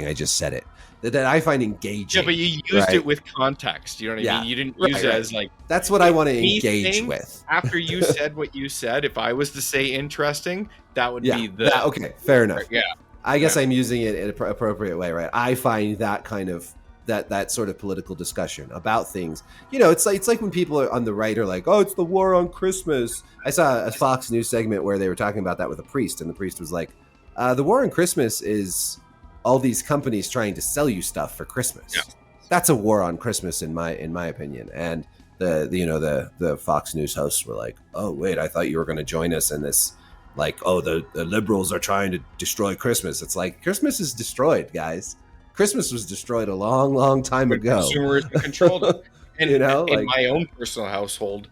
I just said it. That I find engaging. Yeah, but you used it with context. You know what I mean? You didn't use it as like... That's what I want to engage with. After you said what you said, if I was to say interesting, that would be the... Okay, fair enough. Yeah. I guess I'm using it in an appropriate way, right? I find that kind of... that sort of political discussion about things. It's like when people are on the right are like, oh, it's the war on Christmas. I saw a Fox News segment where they were talking about that with a priest, and the priest was like, the war on Christmas is all these companies trying to sell you stuff for Christmas. Yeah. That's a war on Christmas in my opinion. And the Fox News hosts were like, oh wait, I thought you were going to join us in this, like, oh, the liberals are trying to destroy Christmas. It's like, Christmas is destroyed, guys. Christmas was destroyed a long, long time ago. Consumers controlled it. And in my own personal household,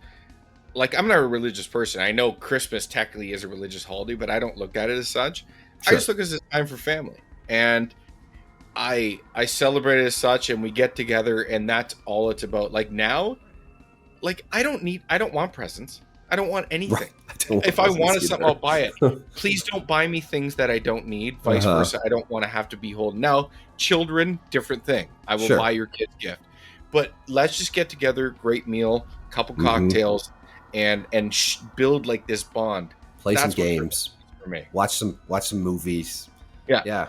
like, I'm not a religious person. I know Christmas technically is a religious holiday, but I don't look at it as such. Sure. I just look at it as a time for family. And I celebrate it as such, and we get together, and that's all it's about. Like now, like I don't want presents. I don't want anything. Right. If I wanted something, I'll buy it. Please don't buy me things that I don't need. Vice versa. I don't want to have to be holding. Now, children, different thing. I will buy your kid's gift. But let's just get together, great meal, couple cocktails, and build like this bond. Play some games for me. Watch some movies. Yeah.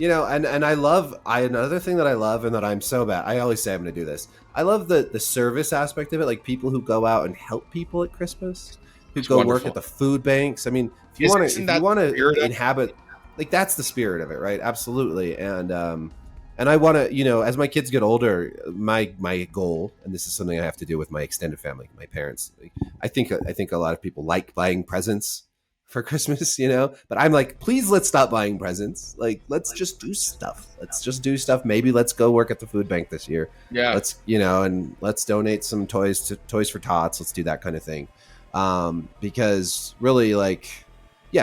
And another thing that I love and that I'm so bad. I always say I'm going to do this. I love the service aspect of it, like people who go out and help people at Christmas, who go work at the food banks. I mean, if you want to inhabit, like, that's the spirit of it, right? Absolutely. And I want to, as my kids get older, my goal, and this is something I have to do with my extended family, my parents. I think a lot of people like buying presents for Christmas, but I'm like, please, let's stop buying presents. Like, let's just do stuff. Maybe let's go work at the food bank this year. Yeah. Let's, and let's donate some toys to Toys for Tots. Let's do that kind of thing. Because really, like,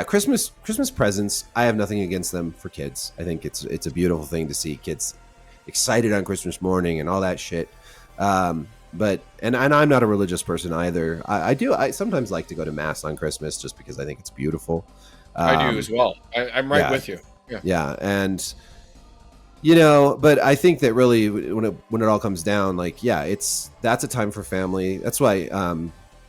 Christmas presents, I have nothing against them for kids. I think it's a beautiful thing to see kids excited on Christmas morning and all that shit. But I'm not a religious person either. I sometimes like to go to mass on Christmas just because I think it's beautiful. I do as well. I'm right with you. Yeah, and you know, but I think that really when it all comes down, like, yeah, that's a time for family. That's why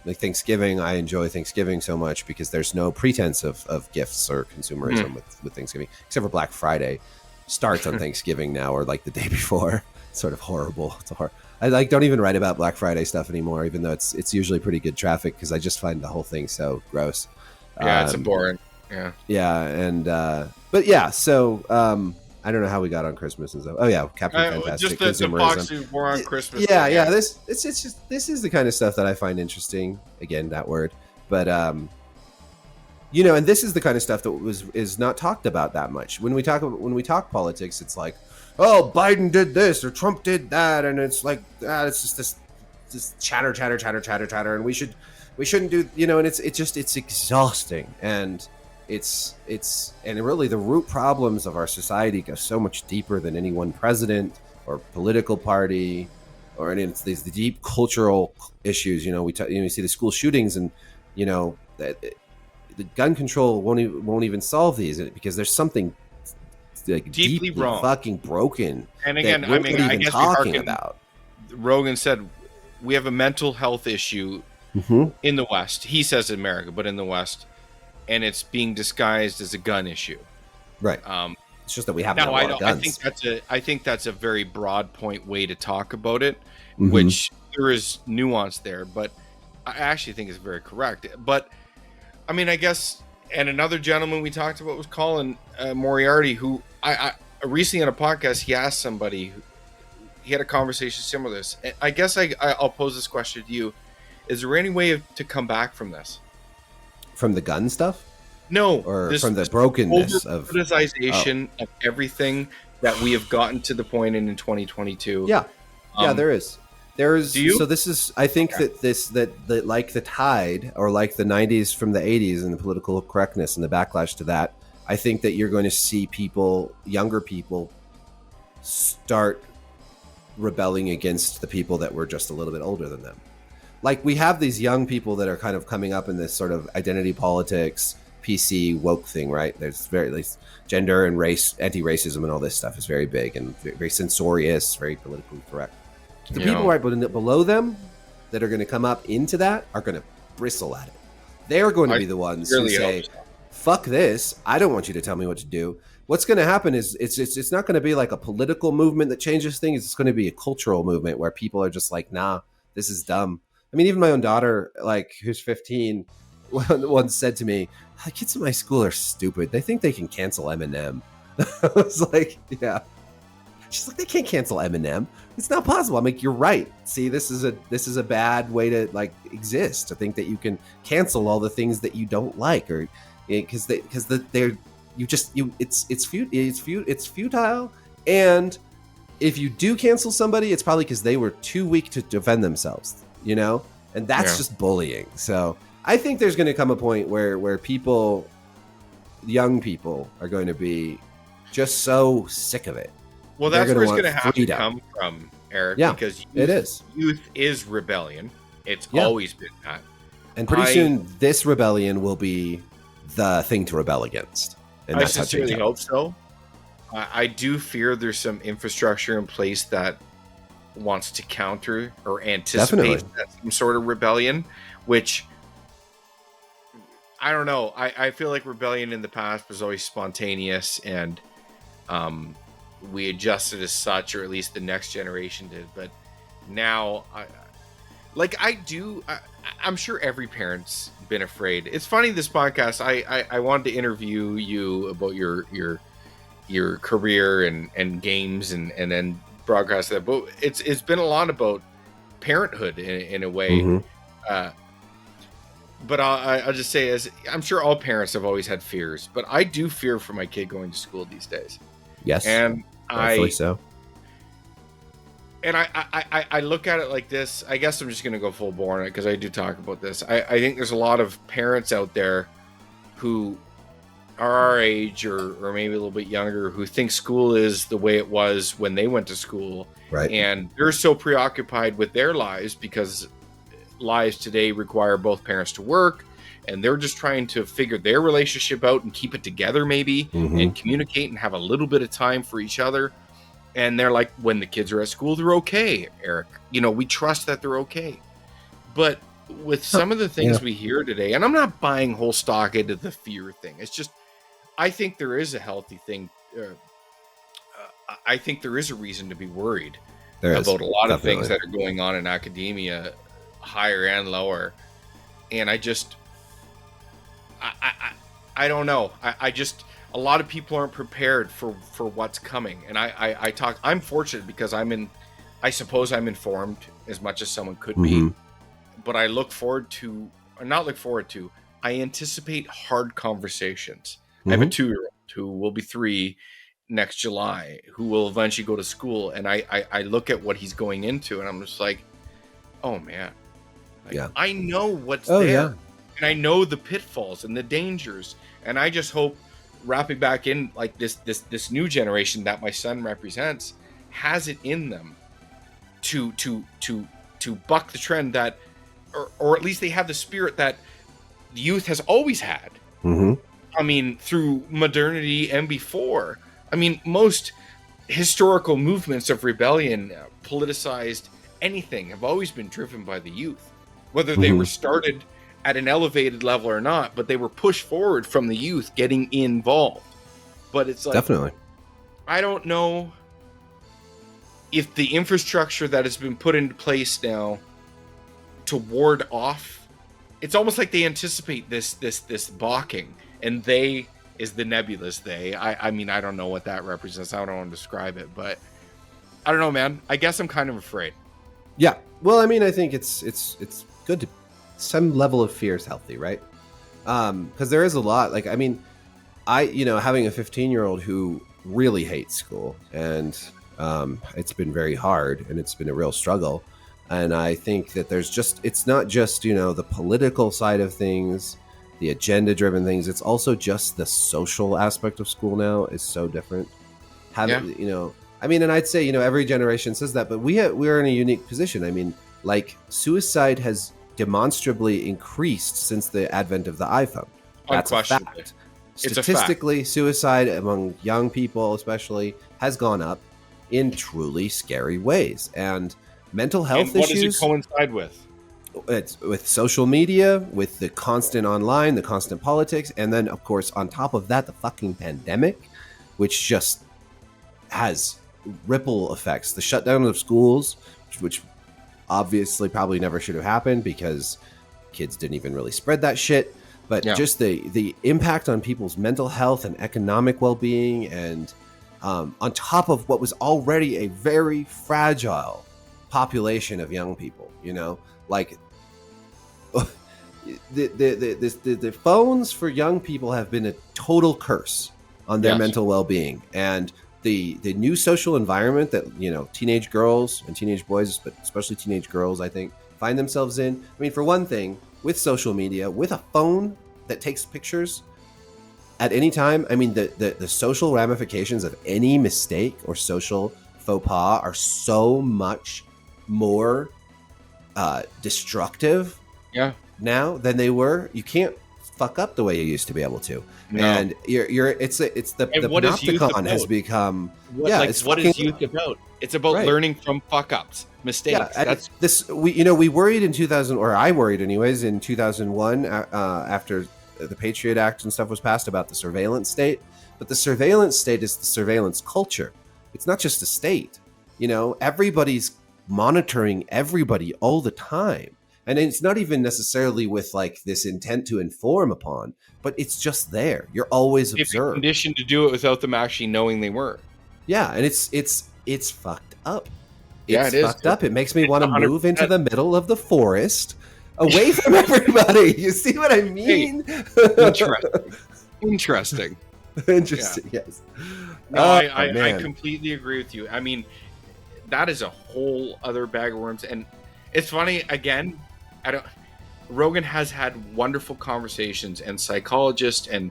like Thanksgiving, I enjoy Thanksgiving so much because there's no pretense of gifts or consumerism with Thanksgiving, except for Black Friday starts on Thanksgiving now, or like the day before. It's sort of horrible. It's I don't even write about Black Friday stuff anymore, even though it's usually pretty good traffic because I just find the whole thing so gross. Yeah, it's boring. Yeah. Yeah, and but yeah, so I don't know how we got on Christmas and stuff. Oh yeah, Captain Fantastic, just the boxing war on Christmas. Yeah. This is the kind of stuff that I find interesting. Again, that word, but you know, and this is the kind of stuff that is not talked about that much. When we talk politics, it's like, oh, Biden did this or Trump did that, and it's like, it's just this chatter, and we shouldn't do, you know, and it's exhausting, and and really the root problems of our society go so much deeper than any one president or political party, it's these deep cultural issues. You know, we see the school shootings, and you know that the gun control won't even solve these because there's something like deeply wrong, fucking broken. And again, I mean, I guess talking about. Rogan said we have a mental health issue in the West. He says in America, but in the West, and it's being disguised as a gun issue. Right. It's just that we have a lot of guns. I think that's a very broad point way to talk about it, which there is nuance there, but I actually think it's very correct. But I mean, I guess, and another gentleman we talked about was Colin Moriarty, who I recently on a podcast, he asked somebody, he had a conversation similar to this. And I guess I'll pose this question to you. Is there any way to come back from this? From the gun stuff? No. Or from the brokenness of politicization of everything that we have gotten to the point in 2022. Yeah. Yeah, there is. So this is, I think that like the tide, or like the 90s from the 80s and the political correctness and the backlash to that, I think that you're going to see younger people start rebelling against the people that were just a little bit older than them. Like, we have these young people that are kind of coming up in this sort of identity politics, PC woke thing, right? There's very gender and race, anti-racism and all this stuff is very big and very censorious, very politically correct. The people right below them that are going to come up into that are going to bristle at it. They're going to be the ones who say, fuck this, I don't want you to tell me what to do. What's going to happen is it's not going to be like a political movement that changes things. It's going to be a cultural movement where people are just like, nah, this is dumb. I mean, even my own daughter, like, who's 15, once said to me, the kids in my school are stupid. They think they can cancel Eminem. I was like, yeah. She's like, they can't cancel Eminem. It's not possible. I'm like, you're right. See, this is a bad way to like exist. To think that you can cancel all the things that you don't like, or because it's futile. And if you do cancel somebody, it's probably because they were too weak to defend themselves. You know, and that's just bullying. So I think there's going to come a point where young people are going to be just so sick of it. Well, that's where it's going to have to come from, Eric. Yeah, because youth is rebellion. It's always been that. And pretty soon, this rebellion will be the thing to rebel against. And I sincerely hope so. I do fear there's some infrastructure in place that wants to counter or anticipate some sort of rebellion, which I don't know. I feel like rebellion in the past was always spontaneous, and we adjusted as such, or at least the next generation did. But now, I'm sure every parent's been afraid. It's funny, this podcast, I wanted to interview you about your career and games and then broadcast that, but it's been a lot about parenthood in a way. But I'll just say, as I'm sure all parents have always had fears, but I do fear for my kid going to school these days. Yes, and I so. And I look at it like this. I guess I'm just going to go full bore on it because I do talk about this. I think there's a lot of parents out there who are our age or maybe a little bit younger who think school is the way it was when they went to school. Right. And they're so preoccupied with their lives because lives today require both parents to work, and they're just trying to figure their relationship out and keep it together maybe, and communicate and have a little bit of time for each other. And they're like, when the kids are at school, they're okay, Erik. We trust that they're okay. But with some of the things we hear today, and I'm not buying whole stock into the fear thing. It's just, I think there is a healthy thing. I think there is a reason to be worried about a lot of things that are going on in academia, higher and lower. And I don't know. I just, a lot of people aren't prepared for what's coming. And I'm fortunate because I suppose I'm informed as much as someone could be, but I I anticipate hard conversations. I have a 2-year-old who will be 3 next July, who will eventually go to school. And I look at what he's going into and I'm just like, oh man, I know what's there. Yeah. And I know the pitfalls and the dangers. And I just hope, wrapping back in like this new generation that my son represents, has it in them to buck the trend that, or at least they have the spirit that the youth has always had. I mean, through modernity and before. I mean, most historical movements of rebellion, politicized anything, have always been driven by the youth, whether they were started at an elevated level or not, but they were pushed forward from the youth getting involved. But it's like, definitely, I don't know if the infrastructure that has been put into place now to ward off, it's almost like they anticipate this balking, and they is the nebulous they. I mean, I don't know what that represents. I don't want to describe it, but I don't know, man. I guess I'm kind of afraid. Yeah. Well, I mean, I think it's good to, some level of fear is healthy, right? Because there is a lot. Like, I mean, having a 15-year-old who really hates school, and it's been very hard, and it's been a real struggle. And I think that it's not just, the political side of things, the agenda-driven things. It's also just the social aspect of school now is so different. I mean, and I'd say, every generation says that, but we're in a unique position. I mean, like, suicide has demonstrably increased since the advent of the iPhone. That's a fact. Statistically, suicide among young people especially has gone up in truly scary ways. And mental health issues... What does it coincide with? It's with social media, with the constant online, the constant politics, and then, of course, on top of that, the fucking pandemic, which just has ripple effects. The shutdown of schools, which obviously probably never should have happened because kids didn't even really spread that shit. But just the impact on people's mental health and economic well-being, and on top of what was already a very fragile population of young people, like the phones for young people have been a total curse on their mental well-being. And the new social environment that, teenage girls and teenage boys, but especially teenage girls, I think, find themselves in. I mean, for one thing, with social media, with a phone that takes pictures at any time, I mean, the social ramifications of any mistake or social faux pas are so much more destructive now than they were. You can't fuck up the way you used to be able to. No. And it's the panopticon has become what is youth about? It's about learning from fuck ups, mistakes. Yeah, we worried in 2000, or I worried anyways, in 2001 after the Patriot Act and stuff was passed about the surveillance state. But the surveillance state is the surveillance culture. It's not just a state. Everybody's monitoring everybody all the time. And it's not even necessarily with like this intent to inform upon, but it's just there. You're always observed. You're conditioned to do it without them actually knowing they were. Yeah, and it's fucked up. It is fucked up. It makes me want to move into the middle of the forest, away from everybody. You see what I mean? Interesting. Yes. No, I completely agree with you. I mean, that is a whole other bag of worms. And it's funny, again, Rogan has had wonderful conversations, and psychologists and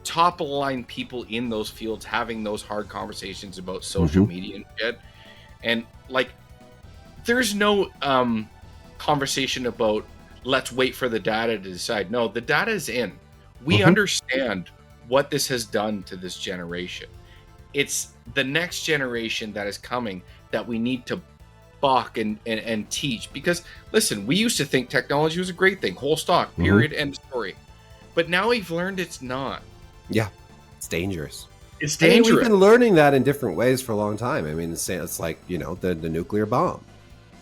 top of the line people in those fields having those hard conversations about social media and shit. And like, there's no conversation about let's wait for the data to decide. No, the data is in. We understand what this has done to this generation. It's the next generation that is coming that we need to balk and teach. Because listen, we used to think technology was a great thing, whole stock, period, end of story. But now we've learned it's not. Yeah, it's dangerous. It's dangerous. I mean, we've been learning that in different ways for a long time. I mean, it's like, you know, the nuclear bomb.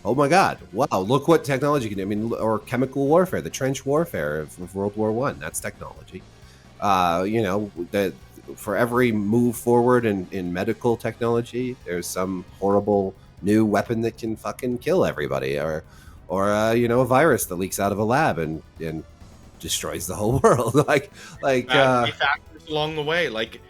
Oh my God! Wow, look what technology can do. I mean, or chemical warfare, the trench warfare of World War I. That's technology. You know, that for every move forward in medical technology, there's some horrible new weapon that can fucking kill everybody, or you know, a virus that leaks out of a lab and destroys the whole world. like factors along the way. Like,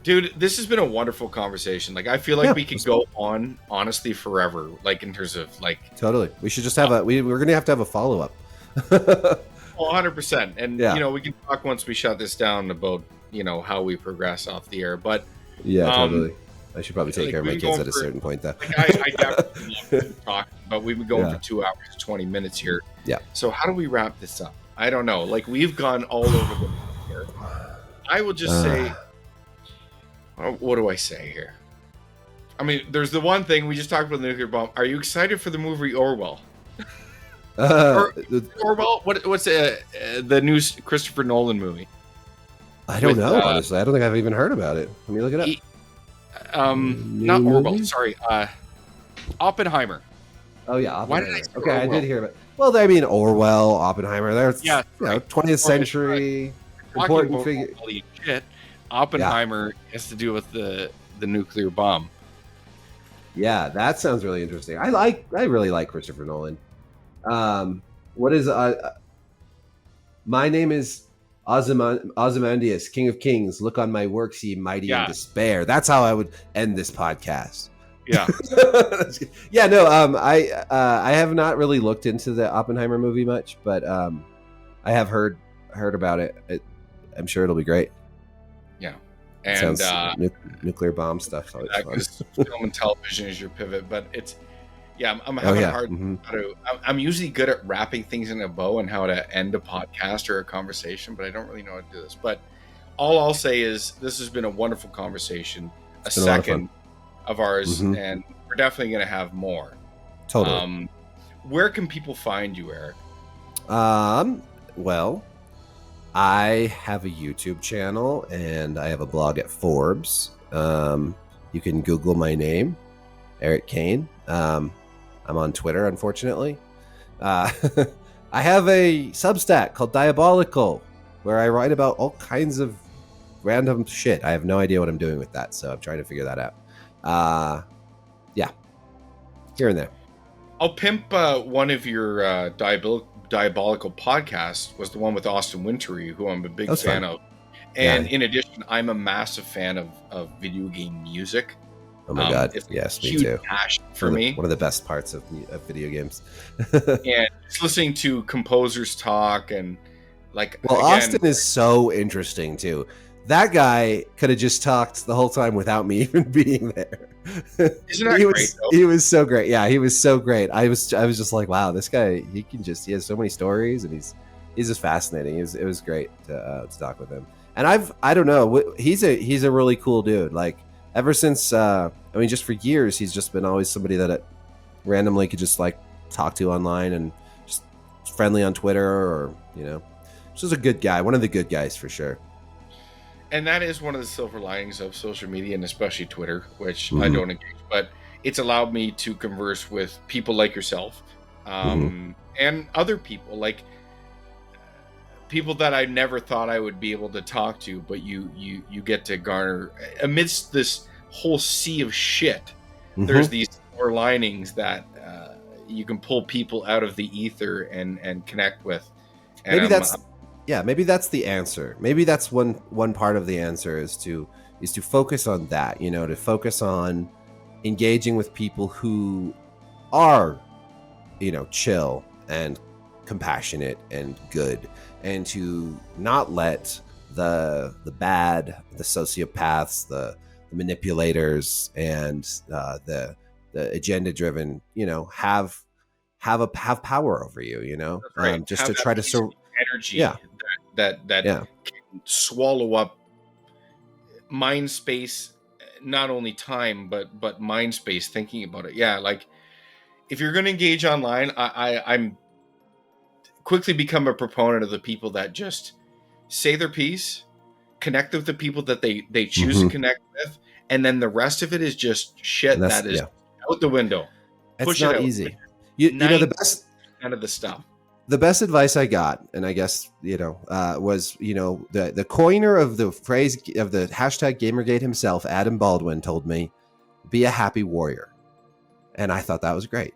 dude, this has been a wonderful conversation. Like, I feel like we could go on honestly forever. Like, in terms of like, totally, we should just have we're gonna have to have a follow up. 100%. And you know, we can talk once we shut this down about, you know, how we progress off the air. But yeah, totally. I should probably take care of my kids at a certain point, though. Like, I definitely love to talk, but we've been going for 2 hours, 20 minutes here. Yeah. So how do we wrap this up? I don't know. Like, we've gone all over the here. I will just say, what do I say here? I mean, there's the one thing we just talked about, the nuclear bomb. Are you excited for the movie Orwell? Orwell? What's the new Christopher Nolan movie? I don't know, honestly. I don't think I've even heard about it. Let me look it up. Not Orwell. Sorry, Oppenheimer. Oh yeah, Oppenheimer. Why did I say okay, Orwell? I did hear about it. Well, I mean, Orwell, Oppenheimer. There's you know, 20th century important figure. Holy shit! Oppenheimer has to do with the nuclear bomb. Yeah, that sounds really interesting. I really like Christopher Nolan. What is my name is Ozymandias, King of Kings. Look on my works, ye mighty in despair. That's how I would end this podcast. Yeah. Yeah, no, I have not really looked into the Oppenheimer movie much, but I have heard about it. I'm sure it'll be great. Yeah. And nuclear bomb stuff. Because film and television is your pivot, but it's I'm having a hard I'm usually good at wrapping things in a bow and how to end a podcast or a conversation, but I don't really know how to do this. But all I'll say is this has been a wonderful conversation, a second of ours, and we're definitely going to have more. Totally. Where can people find you, Erik? Well, I have a YouTube channel and I have a blog at Forbes. You can Google my name, Erik Kain. I'm on Twitter, unfortunately. I have a Substack called Diabolical, where I write about all kinds of random shit. I have no idea what I'm doing with that, so I'm trying to figure that out. Yeah, here and there. I'll pimp one of your Diabolical podcasts was the one with Austin Wintory, who I'm a big fan of. And in addition, I'm a massive fan of video game music. Oh my God! It's yes, a me too. Passion for me. One of the best parts of video games. And just listening to composers talk and like. Well, again, Austin is so interesting too. That guy could have just talked the whole time without me even being there. Isn't that great? He was so great. Yeah, he was so great. I was just like, wow, this guy. He has so many stories, and he's just fascinating. It was great to talk with him. And I don't know. He's a really cool dude. Like. Ever since, just for years, he's just been always somebody that randomly could just like talk to online and just friendly on Twitter or, just a good guy. One of the good guys for sure. And that is one of the silver linings of social media and especially Twitter, which I don't engage, but it's allowed me to converse with people like yourself and other people, like people that I never thought I would be able to talk to, but you get to garner amidst this whole sea of shit. There's these silver linings that you can pull people out of the ether and connect with. And maybe that's the answer. Maybe that's one part of the answer is to focus on that, to focus on engaging with people who are, chill and compassionate and good, and to not let the bad, the sociopaths, the manipulators, and the agenda driven, have power over you, Right. just Have to that try to energy yeah, that yeah, can swallow up mind space, not only time but mind space thinking about it. Yeah, like if you're going to engage online, I'm quickly become a proponent of the people that just say their piece, connect with the people that they choose to hmm connect with, and then the rest of it is just and shit that's that is yeah, out the window. it's Push it not out. easy. You know, 90% of the stuff. the best advice I got, and I guess was the coiner of the phrase of the hashtag Gamergate himself, Adam Baldwin, told me, "Be a happy warrior," and I thought that was great.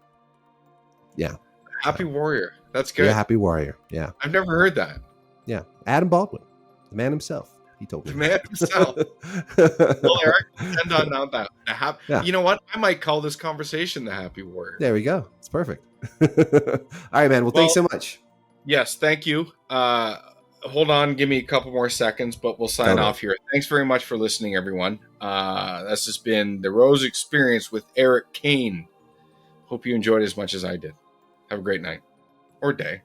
Yeah, Happy so warrior. That's be a good. happy warrior. Yeah, I've never heard that. yeah. Adam Baldwin, the man himself, he told me. The man himself. Well, Eric, send on now that Yeah, you know what? I might call this conversation the happy warrior. there we go. It's perfect. All right, man. Well, thanks so much. Yes, thank you. Hold on, give me a couple more seconds, but we'll sign Totally. off here. Thanks very much for listening, everyone. This has been the Rose Experience with Erik Kain. Hope you enjoyed as much as I did. Have a great night or day.